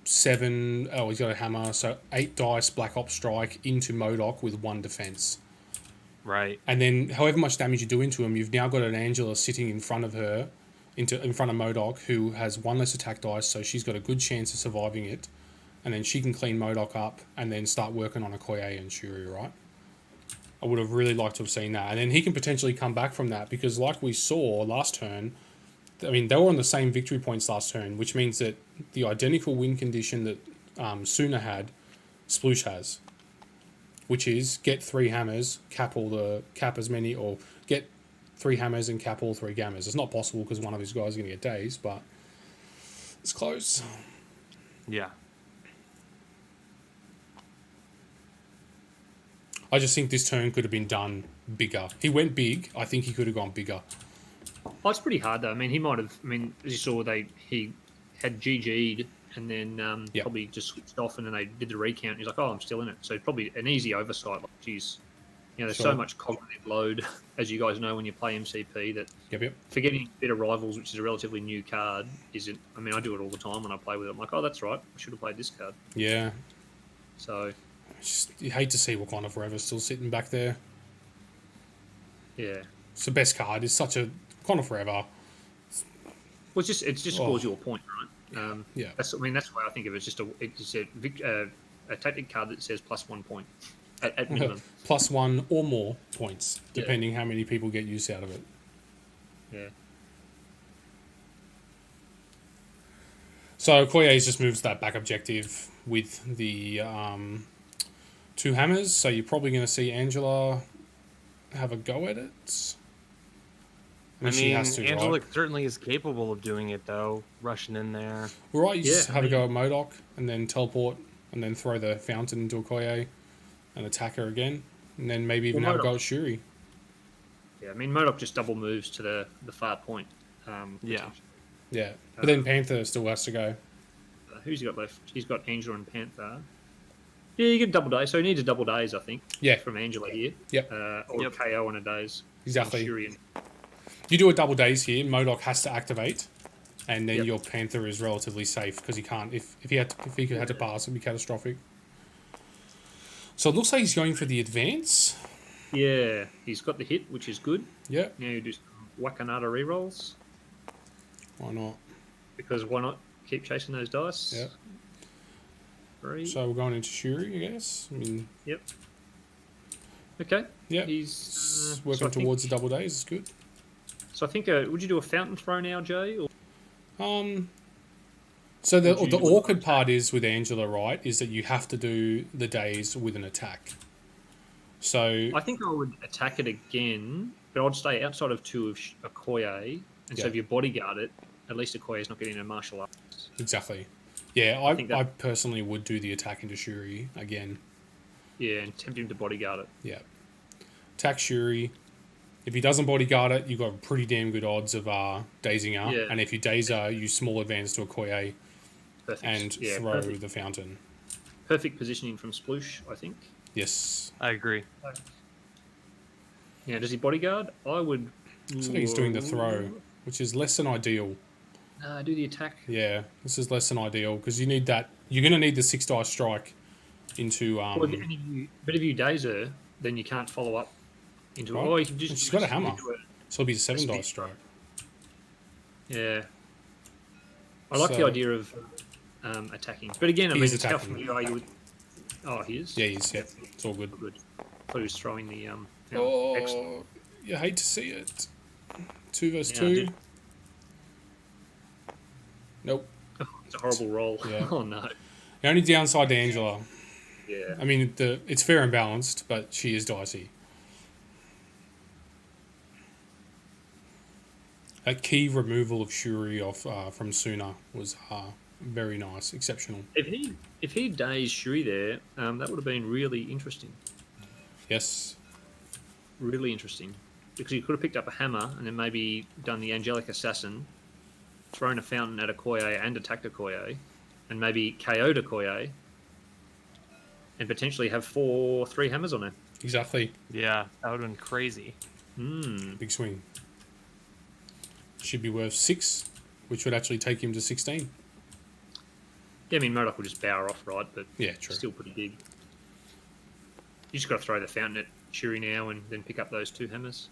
7. Oh, he's got a hammer, so 8 dice Black Ops Strike into MODOK with 1 defense. Right. And then, however much damage you do into him, you've now got an Angela sitting in front of her, in front of MODOK, who has 1 less attack dice, so she's got a good chance of surviving it. And then she can clean MODOK up and then start working on Okoye and Shuri, right? I would have really liked to have seen that. And then he can potentially come back from that because like we saw last turn, I mean, they were on the same victory points last turn, which means that the identical win condition that Suna had, Sploosh has. Which is get 3 hammers, cap as many, or get 3 hammers and cap all 3 gammas. It's not possible because one of his guys is going to get days, but it's close. Yeah. I just think this turn could have been done bigger. He went big. I think he could have gone bigger. Oh, it's pretty hard though. I mean, he might have. I mean, as you saw, he had GG'd and then probably just switched off, and then they did the recount. And he's like, "Oh, I'm still in it." So probably an easy oversight. Like, geez, there's so much cognitive load, as you guys know, when you play MCP that forgetting Bitter Rivals, which is a relatively new card, isn't. I mean, I do it all the time when I play with it. I'm like, "Oh, that's right. I should have played this card." Yeah. So. You hate to see Wakanda Forever still sitting back there. Yeah. It's the best card. It's such a Wakanda Forever. Well, it just scores you a point, right? Yeah. That's why I think of it. It's a tactic card that says +1 point at minimum. +1 or more points, depending how many people get use out of it. Yeah. So Okoye's just moves that back objective with the 2 hammers, so you're probably going to see Angela have a go at it. I mean, she has to, Angela right? certainly is capable of doing it, though, rushing in there. Well, right, you just have a go at MODOK, and then teleport, and then throw the fountain into Okoye, and attack her again, and then maybe even have a go at Shuri. Yeah, I mean, MODOK just double moves to the far point. Yeah. Yeah, but then Panther still has to go. Who's he got left? He's got Angela and Panther. Yeah, you get double days. So he needs a double days, I think. Yeah. From Angela here. Yep. Or KO on a days. Exactly. Shuri and... You do a double days here, MODOK has to activate, and then your Panther is relatively safe because he can't. If he had to pass, it'd be catastrophic. So it looks like he's going for the advance. Yeah, he's got the hit, which is good. Yeah. Now you do some Wakanada rerolls. Why not? Because why not keep chasing those dice? Yeah. 3. So we're going into Shuri, I guess. I mean. Yep. Okay. Yeah. He's working towards the double days. It's good. So I think, would you do a fountain throw now, Jay? Or? So the awkward part is with Angela, right? Is that you have to do the days with an attack. So I think I would attack it again, but I'd stay outside of 2 of Okoye, and so if you bodyguard it, at least Okoye's not getting a martial arts. Exactly. Yeah, I personally would do the attack into Shuri again. Yeah, and tempt him to bodyguard it. Yeah. Attack Shuri. If he doesn't bodyguard it, you've got pretty damn good odds of dazing her. Yeah. And if you daze her, you small advance to Okoye and throw the fountain. Perfect positioning from Sploosh, I think. Yes. I agree. Yeah, does he bodyguard? I would... So I think he's doing the throw, which is less than ideal. Do the attack. Yeah, this is less than ideal because you need that. You're going to need the 6 dice strike into. But if you daze her, then you can't follow up into. Right. Oh, you can just. She's got a hammer, so it'll be a 7 dice strike. Yeah, I like the idea of attacking, but again, I mean, it's tough for you. Oh, he is. Yeah, he's. Yeah, it's all good. Good. I thought he was throwing the. Excellent. You hate to see it. 2 versus 2. Nope. It's a horrible roll. Yeah. Oh no. The only downside to Angela. Yeah. I mean, it's fair and balanced, but she is dicey. A key removal of Shuri from Suna was very nice, exceptional. If he dazed Shuri there, that would have been really interesting. Yes. Really interesting. Because you could have picked up a hammer and then maybe done the Angelic Assassin, thrown a fountain at Okoye and attacked Okoye, and maybe KO'd Okoye, and potentially have 3 hammers on her. Exactly. Yeah, that would have been crazy. Big swing. Should be worth 6, which would actually take him to 16. Yeah, I mean, Modoc will just bower off, right? But Yeah, true. still pretty big. You just got to throw the fountain at Shuri now and then pick up those 2 hammers.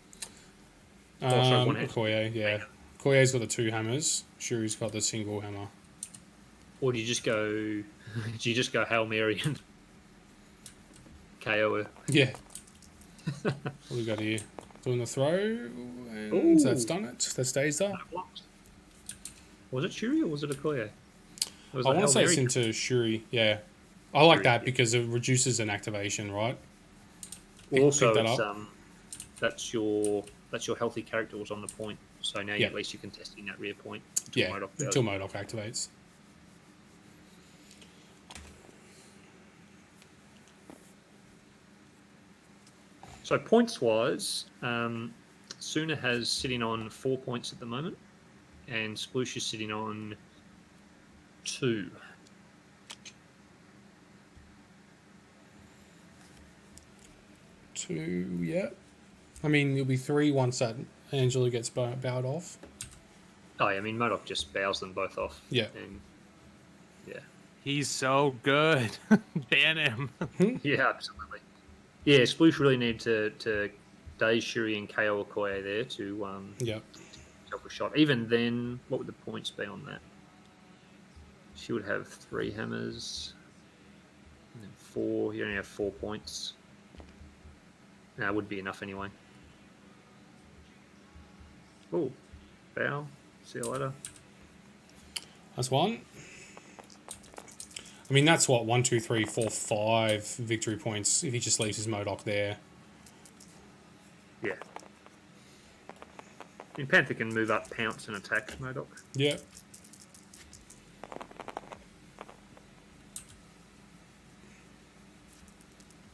Sorry, one hand. Okoye, yeah. Okoye's got the 2 hammers. Shuri's got the single hammer. Or do you just go? Do you just go Hail Mary and KO her? Yeah. What do we got here? Doing the throw, and Ooh. that's done it. That stays there. Was it Shuri or was it Okoye? I want to say it's into Shuri, yeah. I like that because it reduces an activation, right? Well, also, that it's, up. that's your healthy character was on the point, so now at least you're contesting that rear point. Until Modoc activates. So points-wise, Suna has sitting on 4 points at the moment, and Sploosh is sitting on 2. Two, yeah. I mean, it'll be 3 once that Angela gets bowed off. Oh, yeah, I mean, Modoc just bows them both off. Yeah. And, yeah. He's so good. Ban him. Yeah, absolutely. Yeah, Sploosh really need to daze Shuri and KO Okoye there to help a shot. Even then, what would the points be on that? She would have 3 hammers. And then 4. You only have 4 points. No, it would be enough anyway. Oh, bow. See you later. That's 1. I mean, that's what, 1, 2, 3, 4, 5 victory points if he just leaves his Modoc there. Yeah. I mean, Panther can move up, pounce, and attack Modoc. Yeah.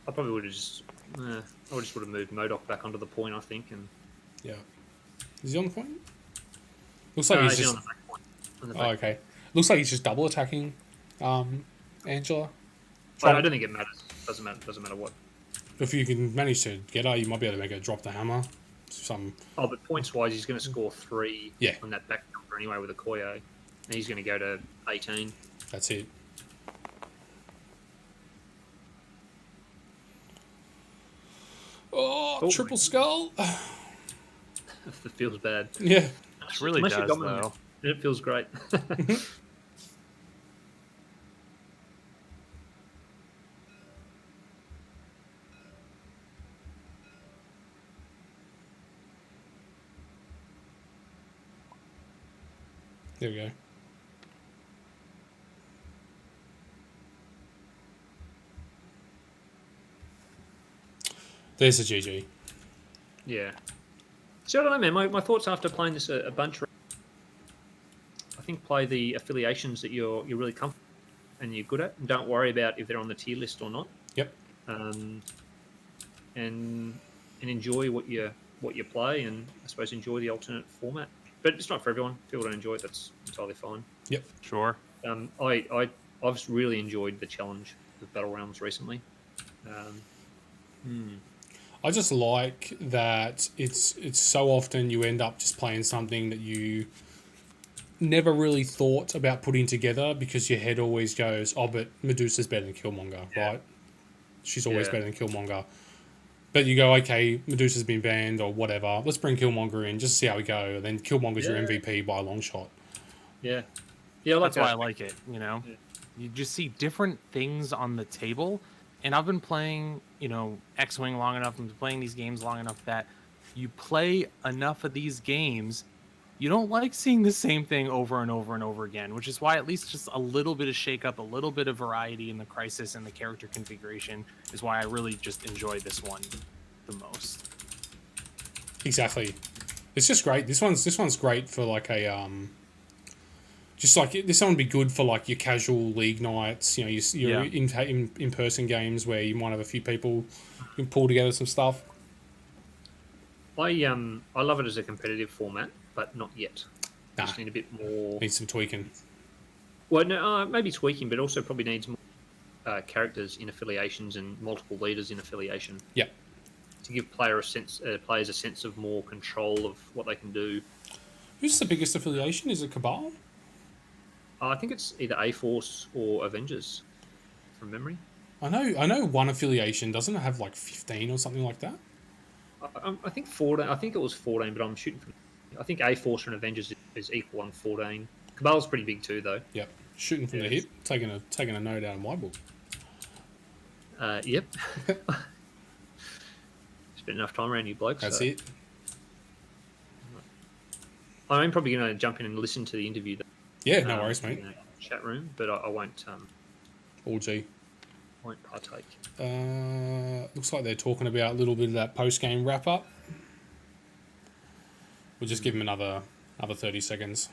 I probably would have just... I would have moved Modoc back onto the point, I think, and... Yeah. Is he on the point? Looks like he's just... on the back point. On the back. Oh, okay. Looks like he's just double attacking Angela. I don't think it matters. Doesn't matter what. If you can manage to get her, you might be able to make her drop the hammer. But points-wise, he's going to score 3 Yeah. on that back number anyway with Okoye. And he's going to go to 18. That's it. Oh, triple skull. It feels bad. Yeah. It really does, though. It feels great. There we go. There's a GG. Yeah. So I don't know, man. My thoughts after playing this a bunch. I think play the affiliations that you're really comfortable and you're good at, and don't worry about if they're on the tier list or not. Yep. And enjoy what you play, and I suppose enjoy the alternate format. But it's not for everyone. If people don't enjoy it, that's entirely fine. Yep. Sure. I've really enjoyed the challenge of Battle Realms recently. I just like that it's so often you end up just playing something that you never really thought about putting together because your head always goes, oh, but Medusa's better than Killmonger, right? She's always better than Killmonger. But you go, okay, Medusa's been banned or whatever. Let's bring Killmonger in just to see how we go. And then Killmonger's your MVP by a long shot. Yeah. Yeah, that's why I like it, you know? Yeah. You just see different things on the table. And I've been playing, X-Wing long enough. I've been playing these games long enough that you play enough of these games, you don't like seeing the same thing over and over and over again, which is why at least just a little bit of shake-up, a little bit of variety in the crisis and the character configuration is why I really just enjoy this one the most. Exactly. It's just great. This one's great for like a just like this one would be good for like your casual league nights, your in-person games where you might have a few people who can pull together some stuff. I love it as a competitive format, but not yet. Nah. Just need a bit more. Needs some tweaking. Well, no, maybe tweaking, but also probably needs more characters in affiliations and multiple leaders in affiliation. Yep. to give players a sense of more control of what they can do. Who's the biggest affiliation? Is it Cabal? I think it's either A Force or Avengers, from memory. I know one affiliation doesn't it have like 15 or something like that. I think 14. I think it was 14, but I'm shooting from. I think A Force and Avengers is equal on 14. Cabal's pretty big too, though. Yep, shooting from the hip, taking a note out of my book. Yep. Spent enough time around you blokes. That's so. it. I'm probably going to jump in and listen to the interview. Yeah, no worries, mate. In the chat room, but I won't. All G. Won't partake. Looks like they're talking about a little bit of that post-game wrap-up. We'll just give them another 30 seconds.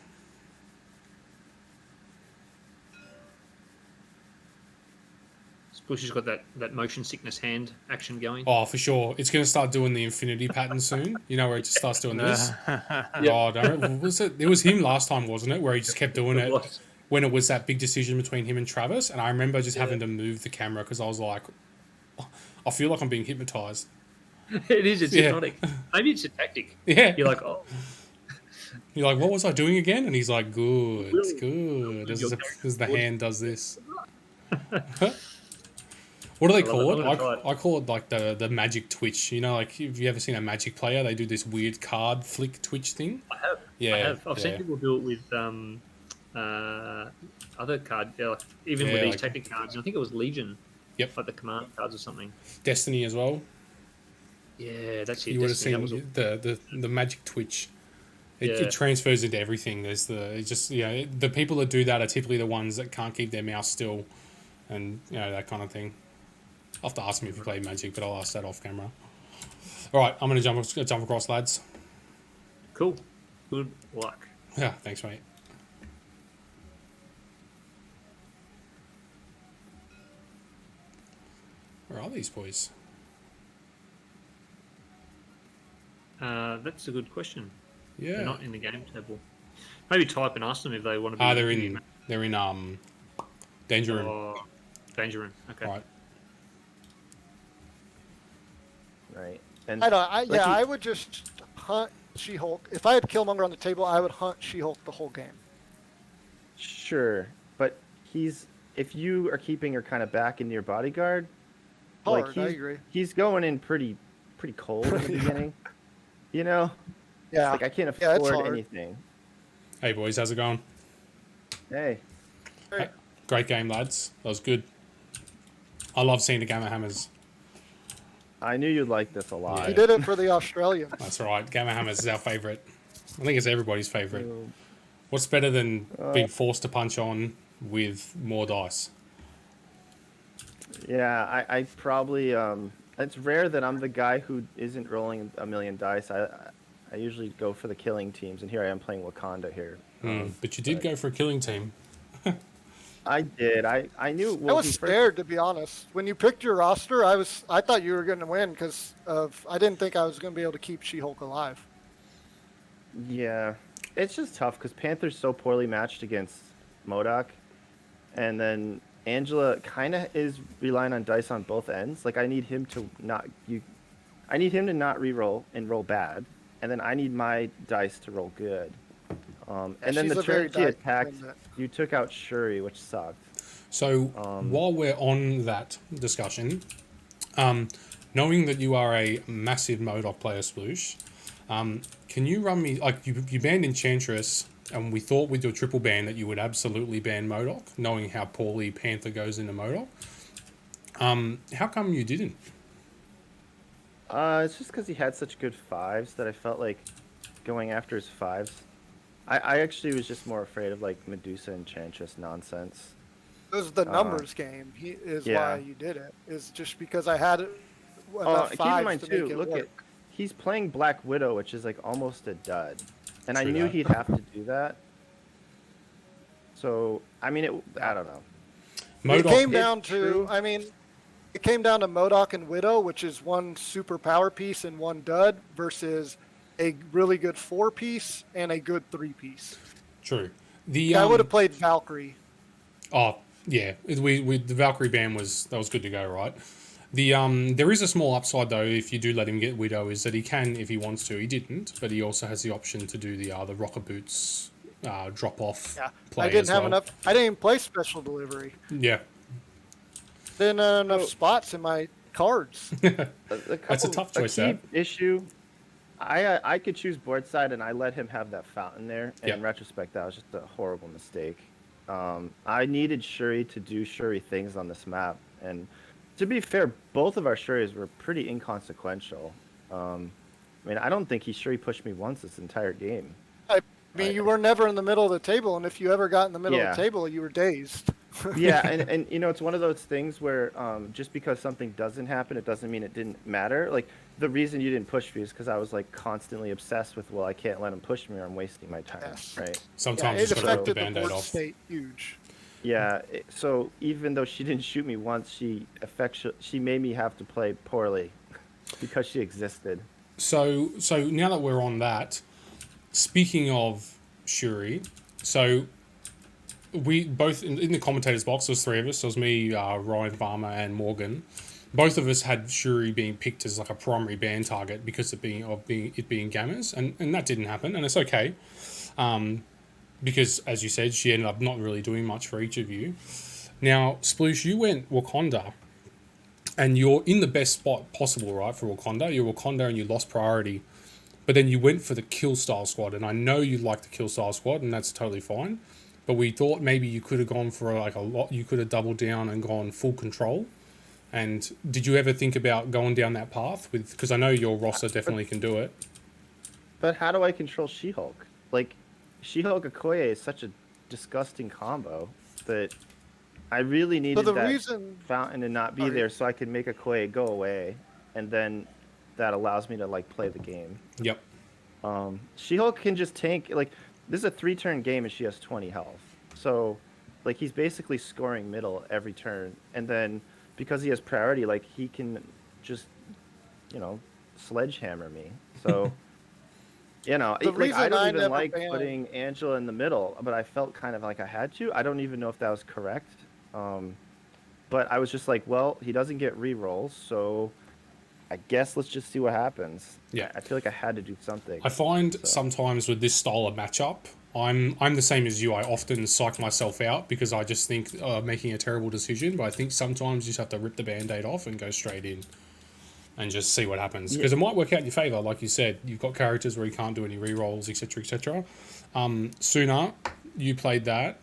Sploosh has got that motion sickness hand action going. Oh, for sure. It's going to start doing the infinity pattern soon. You know, where it just starts doing this? Oh, don't, was it? It was him last time, wasn't it? Where he just kept doing it when it was that big decision between him and Travis. And I remember just having to move the camera because I was like, I feel like I'm being hypnotized. It is. It's hypnotic. Maybe it's a tactic. Yeah. You're like, oh. You're like, what was I doing again? And he's like, good, good. As the hand does this. What do they call it? I call it like the magic twitch. You know, like if you ever seen a magic player, they do this weird card flick twitch thing. I have. Yeah, I have. I've seen people do it with other card, like, even with these like, tactic cards. I think it was Legion. Yep. Like the command cards or something. Destiny as well. Yeah, that's it. You would have seen the magic twitch. It transfers into everything. There's the people that do that are typically the ones that can't keep their mouse still, and that kind of thing. I'll have to ask him if you play Magic, but I'll ask that off camera. All right, I'm going to jump across, lads. Cool. Good luck. Yeah, thanks, mate. Where are these boys? That's a good question. Yeah. They're not in the game table. Maybe type and ask them if they want to be. They're in Danger Room. Danger Room. Okay. Right. Right. And I would just hunt She-Hulk. If I had Killmonger on the table, I would hunt She-Hulk the whole game. Sure, but if you are keeping her kind of back into your bodyguard, I agree. He's going in pretty cold in the beginning. Yeah. It's like I can't afford anything. Hey boys, how's it going? Hey. Great game, lads. That was good. I love seeing the Gamma Hammers. I knew you'd like this a lot. Yeah. He did it for the Australians. That's right. Gamma Hammers is our favourite. I think it's everybody's favourite. What's better than being forced to punch on with more dice? Yeah, I probably... it's rare that I'm the guy who isn't rolling a million dice. I usually go for the killing teams, and here I am playing Wakanda here. But you did go for a killing team. I did. I knew. I was scared, to be honest. When you picked your roster, I thought you were going to win because I didn't think I was going to be able to keep She-Hulk alive. Yeah, it's just tough because Panther's so poorly matched against MODOK, and then Angela kind of is relying on dice on both ends. Like I need him to not re-roll and roll bad, and then I need my dice to roll good. And then the turn he attacked, you took out Shuri, which sucked. So while we're on that discussion, knowing that you are a massive MODOK player, Sploosh, can you run me, like you banned Enchantress, and we thought with your triple ban that you would absolutely ban MODOK, knowing how poorly Panther goes into MODOK. How come you didn't? It's just because he had such good fives that I felt like going after his fives. I actually was just more afraid of like Medusa and Enchantress nonsense. It was the numbers game. Why you did it. Is just because I had enough keep in mind to too. make it Look work. he's playing Black Widow, which is like almost a dud, and True I knew that. he'd have to do that. So I mean, I don't know. MODOK, It came down to, it came down to MODOK and Widow, which is one super power piece and one dud, versus a really good 4-piece and a good 3-piece. True. I would have played Valkyrie. Oh yeah, the Valkyrie ban was good to go, right? There is a small upside though if you do let him get Widow, is that he can if he wants to. He didn't, but he also has the option to do the rocker boots drop off Yeah, play I didn't as have well. enough. I didn't even play special delivery. Yeah, Didn't have enough So- spots in my cards. That's a tough choice, A key that. issue. I could choose board side, and I let him have that fountain there. And Yep. in retrospect, that was just a horrible mistake. I needed Shuri to do Shuri things on this map, and to be fair, both of our Shuris were pretty inconsequential. I mean, I don't think he Shuri pushed me once this entire game. I mean, you were never in the middle of the table, and if you ever got in the middle of Yeah. the table, you were dazed. Yeah, and you know, it's one of those things where just because something doesn't happen, it doesn't mean it didn't matter. Like, the reason you didn't push me is because I was like constantly obsessed with, well, I can't let him push me or I'm wasting my time, Yes. right? Yeah, Sometimes it you just got to rip the affected the band-aid board off. state huge. Yeah, so even though she didn't shoot me once, she made me have to play poorly because she existed. So now that we're on that, speaking of Shuri, so we both in the commentators box. There was three of us. There was me, Ryan Farmer, and Morgan. Both of us had Shuri being picked as like a primary ban target because of being gammas, and that didn't happen, and it's okay, because as you said, she ended up not really doing much for each of you. Now, Sploosh, you went Wakanda, and you're in the best spot possible, right, for Wakanda. You're Wakanda, and you lost priority. But then you went for the kill style squad, and I know you like the kill style squad, and that's totally fine. But we thought maybe you could have gone for like a lot. You could have doubled down and gone full control. And did you ever think about going down that path with? Because I know your roster definitely can do it. But how do I control She-Hulk? Like, She-Hulk Okoye is such a disgusting combo that I really needed the that reason- fountain to not be Sorry. there so I could make Okoye go away, and then that allows me to like play the game. Yep. She-Hulk can just tank. Like, this is a 3-turn game and she has 20 health. So, like, he's basically scoring middle every turn, and then because he has priority, like, he can just, you know, sledgehammer me. So, you know, The like, reason I don't I even never like banned- putting Angela in the middle, but I felt kind of like I had to. I don't even know if that was correct. But I was just like, well, he doesn't get rerolls, so I guess let's just see what happens. Yeah. I feel like I had to do something. I find sometimes with this style of matchup, I'm the same as you. I often psych myself out because I just think making a terrible decision. But I think sometimes you just have to rip the band-aid off and go straight in and just see what happens. Because it might work out in your favour. Like you said, you've got characters where you can't do any rerolls, etc., etc. Sooner, you played that.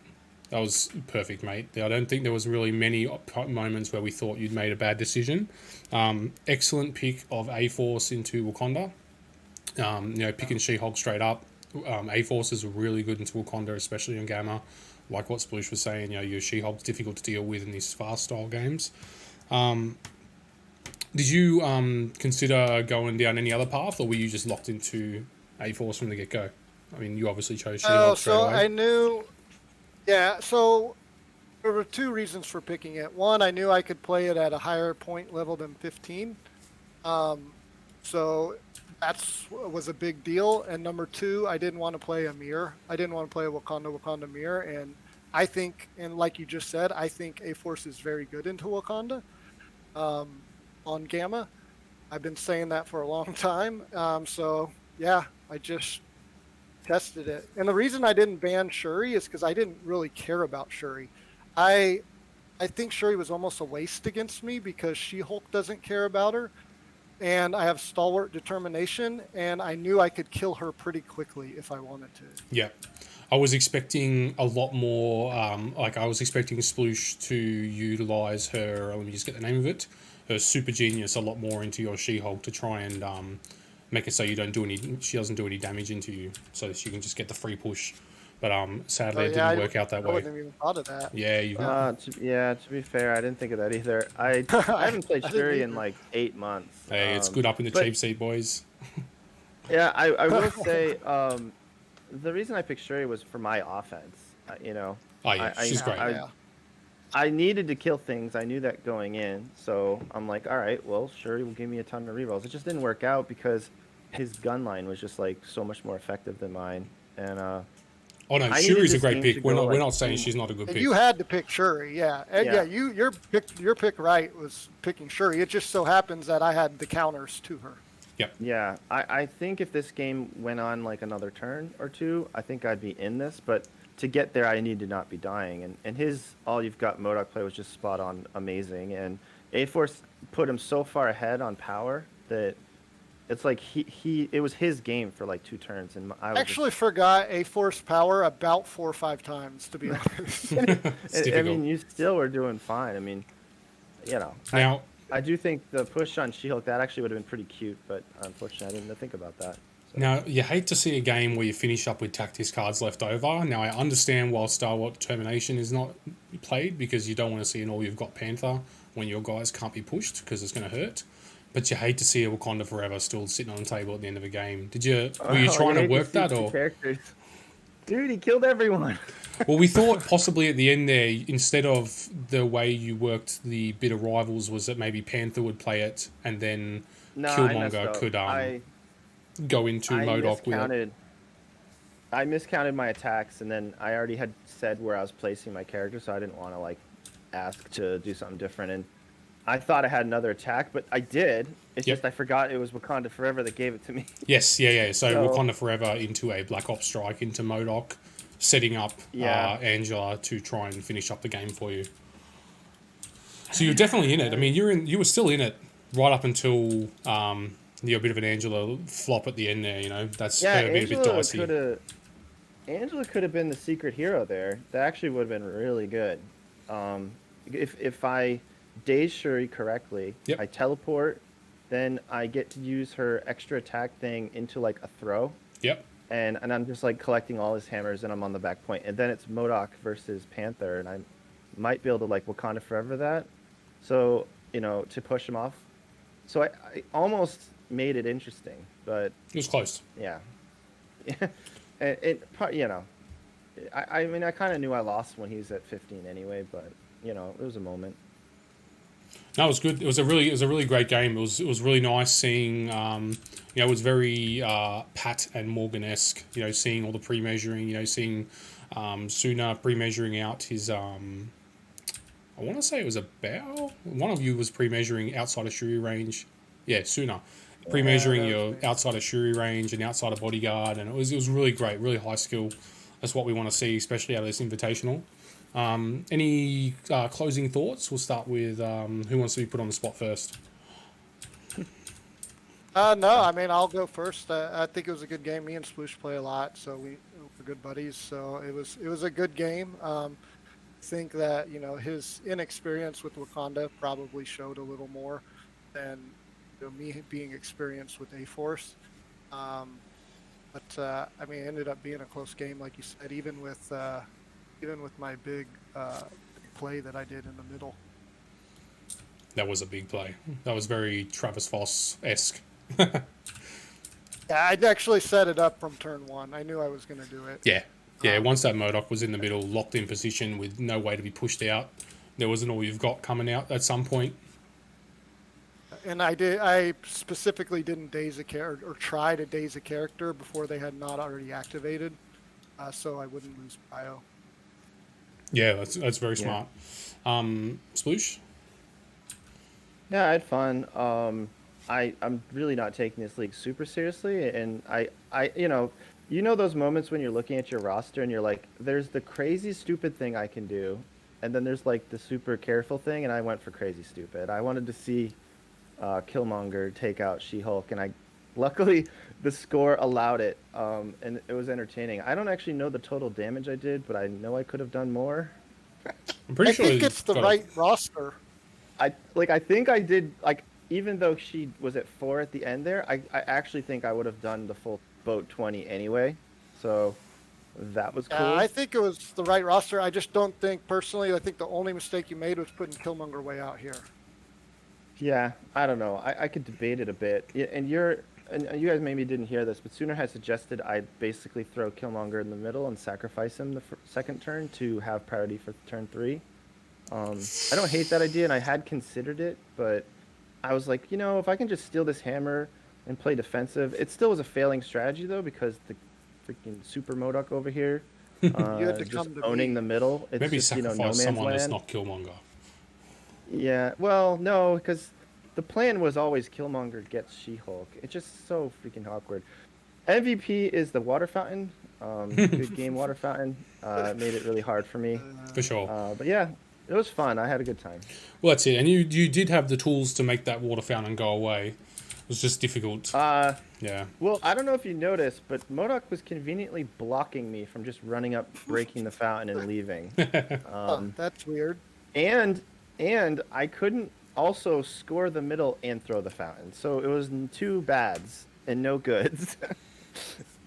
That was perfect, mate. I don't think there was really many moments where we thought you'd made a bad decision. Excellent pick of A-Force into Wakanda. You know, picking She-Hulk straight up. A-Force is really good into Wakanda, especially on Gamma. Like what Sploosh was saying, you know, your She-Hulk's difficult to deal with in these fast style games. Did you consider going down any other path, or were you just locked into A-Force from the get-go? I mean, you obviously chose She-Hulk straight so away. I knew. Yeah, so there were two reasons for picking it. One, I knew I could play it at a higher point level than 15. So that's was a big deal. And number two, I didn't want to play a mirror. I didn't want to play a Wakanda mirror. And I think, and like you just said, I think A-Force is very good into Wakanda on Gamma. I've been saying that for a long time. So yeah, I just tested it. And the reason I didn't ban Shuri is because I didn't really care about Shuri. I think Shuri was almost a waste against me because She-Hulk doesn't care about her. And I have stalwart determination, and I knew I could kill her pretty quickly if I wanted to. Yeah. I was expecting a lot more, like I was expecting Sploosh to utilise her, let me just get the name of it, her super genius a lot more into your She-Hulk to try and make it so she doesn't do any damage into you, so that she can just get the free push. But sadly, it didn't work out that I way. wouldn't have even thought of that. Yeah, you To be fair, I didn't think of that either. I haven't played I didn't Shuri in either. like 8 months. Hey, it's good up in the but- cheap seat, boys. Yeah, I will say the reason I picked Shuri was for my offense. You know, Oh yeah, she's great. I needed to kill things. I knew that going in, so I'm like, all right, well, Shuri will give me a ton of rerolls. It just didn't work out because his gun line was just like so much more effective than mine, and Oh no, I needed Shuri's a this great game pick. to We're go, not like, saying she's not a good And pick. you had to pick Shuri, yeah. And Yeah. your pick right was picking Shuri. It just so happens that I had the counters to her. Yep. Yeah, I think if this game went on like another turn or two, I think I'd be in this. But to get there, I need to not be dying. And his all you've got MODOK play was just spot on, amazing. And A-Force put him so far ahead on power that it's like it was his game for like 2 turns, and I was Actually forgot A-Force power about 4 or 5 times, to be honest. It's I difficult. mean, you still were doing fine. I mean, you know. Now, I do think the push on She-Hulk, that actually would have been pretty cute, but unfortunately I didn't think about that. So. Now, you hate to see a game where you finish up with Tactics cards left over. Now, I understand why Star Wars Determination is not played because you don't want to see an all you've got Panther when your guys can't be pushed because it's going to hurt. But you hate to see a Wakanda Forever still sitting on the table at the end of a game. Were you trying to hate work see that the or? characters. Dude, he killed everyone. Well, we thought possibly at the end there, instead of the way you worked the bit of rivals, was that maybe Panther would play it and then No, I messed Killmonger up. could go into MODOK with it. I miscounted my attacks, and then I already had said where I was placing my character, so I didn't want to like ask to do something different. And I thought I had another attack, but I did. It's Yep. just I forgot it was Wakanda Forever that gave it to me. Yes, yeah. So So- Wakanda Forever into a Black Ops strike into MODOK, setting up Yeah. Angela to try and finish up the game for you. So you're definitely in it. I mean, you were still in it right up until a bit of an Angela flop at the end there. You know, that's Yeah, her being a bit dicey. Angela could have been the secret hero there. That actually would have been really good. If I daze Shuri correctly, Yep. I teleport, then I get to use her extra attack thing into like a throw, Yep. and I'm just like collecting all his hammers, and I'm on the back point, and then it's MODOK versus Panther, and I might be able to like Wakanda Forever that, so to push him off. So I almost made it interesting, but It was close. yeah. I mean, I kind of knew I lost when he was at 15 anyway, but it was a moment. No, it was good. It was a really great game. It was really nice seeing. It was very Pat and Morgan-esque. Seeing all the pre-measuring. Seeing Suna pre-measuring out his. I want to say it was a bow. One of you was pre-measuring outside of Shuri range. Yeah, Suna. Pre-measuring that was your me. outside of Shuri range and outside of bodyguard, and it was really great, really high skill. That's what we want to see, especially out of this invitational. Any closing thoughts? We'll start with who wants to be put on the spot first. No, I mean, I'll go first. I think it was a good game. Me and Sploosh play a lot, so we're good buddies. So it was a good game. I think that his inexperience with Wakanda probably showed a little more than me being experienced with A-Force. But I mean, it ended up being a close game, like you said, even with my big play that I did in the middle. That was a big play. That was very Travis Foss-esque. Yeah, I'd actually set it up from turn 1. I knew I was going to do it. Yeah. Once that MODOK was in the middle, locked in position with no way to be pushed out, there wasn't all you've got coming out at some point. And I specifically didn't daze a character or try to daze a character before they had not already activated, so I wouldn't lose bio. Yeah, that's very smart. Sploosh? Yeah, I had fun. I'm really not taking this league super seriously, and I those moments when you're looking at your roster and you're like, there's the crazy stupid thing I can do, and then there's like the super careful thing, and I went for crazy stupid. I wanted to see Killmonger take out She-Hulk, and luckily the score allowed it, and it was entertaining. I don't actually know the total damage I did, but I know I could have done more. I'm pretty I sure think it's the right roster. I think I did, even though she was at 4 at the end there, I actually think I would have done the full boat 20 anyway. So that was cool. I think it was the right roster. I just don't think, personally, I think the only mistake you made was putting Killmonger way out here. Yeah, I don't know. I could debate it a bit. Yeah, and you guys maybe didn't hear this, but Sooner had suggested I basically throw Killmonger in the middle and sacrifice him the second turn to have priority for turn 3. I don't hate that idea, and I had considered it, but I was like, if I can just steal this hammer and play defensive. It still was a failing strategy, though, because the freaking super MODOK over here You had to Just come to owning me. the middle. It's Maybe just, no sacrifice man's someone that's land. not Killmonger. Yeah, well, no, because the plan was always Killmonger gets She-Hulk. It's just so freaking awkward. MVP is the water fountain. Good game, water fountain. Made it really hard for me. For sure. But yeah, it was fun. I had a good time. Well, that's it. And you did have the tools to make that water fountain go away. It was just difficult. Yeah. Well, I don't know if you noticed, but MODOK was conveniently blocking me from just running up, breaking the fountain, and leaving. That's weird. And I couldn't also score the middle and throw the fountain. So it was two bads and no goods.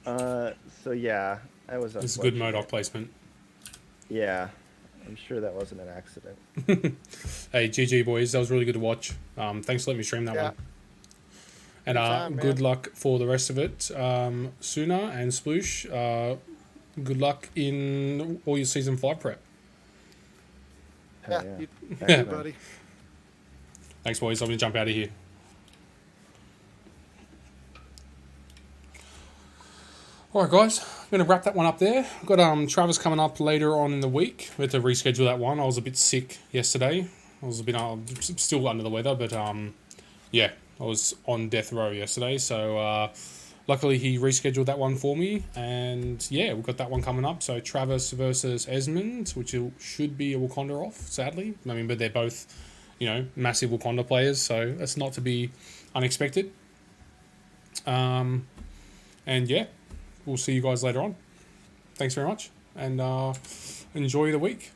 So yeah, that was It's a good unfortunate. MODOK placement. Yeah, I'm sure that wasn't an accident. Hey, GG boys, that was really good to watch. Thanks for letting me stream that Yeah. one. And Anytime, man. good luck for the rest of it. Suna and Sploosh, good luck in all your season 5 prep. Hell Yeah, yeah. you Thanks, too, man. buddy. Thanks, boys. I'm going to jump out of here. All right, guys. I'm going to wrap that one up there. I've got Travis coming up later on in the week. We had to reschedule that one. I was a bit sick yesterday. I was a bit still under the weather, but yeah, I was on death row yesterday. So luckily he rescheduled that one for me. And yeah, we've got that one coming up. So Travis versus Esmond, which should be a Wakanda off, sadly. I mean, but they're both, massive Wakanda players. So that's not to be unexpected. And yeah, we'll see you guys later on. Thanks very much, and enjoy the week.